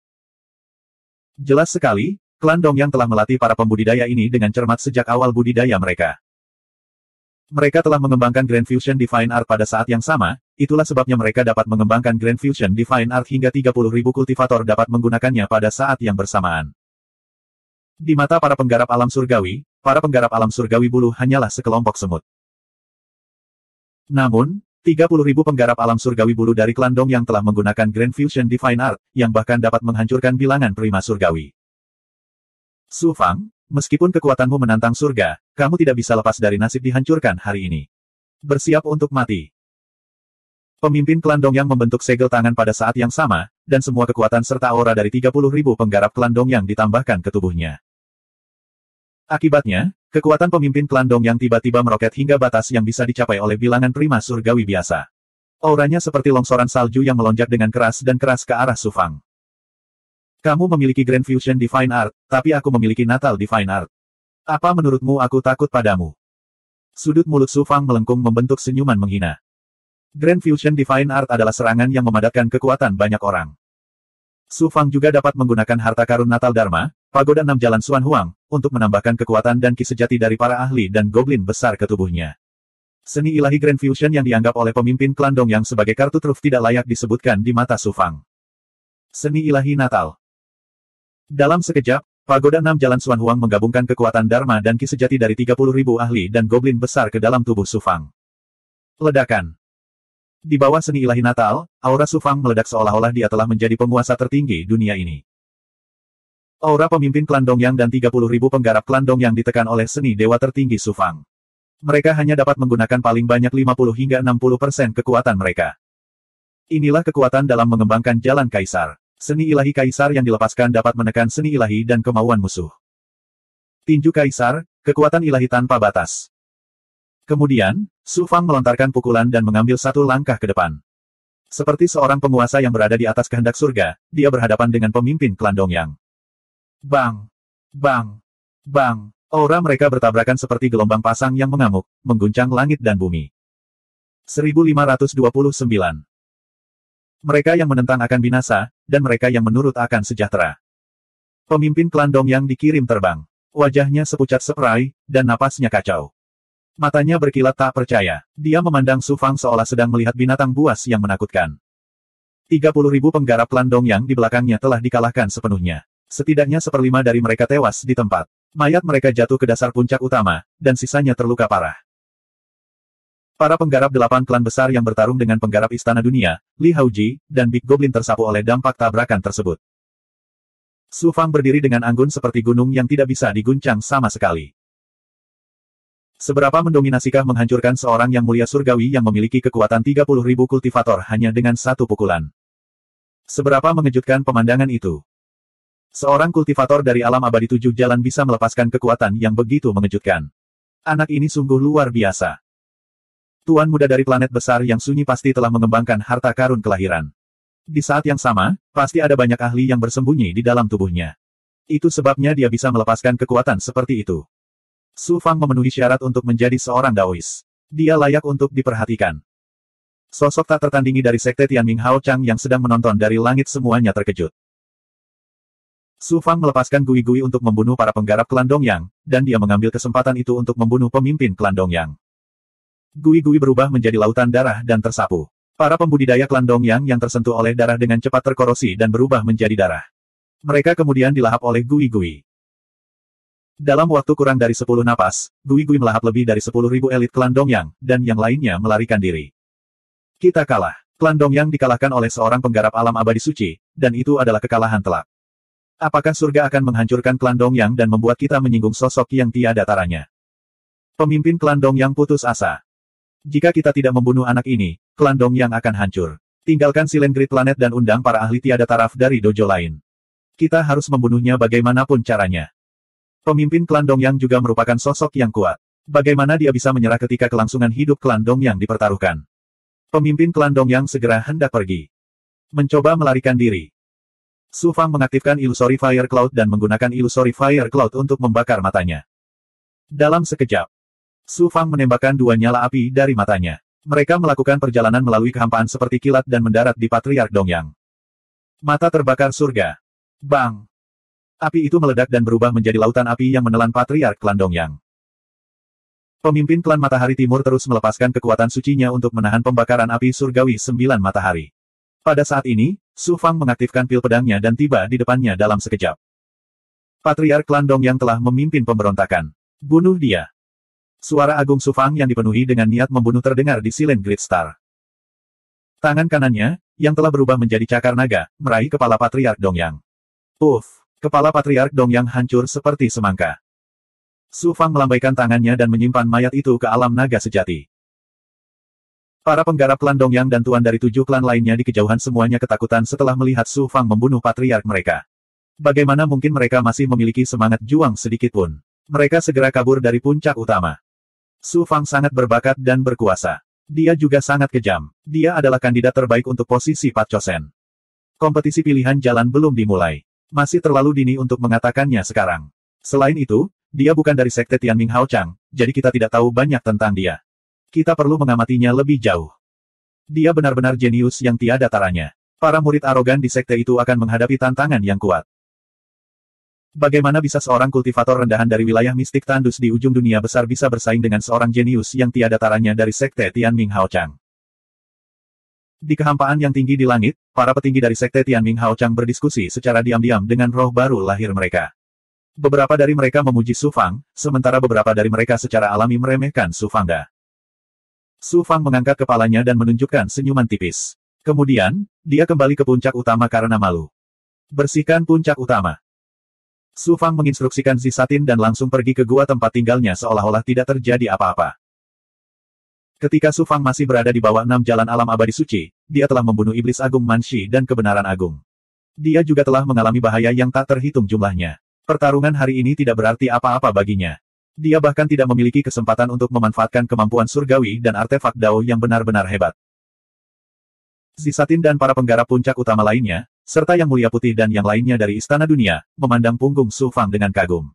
Jelas sekali, klan Dongyang telah melatih para pembudidaya ini dengan cermat sejak awal budidaya mereka. Mereka telah mengembangkan Grand Fusion Divine Art pada saat yang sama, itulah sebabnya mereka dapat mengembangkan Grand Fusion Divine Art hingga 30.000 kultivator dapat menggunakannya pada saat yang bersamaan. Di mata para penggarap alam surgawi, para penggarap alam surgawi bulu hanyalah sekelompok semut. Namun, 30.000 penggarap alam surgawi bulu dari klan Dongyang telah menggunakan Grand Fusion Divine Art, yang bahkan dapat menghancurkan bilangan prima surgawi. Su Fang, meskipun kekuatanmu menantang surga, kamu tidak bisa lepas dari nasib dihancurkan hari ini. Bersiap untuk mati. Pemimpin klan Dongyang membentuk segel tangan pada saat yang sama, dan semua kekuatan serta aura dari 30.000 penggarap klan Dongyang ditambahkan ke tubuhnya. Akibatnya, kekuatan pemimpin klan Dongyang tiba-tiba meroket hingga batas yang bisa dicapai oleh bilangan prima surgawi biasa. Auranya seperti longsoran salju yang melonjak dengan keras dan keras ke arah Su Fang. Kamu memiliki Grand Fusion Divine Art, tapi aku memiliki Natal Divine Art. Apa menurutmu aku takut padamu? Sudut mulut Su Fang melengkung membentuk senyuman menghina. Grand Fusion Divine Art adalah serangan yang memadatkan kekuatan banyak orang. Su Fang juga dapat menggunakan harta karun Natal Dharma, Pagoda 6 Jalan Xuan Huang, untuk menambahkan kekuatan dan ki sejati dari para ahli dan goblin besar ke tubuhnya. Seni ilahi Grand Fusion yang dianggap oleh pemimpin klan Dongyang sebagai kartu truf tidak layak disebutkan di mata Su Fang. Seni ilahi Natal. Dalam sekejap, Pagoda 6 Jalan Xuan Huang menggabungkan kekuatan Dharma dan ki sejati dari 30.000 ahli dan goblin besar ke dalam tubuh Su Fang. Ledakan. Di bawah seni ilahi Natal, aura Su Fang meledak seolah-olah dia telah menjadi penguasa tertinggi dunia ini. Aura pemimpin klan Dongyang dan 30.000 penggarap klan Dongyang ditekan oleh seni dewa tertinggi Su Fang. Mereka hanya dapat menggunakan paling banyak 50 hingga 60% kekuatan mereka. Inilah kekuatan dalam mengembangkan jalan kaisar. Seni ilahi kaisar yang dilepaskan dapat menekan seni ilahi dan kemauan musuh. Tinju kaisar, kekuatan ilahi tanpa batas. Kemudian, Su Fang melontarkan pukulan dan mengambil satu langkah ke depan. Seperti seorang penguasa yang berada di atas kehendak surga, dia berhadapan dengan pemimpin klan Dongyang. Bang! Bang! Bang! Aura mereka bertabrakan seperti gelombang pasang yang mengamuk, mengguncang langit dan bumi. 1529. Mereka yang menentang akan binasa, dan mereka yang menurut akan sejahtera. Pemimpin klan Dongyang dikirim terbang. Wajahnya sepucat seprai, dan napasnya kacau. Matanya berkilat tak percaya. Dia memandang Su Fang seolah sedang melihat binatang buas yang menakutkan. 30.000 penggarap klan Dongyang di belakangnya telah dikalahkan sepenuhnya. Setidaknya 1/5 dari mereka tewas di tempat. Mayat mereka jatuh ke dasar puncak utama, dan sisanya terluka parah. Para penggarap 8 klan besar yang bertarung dengan penggarap Istana Dunia, Li Haoji, dan Big Goblin tersapu oleh dampak tabrakan tersebut. Su Fang berdiri dengan anggun seperti gunung yang tidak bisa diguncang sama sekali. Seberapa mendominasikah menghancurkan seorang yang mulia surgawi yang memiliki kekuatan 30.000 kultivator hanya dengan satu pukulan? Seberapa mengejutkan pemandangan itu? Seorang kultivator dari alam abadi 7 jalan bisa melepaskan kekuatan yang begitu mengejutkan. Anak ini sungguh luar biasa. Tuan muda dari planet besar yang sunyi pasti telah mengembangkan harta karun kelahiran. Di saat yang sama, pasti ada banyak ahli yang bersembunyi di dalam tubuhnya. Itu sebabnya dia bisa melepaskan kekuatan seperti itu. Su Fang memenuhi syarat untuk menjadi seorang Daois. Dia layak untuk diperhatikan. Sosok tak tertandingi dari sekte Tianming Hao Chang yang sedang menonton dari langit semuanya terkejut. Su Fang melepaskan Gui-Gui untuk membunuh para penggarap klan Dongyang, dan dia mengambil kesempatan itu untuk membunuh pemimpin klan Dongyang. Gui-Gui berubah menjadi lautan darah dan tersapu. Para pembudidaya klan Dongyang yang tersentuh oleh darah dengan cepat terkorosi dan berubah menjadi darah. Mereka kemudian dilahap oleh Gui-Gui. Dalam waktu kurang dari 10 napas, Gui-Gui melahap lebih dari 10.000 elit klan Dongyang, dan yang lainnya melarikan diri. Kita kalah. Klan Dongyang dikalahkan oleh seorang penggarap alam abadi suci, dan itu adalah kekalahan telak. Apakah surga akan menghancurkan klan Dongyang dan membuat kita menyinggung sosok yang tiada taranya? Pemimpin klan Dongyang putus asa. Jika kita tidak membunuh anak ini, klan Dongyang akan hancur. Tinggalkan Silent Grid Planet dan undang para ahli tiada taraf dari dojo lain. Kita harus membunuhnya bagaimanapun caranya. Pemimpin klan Dongyang juga merupakan sosok yang kuat. Bagaimana dia bisa menyerah ketika kelangsungan hidup klan Dongyang dipertaruhkan? Pemimpin klan Dongyang segera hendak pergi. Mencoba melarikan diri. Su Fang mengaktifkan Illusory Fire Cloud dan menggunakan Illusory Fire Cloud untuk membakar matanya. Dalam sekejap, Su Fang menembakkan dua nyala api dari matanya. Mereka melakukan perjalanan melalui kehampaan seperti kilat dan mendarat di Patriark Dongyang. Mata terbakar surga. Bang! Api itu meledak dan berubah menjadi lautan api yang menelan Patriark klan Dongyang. Pemimpin klan Matahari Timur terus melepaskan kekuatan sucinya untuk menahan pembakaran api surgawi 9 matahari. Pada saat ini, Su Fang mengaktifkan pil pedangnya dan tiba di depannya dalam sekejap. Patriark klan Dongyang telah memimpin pemberontakan. Bunuh dia. Suara agung Su Fang yang dipenuhi dengan niat membunuh terdengar di Silent Grid Star. Tangan kanannya, yang telah berubah menjadi cakar naga, meraih kepala Patriark Dongyang. Uff, kepala Patriark Dongyang hancur seperti semangka. Su Fang melambaikan tangannya dan menyimpan mayat itu ke alam naga sejati. Para penggarap klan Dongyang dan tuan dari 7 klan lainnya di kejauhan semuanya ketakutan setelah melihat Su Fang membunuh Patriark mereka. Bagaimana mungkin mereka masih memiliki semangat juang sedikitpun? Mereka segera kabur dari puncak utama. Su Fang sangat berbakat dan berkuasa. Dia juga sangat kejam. Dia adalah kandidat terbaik untuk posisi Pat Chosen. Kompetisi pilihan jalan belum dimulai. Masih terlalu dini untuk mengatakannya sekarang. Selain itu, dia bukan dari sekte Tianming Hao Chang, jadi kita tidak tahu banyak tentang dia. Kita perlu mengamatinya lebih jauh. Dia benar-benar jenius yang tiada taranya. Para murid arogan di sekte itu akan menghadapi tantangan yang kuat. Bagaimana bisa seorang kultivator rendahan dari wilayah mistik tandus di ujung dunia besar bisa bersaing dengan seorang jenius yang tiada taranya dari sekte Tianming Hao Chang? Di kehampaan yang tinggi di langit, para petinggi dari sekte Tianming Hao Chang berdiskusi secara diam-diam dengan roh baru lahir mereka. Beberapa dari mereka memuji Su Fang, sementara beberapa dari mereka secara alami meremehkan Su Fangda. Su Fang mengangkat kepalanya dan menunjukkan senyuman tipis. Kemudian, dia kembali ke puncak utama karena malu. Bersihkan puncak utama. Su Fang menginstruksikan Zisatin dan langsung pergi ke gua tempat tinggalnya seolah-olah tidak terjadi apa-apa. Ketika Su Fang masih berada di bawah 6 jalan alam abadi suci, dia telah membunuh iblis agung Manshi dan kebenaran agung. Dia juga telah mengalami bahaya yang tak terhitung jumlahnya. Pertarungan hari ini tidak berarti apa-apa baginya. Dia bahkan tidak memiliki kesempatan untuk memanfaatkan kemampuan surgawi dan artefak Dao yang benar-benar hebat. Zisatin dan para penggarap puncak utama lainnya, serta Yang Mulia Putih dan yang lainnya dari Istana Dunia, memandang punggung Su Fang dengan kagum.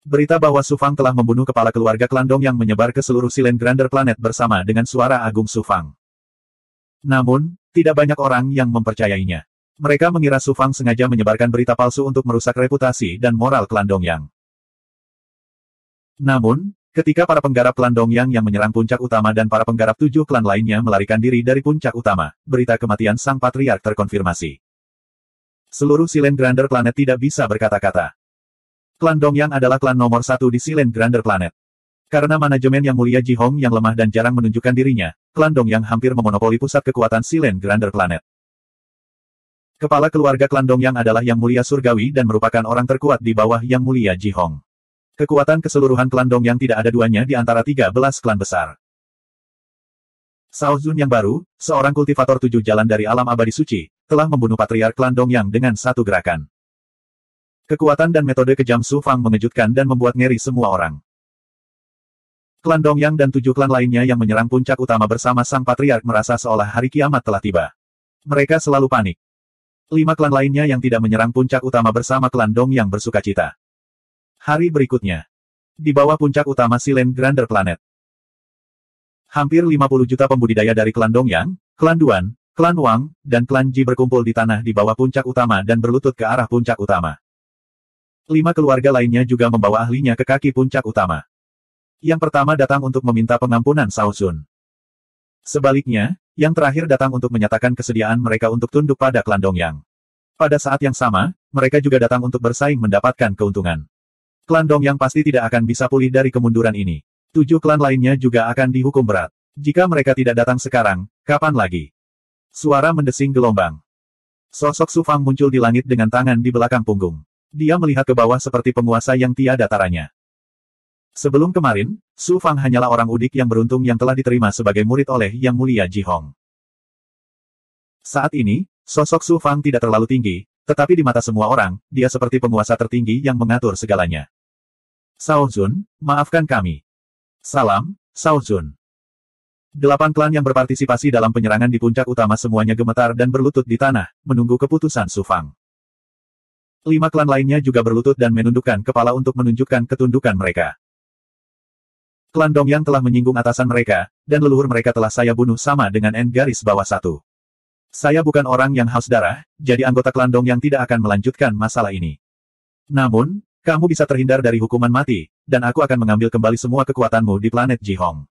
Berita bahwa Su Fang telah membunuh kepala keluarga klan Dong yang menyebar ke seluruh Silent Grander Planet bersama dengan suara agung Su Fang. Namun, tidak banyak orang yang mempercayainya. Mereka mengira Su Fang sengaja menyebarkan berita palsu untuk merusak reputasi dan moral klan Dongyang. Namun, ketika para penggarap klan Dongyang yang menyerang puncak utama dan para penggarap 7 klan lainnya melarikan diri dari puncak utama, berita kematian sang patriark terkonfirmasi. Seluruh Silent Grander Planet tidak bisa berkata-kata. Klan Dongyang adalah klan nomor 1 di Silent Grander Planet. Karena manajemen Yang Mulia Ji Hong yang lemah dan jarang menunjukkan dirinya, klan Dongyang hampir memonopoli pusat kekuatan Silent Grander Planet. Kepala keluarga klan Dongyang adalah Yang Mulia Surgawi dan merupakan orang terkuat di bawah Yang Mulia Ji Hong. Kekuatan keseluruhan klan Dongyang tidak ada duanya di antara 13 klan besar. Sao Zun yang baru, seorang kultivator 7 jalan dari alam abadi suci, telah membunuh patriark klan Dongyang dengan satu gerakan. Kekuatan dan metode kejam Su Fang mengejutkan dan membuat ngeri semua orang. Klan Dongyang dan 7 klan lainnya yang menyerang puncak utama bersama sang patriark merasa seolah hari kiamat telah tiba. Mereka selalu panik. 5 klan lainnya yang tidak menyerang puncak utama bersama klan Dongyang bersukacita. Hari berikutnya. Di bawah puncak utama Silent Grander Planet. Hampir 50 juta pembudidaya dari klan Dongyang, klan Duan, klan Wang, dan klan Ji berkumpul di tanah di bawah puncak utama dan berlutut ke arah puncak utama. 5 keluarga lainnya juga membawa ahlinya ke kaki puncak utama. Yang pertama datang untuk meminta pengampunan Sao Zun. Sebaliknya, yang terakhir datang untuk menyatakan kesediaan mereka untuk tunduk pada klan Dongyang. Pada saat yang sama, mereka juga datang untuk bersaing mendapatkan keuntungan. Klan Dongyang pasti tidak akan bisa pulih dari kemunduran ini. 7 klan lainnya juga akan dihukum berat. Jika mereka tidak datang sekarang, kapan lagi? Suara mendesing gelombang. Sosok Su Fang muncul di langit dengan tangan di belakang punggung. Dia melihat ke bawah seperti penguasa yang tiada taranya. Sebelum kemarin, Su Fang hanyalah orang udik yang beruntung yang telah diterima sebagai murid oleh Yang Mulia Ji Hong. Saat ini, sosok Su Fang tidak terlalu tinggi, tetapi di mata semua orang, dia seperti penguasa tertinggi yang mengatur segalanya. Shao Zun, maafkan kami. Salam, Shao Zun. 8 klan yang berpartisipasi dalam penyerangan di puncak utama semuanya gemetar dan berlutut di tanah, menunggu keputusan Su Fang. 5 klan lainnya juga berlutut dan menundukkan kepala untuk menunjukkan ketundukan mereka. Klan Dongyang telah menyinggung atasan mereka, dan leluhur mereka telah saya bunuh sama dengan N garis bawah 1. Saya bukan orang yang haus darah, jadi anggota klan Dongyang tidak akan melanjutkan masalah ini. Namun, kamu bisa terhindar dari hukuman mati, dan aku akan mengambil kembali semua kekuatanmu di planet Ji Hong.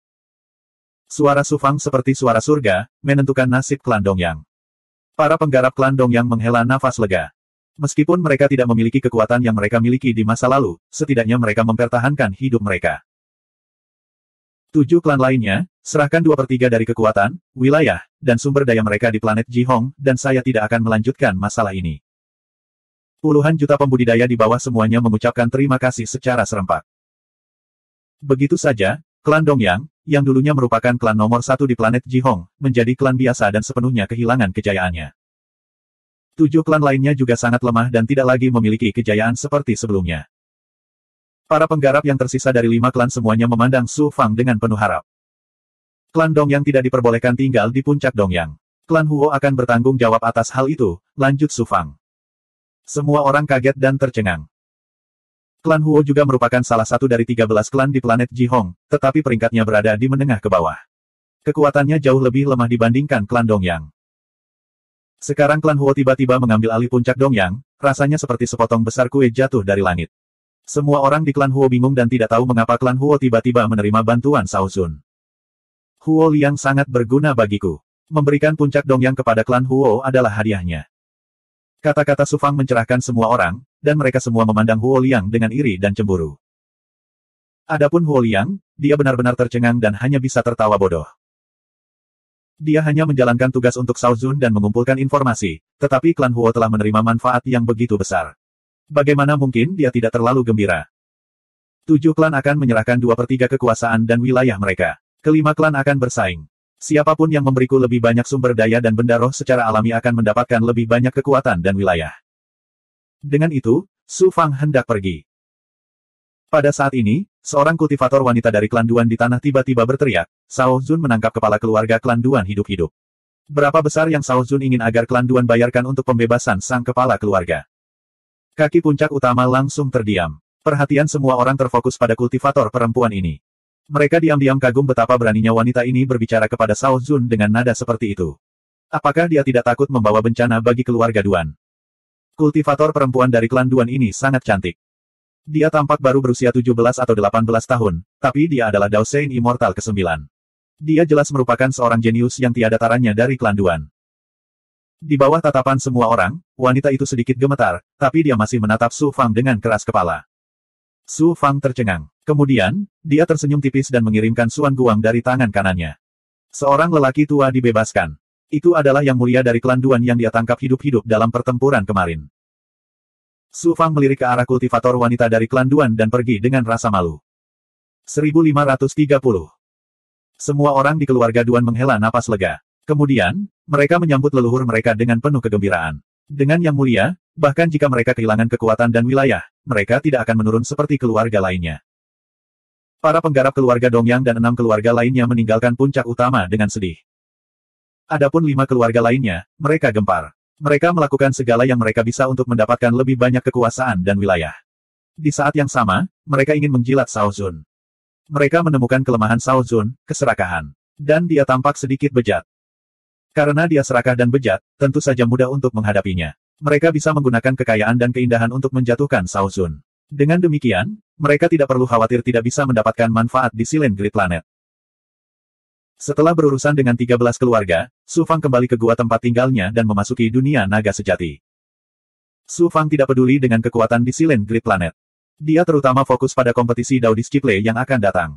Suara Su Fang seperti suara surga, menentukan nasib klan Dongyang. Para penggarap klan Dongyang menghela nafas lega. Meskipun mereka tidak memiliki kekuatan yang mereka miliki di masa lalu, setidaknya mereka mempertahankan hidup mereka. 7 klan lainnya, serahkan 2/3 dari kekuatan, wilayah, dan sumber daya mereka di planet Ji Hong, dan saya tidak akan melanjutkan masalah ini. Puluhan juta pembudidaya di bawah semuanya mengucapkan terima kasih secara serempak. Begitu saja, klan Dongyang, yang dulunya merupakan klan nomor 1 di planet Ji Hong, menjadi klan biasa dan sepenuhnya kehilangan kejayaannya. 7 klan lainnya juga sangat lemah dan tidak lagi memiliki kejayaan seperti sebelumnya. Para penggarap yang tersisa dari 5 klan semuanya memandang Su Fang dengan penuh harap. Klan Dongyang tidak diperbolehkan tinggal di puncak Dongyang. Klan Huo akan bertanggung jawab atas hal itu, lanjut Su Fang. Semua orang kaget dan tercengang. Klan Huo juga merupakan salah satu dari 13 klan di planet Ji Hong, tetapi peringkatnya berada di menengah ke bawah. Kekuatannya jauh lebih lemah dibandingkan klan Dongyang. Sekarang klan Huo tiba-tiba mengambil alih puncak Dongyang, rasanya seperti sepotong besar kue jatuh dari langit. Semua orang di klan Huo bingung dan tidak tahu mengapa klan Huo tiba-tiba menerima bantuan Shao Zun. Huo Liang sangat berguna bagiku. Memberikan puncak Dongyang kepada klan Huo adalah hadiahnya. Kata-kata Su Fang mencerahkan semua orang, dan mereka semua memandang Huo Liang dengan iri dan cemburu. Adapun Huo Liang, dia benar-benar tercengang dan hanya bisa tertawa bodoh. Dia hanya menjalankan tugas untuk Shao Zun dan mengumpulkan informasi, tetapi klan Huo telah menerima manfaat yang begitu besar. Bagaimana mungkin dia tidak terlalu gembira? 7 klan akan menyerahkan 2/3 kekuasaan dan wilayah mereka. Kelima klan akan bersaing. Siapapun yang memberiku lebih banyak sumber daya dan benda roh secara alami akan mendapatkan lebih banyak kekuatan dan wilayah. Dengan itu, Su Fang hendak pergi. Pada saat ini, seorang kultivator wanita dari klan Duan di tanah tiba-tiba berteriak, Shao Zun menangkap kepala keluarga klan Duan hidup-hidup. Berapa besar yang Shao Zun ingin agar klan Duan bayarkan untuk pembebasan sang kepala keluarga? Kaki puncak utama langsung terdiam. Perhatian semua orang terfokus pada kultivator perempuan ini. Mereka diam-diam kagum betapa beraninya wanita ini berbicara kepada Shao Zun dengan nada seperti itu. Apakah dia tidak takut membawa bencana bagi keluarga Duan? Kultivator perempuan dari klan Duan ini sangat cantik. Dia tampak baru berusia 17 atau 18 tahun, tapi dia adalah Dao Sein Immortal ke-9. Dia jelas merupakan seorang jenius yang tiada taranya dari klan Duan. Di bawah tatapan semua orang, wanita itu sedikit gemetar, tapi dia masih menatap Su Fang dengan keras kepala. Su Fang tercengang. Kemudian, dia tersenyum tipis dan mengirimkan Suan Guang dari tangan kanannya. Seorang lelaki tua dibebaskan. Itu adalah yang mulia dari klan Duan yang dia tangkap hidup-hidup dalam pertempuran kemarin. Su Fang melirik ke arah kultivator wanita dari klan Duan dan pergi dengan rasa malu. 1530. Semua orang di keluarga Duan menghela napas lega. Kemudian, mereka menyambut leluhur mereka dengan penuh kegembiraan. Dengan yang mulia, bahkan jika mereka kehilangan kekuatan dan wilayah, mereka tidak akan menurun seperti keluarga lainnya. Para penggarap keluarga Dongyang dan 6 keluarga lainnya meninggalkan puncak utama dengan sedih. Adapun 5 keluarga lainnya, mereka gempar. Mereka melakukan segala yang mereka bisa untuk mendapatkan lebih banyak kekuasaan dan wilayah. Di saat yang sama, mereka ingin menjilat Shao Zun. Mereka menemukan kelemahan Shao Zun, keserakahan. Dan dia tampak sedikit bejat. Karena dia serakah dan bejat, tentu saja mudah untuk menghadapinya. Mereka bisa menggunakan kekayaan dan keindahan untuk menjatuhkan Shao Zun. Dengan demikian, mereka tidak perlu khawatir tidak bisa mendapatkan manfaat di Silent Grid Planet. Setelah berurusan dengan 13 keluarga, Su Fang kembali ke gua tempat tinggalnya dan memasuki dunia naga sejati. Su Fang tidak peduli dengan kekuatan di Silent Grid Planet. Dia terutama fokus pada kompetisi Dao Disciple yang akan datang.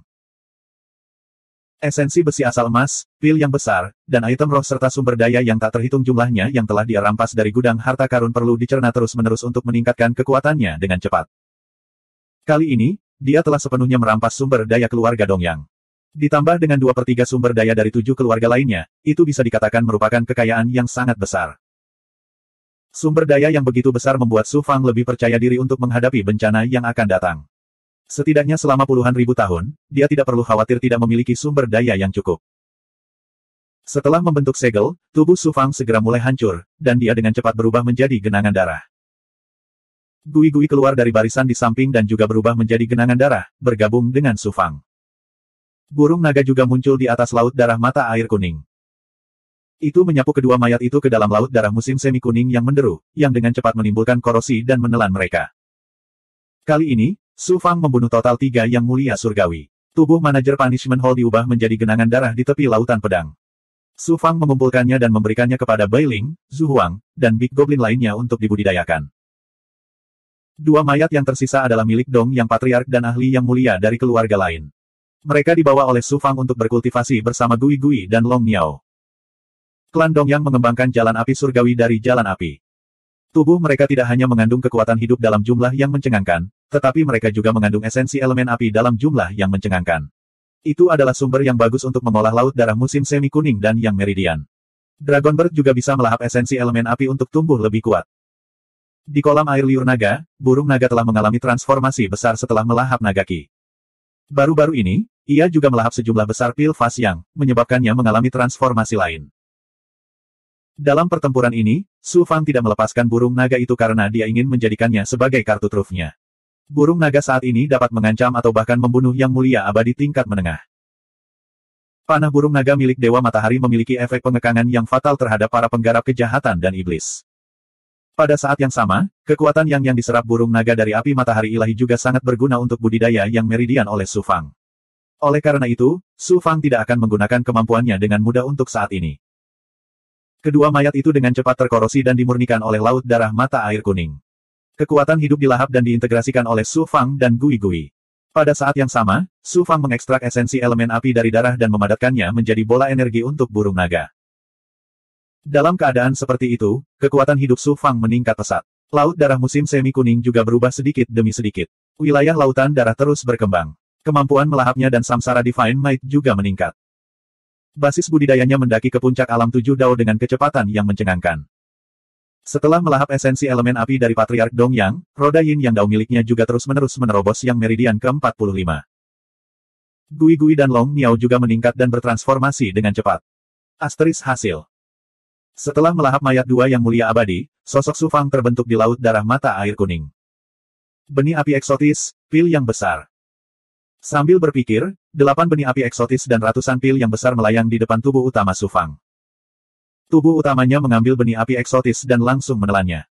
Esensi besi asal emas, pil yang besar, dan item roh serta sumber daya yang tak terhitung jumlahnya yang telah dia rampas dari gudang harta karun perlu dicerna terus-menerus untuk meningkatkan kekuatannya dengan cepat. Kali ini, dia telah sepenuhnya merampas sumber daya keluarga Dongyang. Ditambah dengan 2/3 sumber daya dari 7 keluarga lainnya, itu bisa dikatakan merupakan kekayaan yang sangat besar. Sumber daya yang begitu besar membuat Su Fang lebih percaya diri untuk menghadapi bencana yang akan datang. Setidaknya selama puluhan ribu tahun, dia tidak perlu khawatir tidak memiliki sumber daya yang cukup. Setelah membentuk segel, tubuh Su Fang segera mulai hancur, dan dia dengan cepat berubah menjadi genangan darah. Gui-gui keluar dari barisan di samping dan juga berubah menjadi genangan darah, bergabung dengan Su Fang. Burung naga juga muncul di atas laut darah mata air kuning. Itu menyapu kedua mayat itu ke dalam laut darah musim semi kuning yang menderu, yang dengan cepat menimbulkan korosi dan menelan mereka. Kali ini, Su Fang membunuh total 3 yang mulia surgawi. Tubuh manajer Punishment Hall diubah menjadi genangan darah di tepi lautan pedang. Su Fang mengumpulkannya dan memberikannya kepada Bai Ling, Zhu Huang, dan Big Goblin lainnya untuk dibudidayakan. 2 mayat yang tersisa adalah milik Dong yang patriark dan ahli yang mulia dari keluarga lain. Mereka dibawa oleh Su Fang untuk berkultivasi bersama Gui Gui dan Long Miao. Klan Dongyang mengembangkan jalan api surgawi dari jalan api. Tubuh mereka tidak hanya mengandung kekuatan hidup dalam jumlah yang mencengangkan, tetapi mereka juga mengandung esensi elemen api dalam jumlah yang mencengangkan. Itu adalah sumber yang bagus untuk mengolah laut darah musim semi kuning dan yang meridian. Dragonbird juga bisa melahap esensi elemen api untuk tumbuh lebih kuat. Di kolam air liur naga, burung naga telah mengalami transformasi besar setelah melahap nagaki. Baru-baru ini, ia juga melahap sejumlah besar pil Fas yang menyebabkannya mengalami transformasi lain. Dalam pertempuran ini, Su Fang tidak melepaskan burung naga itu karena dia ingin menjadikannya sebagai kartu trufnya. Burung naga saat ini dapat mengancam atau bahkan membunuh yang mulia abadi tingkat menengah. Panah burung naga milik Dewa Matahari memiliki efek pengekangan yang fatal terhadap para penggarap kejahatan dan iblis. Pada saat yang sama, kekuatan yang diserap burung naga dari api matahari ilahi juga sangat berguna untuk budidaya yang meridian oleh Su Fang. Oleh karena itu, Su Fang tidak akan menggunakan kemampuannya dengan mudah untuk saat ini. Kedua mayat itu dengan cepat terkorosi dan dimurnikan oleh laut darah mata air kuning. Kekuatan hidup dilahap dan diintegrasikan oleh Su Fang dan Gui Gui. Pada saat yang sama, Su Fang mengekstrak esensi elemen api dari darah dan memadatkannya menjadi bola energi untuk burung naga. Dalam keadaan seperti itu, kekuatan hidup Su Fang meningkat pesat. Laut darah musim semi kuning juga berubah sedikit demi sedikit. Wilayah lautan darah terus berkembang. Kemampuan melahapnya dan samsara Divine Might juga meningkat. Basis budidayanya mendaki ke puncak alam 7 Dao dengan kecepatan yang mencengangkan. Setelah melahap esensi elemen api dari Patriark Dongyang, roda Yin Yang Dao miliknya juga terus-menerus menerobos yang meridian ke-45. Gui Gui dan Long Miao juga meningkat dan bertransformasi dengan cepat. Asteris hasil. Setelah melahap mayat 2 yang mulia abadi, sosok Su Fang terbentuk di laut darah mata air kuning. Benih api eksotis, pil yang besar. Sambil berpikir, 8 benih api eksotis dan ratusan pil yang besar melayang di depan tubuh utama Su Fang. Tubuh utamanya mengambil benih api eksotis dan langsung menelannya.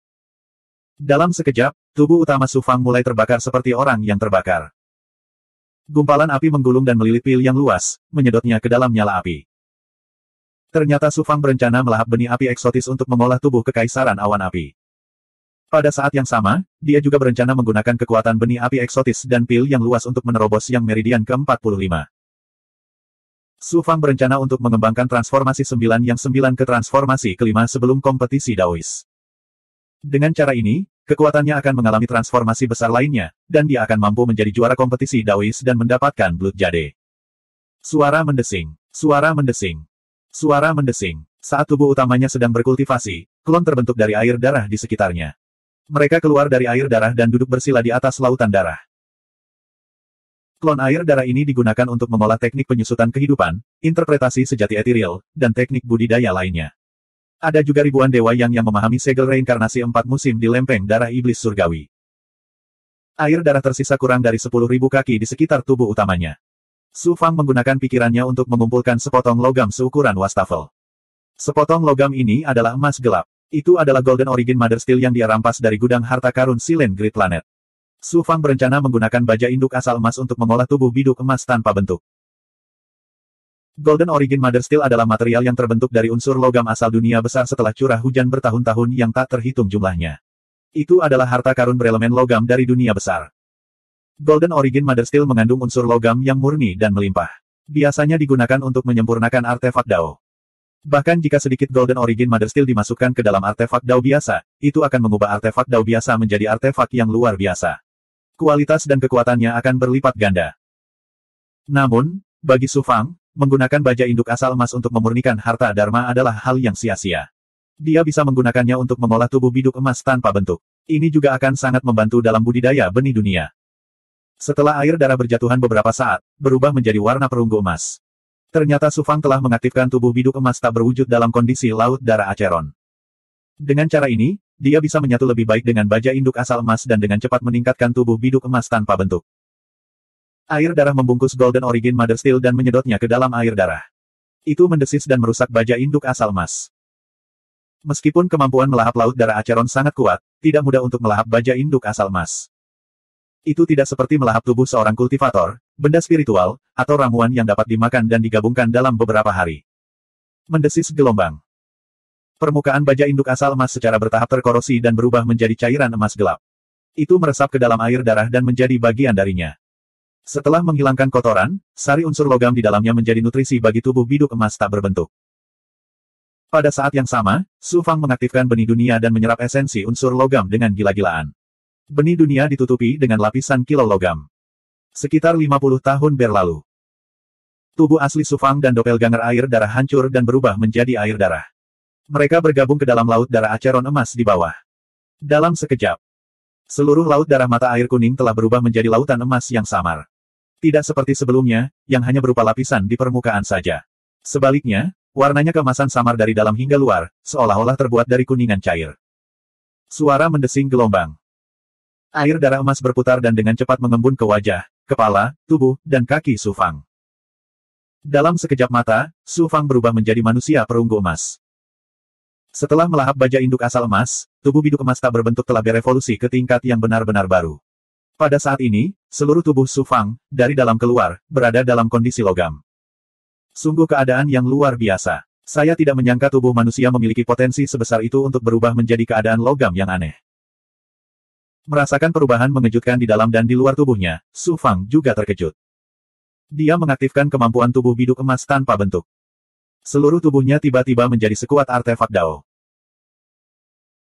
Dalam sekejap, tubuh utama Su Fang mulai terbakar seperti orang yang terbakar. Gumpalan api menggulung dan melilit pil yang luas, menyedotnya ke dalam nyala api. Ternyata Su Fang berencana melahap benih api eksotis untuk mengolah tubuh kekaisaran awan api. Pada saat yang sama, dia juga berencana menggunakan kekuatan benih api eksotis dan pil yang luas untuk menerobos yang meridian ke-45. Su Fang berencana untuk mengembangkan transformasi 9 yang 9 ke transformasi ke-5 sebelum kompetisi Daois. Dengan cara ini, kekuatannya akan mengalami transformasi besar lainnya, dan dia akan mampu menjadi juara kompetisi Daois dan mendapatkan Blood Jade. Suara mendesing. Suara mendesing. Suara mendesing. Saat tubuh utamanya sedang berkultivasi, klon terbentuk dari air darah di sekitarnya. Mereka keluar dari air darah dan duduk bersila di atas lautan darah. Klon air darah ini digunakan untuk mengolah teknik penyusutan kehidupan, interpretasi sejati ethereal, dan teknik budidaya lainnya. Ada juga ribuan dewa yang memahami segel reinkarnasi 4 musim di lempeng darah iblis surgawi. Air darah tersisa kurang dari 10.000 kaki di sekitar tubuh utamanya. Su Fang menggunakan pikirannya untuk mengumpulkan sepotong logam seukuran wastafel. Sepotong logam ini adalah emas gelap. Itu adalah Golden Origin Mother Steel yang dia rampas dari gudang harta karun Silent Great Planet. Su Fang berencana menggunakan baja induk asal emas untuk mengolah tubuh biduk emas tanpa bentuk. Golden Origin Mother Steel adalah material yang terbentuk dari unsur logam asal dunia besar setelah curah hujan bertahun-tahun yang tak terhitung jumlahnya. Itu adalah harta karun berelemen logam dari dunia besar. Golden Origin Mother Steel mengandung unsur logam yang murni dan melimpah. Biasanya digunakan untuk menyempurnakan artefak Dao. Bahkan jika sedikit Golden Origin Mother Steel dimasukkan ke dalam artefak Dao biasa, itu akan mengubah artefak Dao biasa menjadi artefak yang luar biasa. Kualitas dan kekuatannya akan berlipat ganda. Namun, bagi Su Fang, menggunakan baja induk asal emas untuk memurnikan harta dharma adalah hal yang sia-sia. Dia bisa menggunakannya untuk mengolah tubuh biduk emas tanpa bentuk. Ini juga akan sangat membantu dalam budidaya benih dunia. Setelah air darah berjatuhan beberapa saat, berubah menjadi warna perunggu emas. Ternyata Su Fang telah mengaktifkan tubuh biduk emas tak berwujud dalam kondisi laut darah Acheron. Dengan cara ini, dia bisa menyatu lebih baik dengan baja induk asal emas dan dengan cepat meningkatkan tubuh biduk emas tanpa bentuk. Air darah membungkus Golden Origin Mother Steel dan menyedotnya ke dalam air darah. Itu mendesis dan merusak baja induk asal emas. Meskipun kemampuan melahap laut darah Acheron sangat kuat, tidak mudah untuk melahap baja induk asal emas. Itu tidak seperti melahap tubuh seorang kultivator, benda spiritual, atau ramuan yang dapat dimakan dan digabungkan dalam beberapa hari. Mendesis gelombang. Permukaan baja induk asal emas secara bertahap terkorosi dan berubah menjadi cairan emas gelap. Itu meresap ke dalam air darah dan menjadi bagian darinya. Setelah menghilangkan kotoran, sari unsur logam di dalamnya menjadi nutrisi bagi tubuh biduk emas tak berbentuk. Pada saat yang sama, Su Fang mengaktifkan benih dunia dan menyerap esensi unsur logam dengan gila-gilaan. Benih dunia ditutupi dengan lapisan kilau logam. Sekitar 50 tahun berlalu. Tubuh asli Su Fang dan doppelganger air darah hancur dan berubah menjadi air darah. Mereka bergabung ke dalam laut darah Acheron emas di bawah. Dalam sekejap, seluruh laut darah mata air kuning telah berubah menjadi lautan emas yang samar. Tidak seperti sebelumnya, yang hanya berupa lapisan di permukaan saja. Sebaliknya, warnanya keemasan samar dari dalam hingga luar, seolah-olah terbuat dari kuningan cair. Suara mendesing gelombang. Air darah emas berputar dan dengan cepat mengembun ke wajah, kepala, tubuh, dan kaki Su Fang. Dalam sekejap mata, Su Fang berubah menjadi manusia perunggu emas. Setelah melahap baja induk asal emas, tubuh biduk emas tak berbentuk telah berevolusi ke tingkat yang benar-benar baru. Pada saat ini, seluruh tubuh Su Fang, dari dalam keluar, berada dalam kondisi logam. Sungguh keadaan yang luar biasa. Saya tidak menyangka tubuh manusia memiliki potensi sebesar itu untuk berubah menjadi keadaan logam yang aneh. Merasakan perubahan mengejutkan di dalam dan di luar tubuhnya, Su Fang juga terkejut. Dia mengaktifkan kemampuan tubuh biduk emas tanpa bentuk. Seluruh tubuhnya tiba-tiba menjadi sekuat artefak Dao.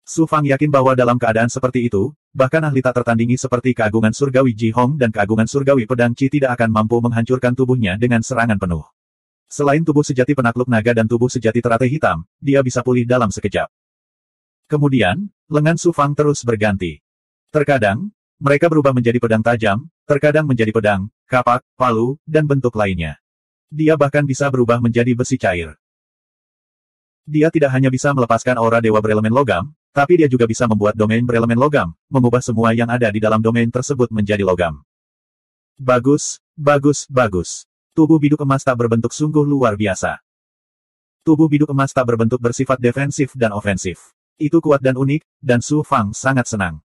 Su Fang yakin bahwa dalam keadaan seperti itu, bahkan ahli tak tertandingi seperti keagungan surgawi Ji Hong dan keagungan surgawi pedang Qi tidak akan mampu menghancurkan tubuhnya dengan serangan penuh. Selain tubuh sejati penakluk naga dan tubuh sejati teratai hitam, dia bisa pulih dalam sekejap. Kemudian, lengan Su Fang terus berganti. Terkadang, mereka berubah menjadi pedang tajam, terkadang menjadi pedang, kapak, palu, dan bentuk lainnya. Dia bahkan bisa berubah menjadi besi cair. Dia tidak hanya bisa melepaskan aura dewa berelemen logam, tapi dia juga bisa membuat domain berelemen logam, mengubah semua yang ada di dalam domain tersebut menjadi logam. Bagus, bagus, bagus. Tubuh biduk emas tak berbentuk sungguh luar biasa. Tubuh biduk emas tak berbentuk bersifat defensif dan ofensif. Itu kuat dan unik, dan Su Fang sangat senang.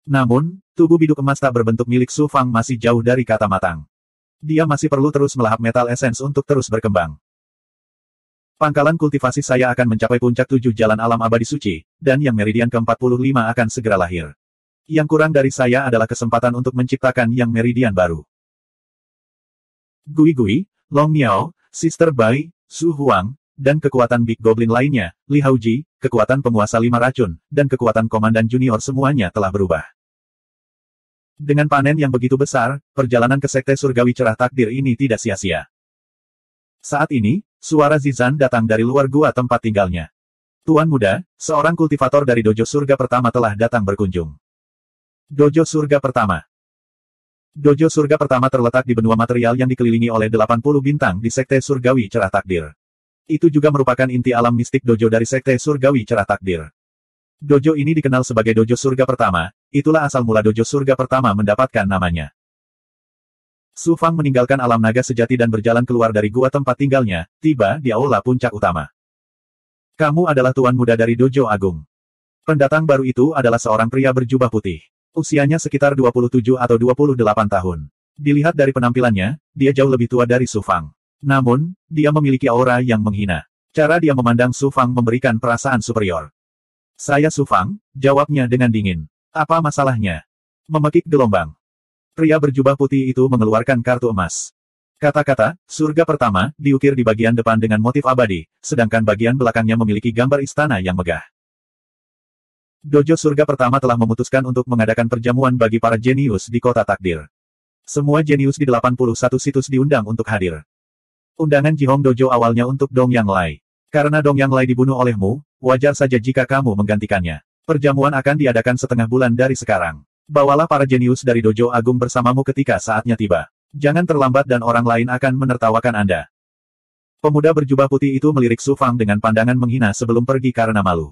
Namun, tubuh biduk emas tak berbentuk milik Su Fang masih jauh dari kata matang. Dia masih perlu terus melahap metal essence untuk terus berkembang. Pangkalan kultivasi saya akan mencapai puncak 7 jalan alam abadi suci, dan yang meridian ke-45 akan segera lahir. Yang kurang dari saya adalah kesempatan untuk menciptakan yang meridian baru. Gui Gui, Long Miao, Sister Bai, Su Huang, dan kekuatan Big Goblin lainnya, Li Haoji, kekuatan penguasa 5 racun, dan kekuatan komandan junior semuanya telah berubah. Dengan panen yang begitu besar, perjalanan ke Sekte Surgawi Cerah Takdir ini tidak sia-sia. Saat ini, suara Zizan datang dari luar gua tempat tinggalnya. Tuan muda, seorang kultivator dari Dojo Surga Pertama telah datang berkunjung. Dojo Surga Pertama. Dojo Surga Pertama terletak di benua material yang dikelilingi oleh 80 bintang di Sekte Surgawi Cerah Takdir. Itu juga merupakan inti alam mistik dojo dari Sekte Surgawi Cerah Takdir. Dojo ini dikenal sebagai Dojo Surga Pertama, itulah asal mula Dojo Surga Pertama mendapatkan namanya. Su Fang meninggalkan alam naga sejati dan berjalan keluar dari gua tempat tinggalnya, tiba di aula puncak utama. Kamu adalah tuan muda dari Dojo Agung. Pendatang baru itu adalah seorang pria berjubah putih. Usianya sekitar 27 atau 28 tahun. Dilihat dari penampilannya, dia jauh lebih tua dari Su Fang. Namun, dia memiliki aura yang menghina. Cara dia memandang Su Fang memberikan perasaan superior. Saya Su Fang, jawabnya dengan dingin. Apa masalahnya? Memekik gelombang. Pria berjubah putih itu mengeluarkan kartu emas. Kata-kata, surga pertama, diukir di bagian depan dengan motif abadi, sedangkan bagian belakangnya memiliki gambar istana yang megah. Dojo surga pertama telah memutuskan untuk mengadakan perjamuan bagi para jenius di kota takdir. Semua jenius di 81 situs diundang untuk hadir. Undangan Jihong Dojo awalnya untuk Dong Yang Lai. Karena Dong Yang Lai dibunuh olehmu, wajar saja jika kamu menggantikannya. Perjamuan akan diadakan setengah bulan dari sekarang. Bawalah para jenius dari Dojo Agung bersamamu ketika saatnya tiba. Jangan terlambat dan orang lain akan menertawakan Anda. Pemuda berjubah putih itu melirik Su Fang dengan pandangan menghina sebelum pergi karena malu.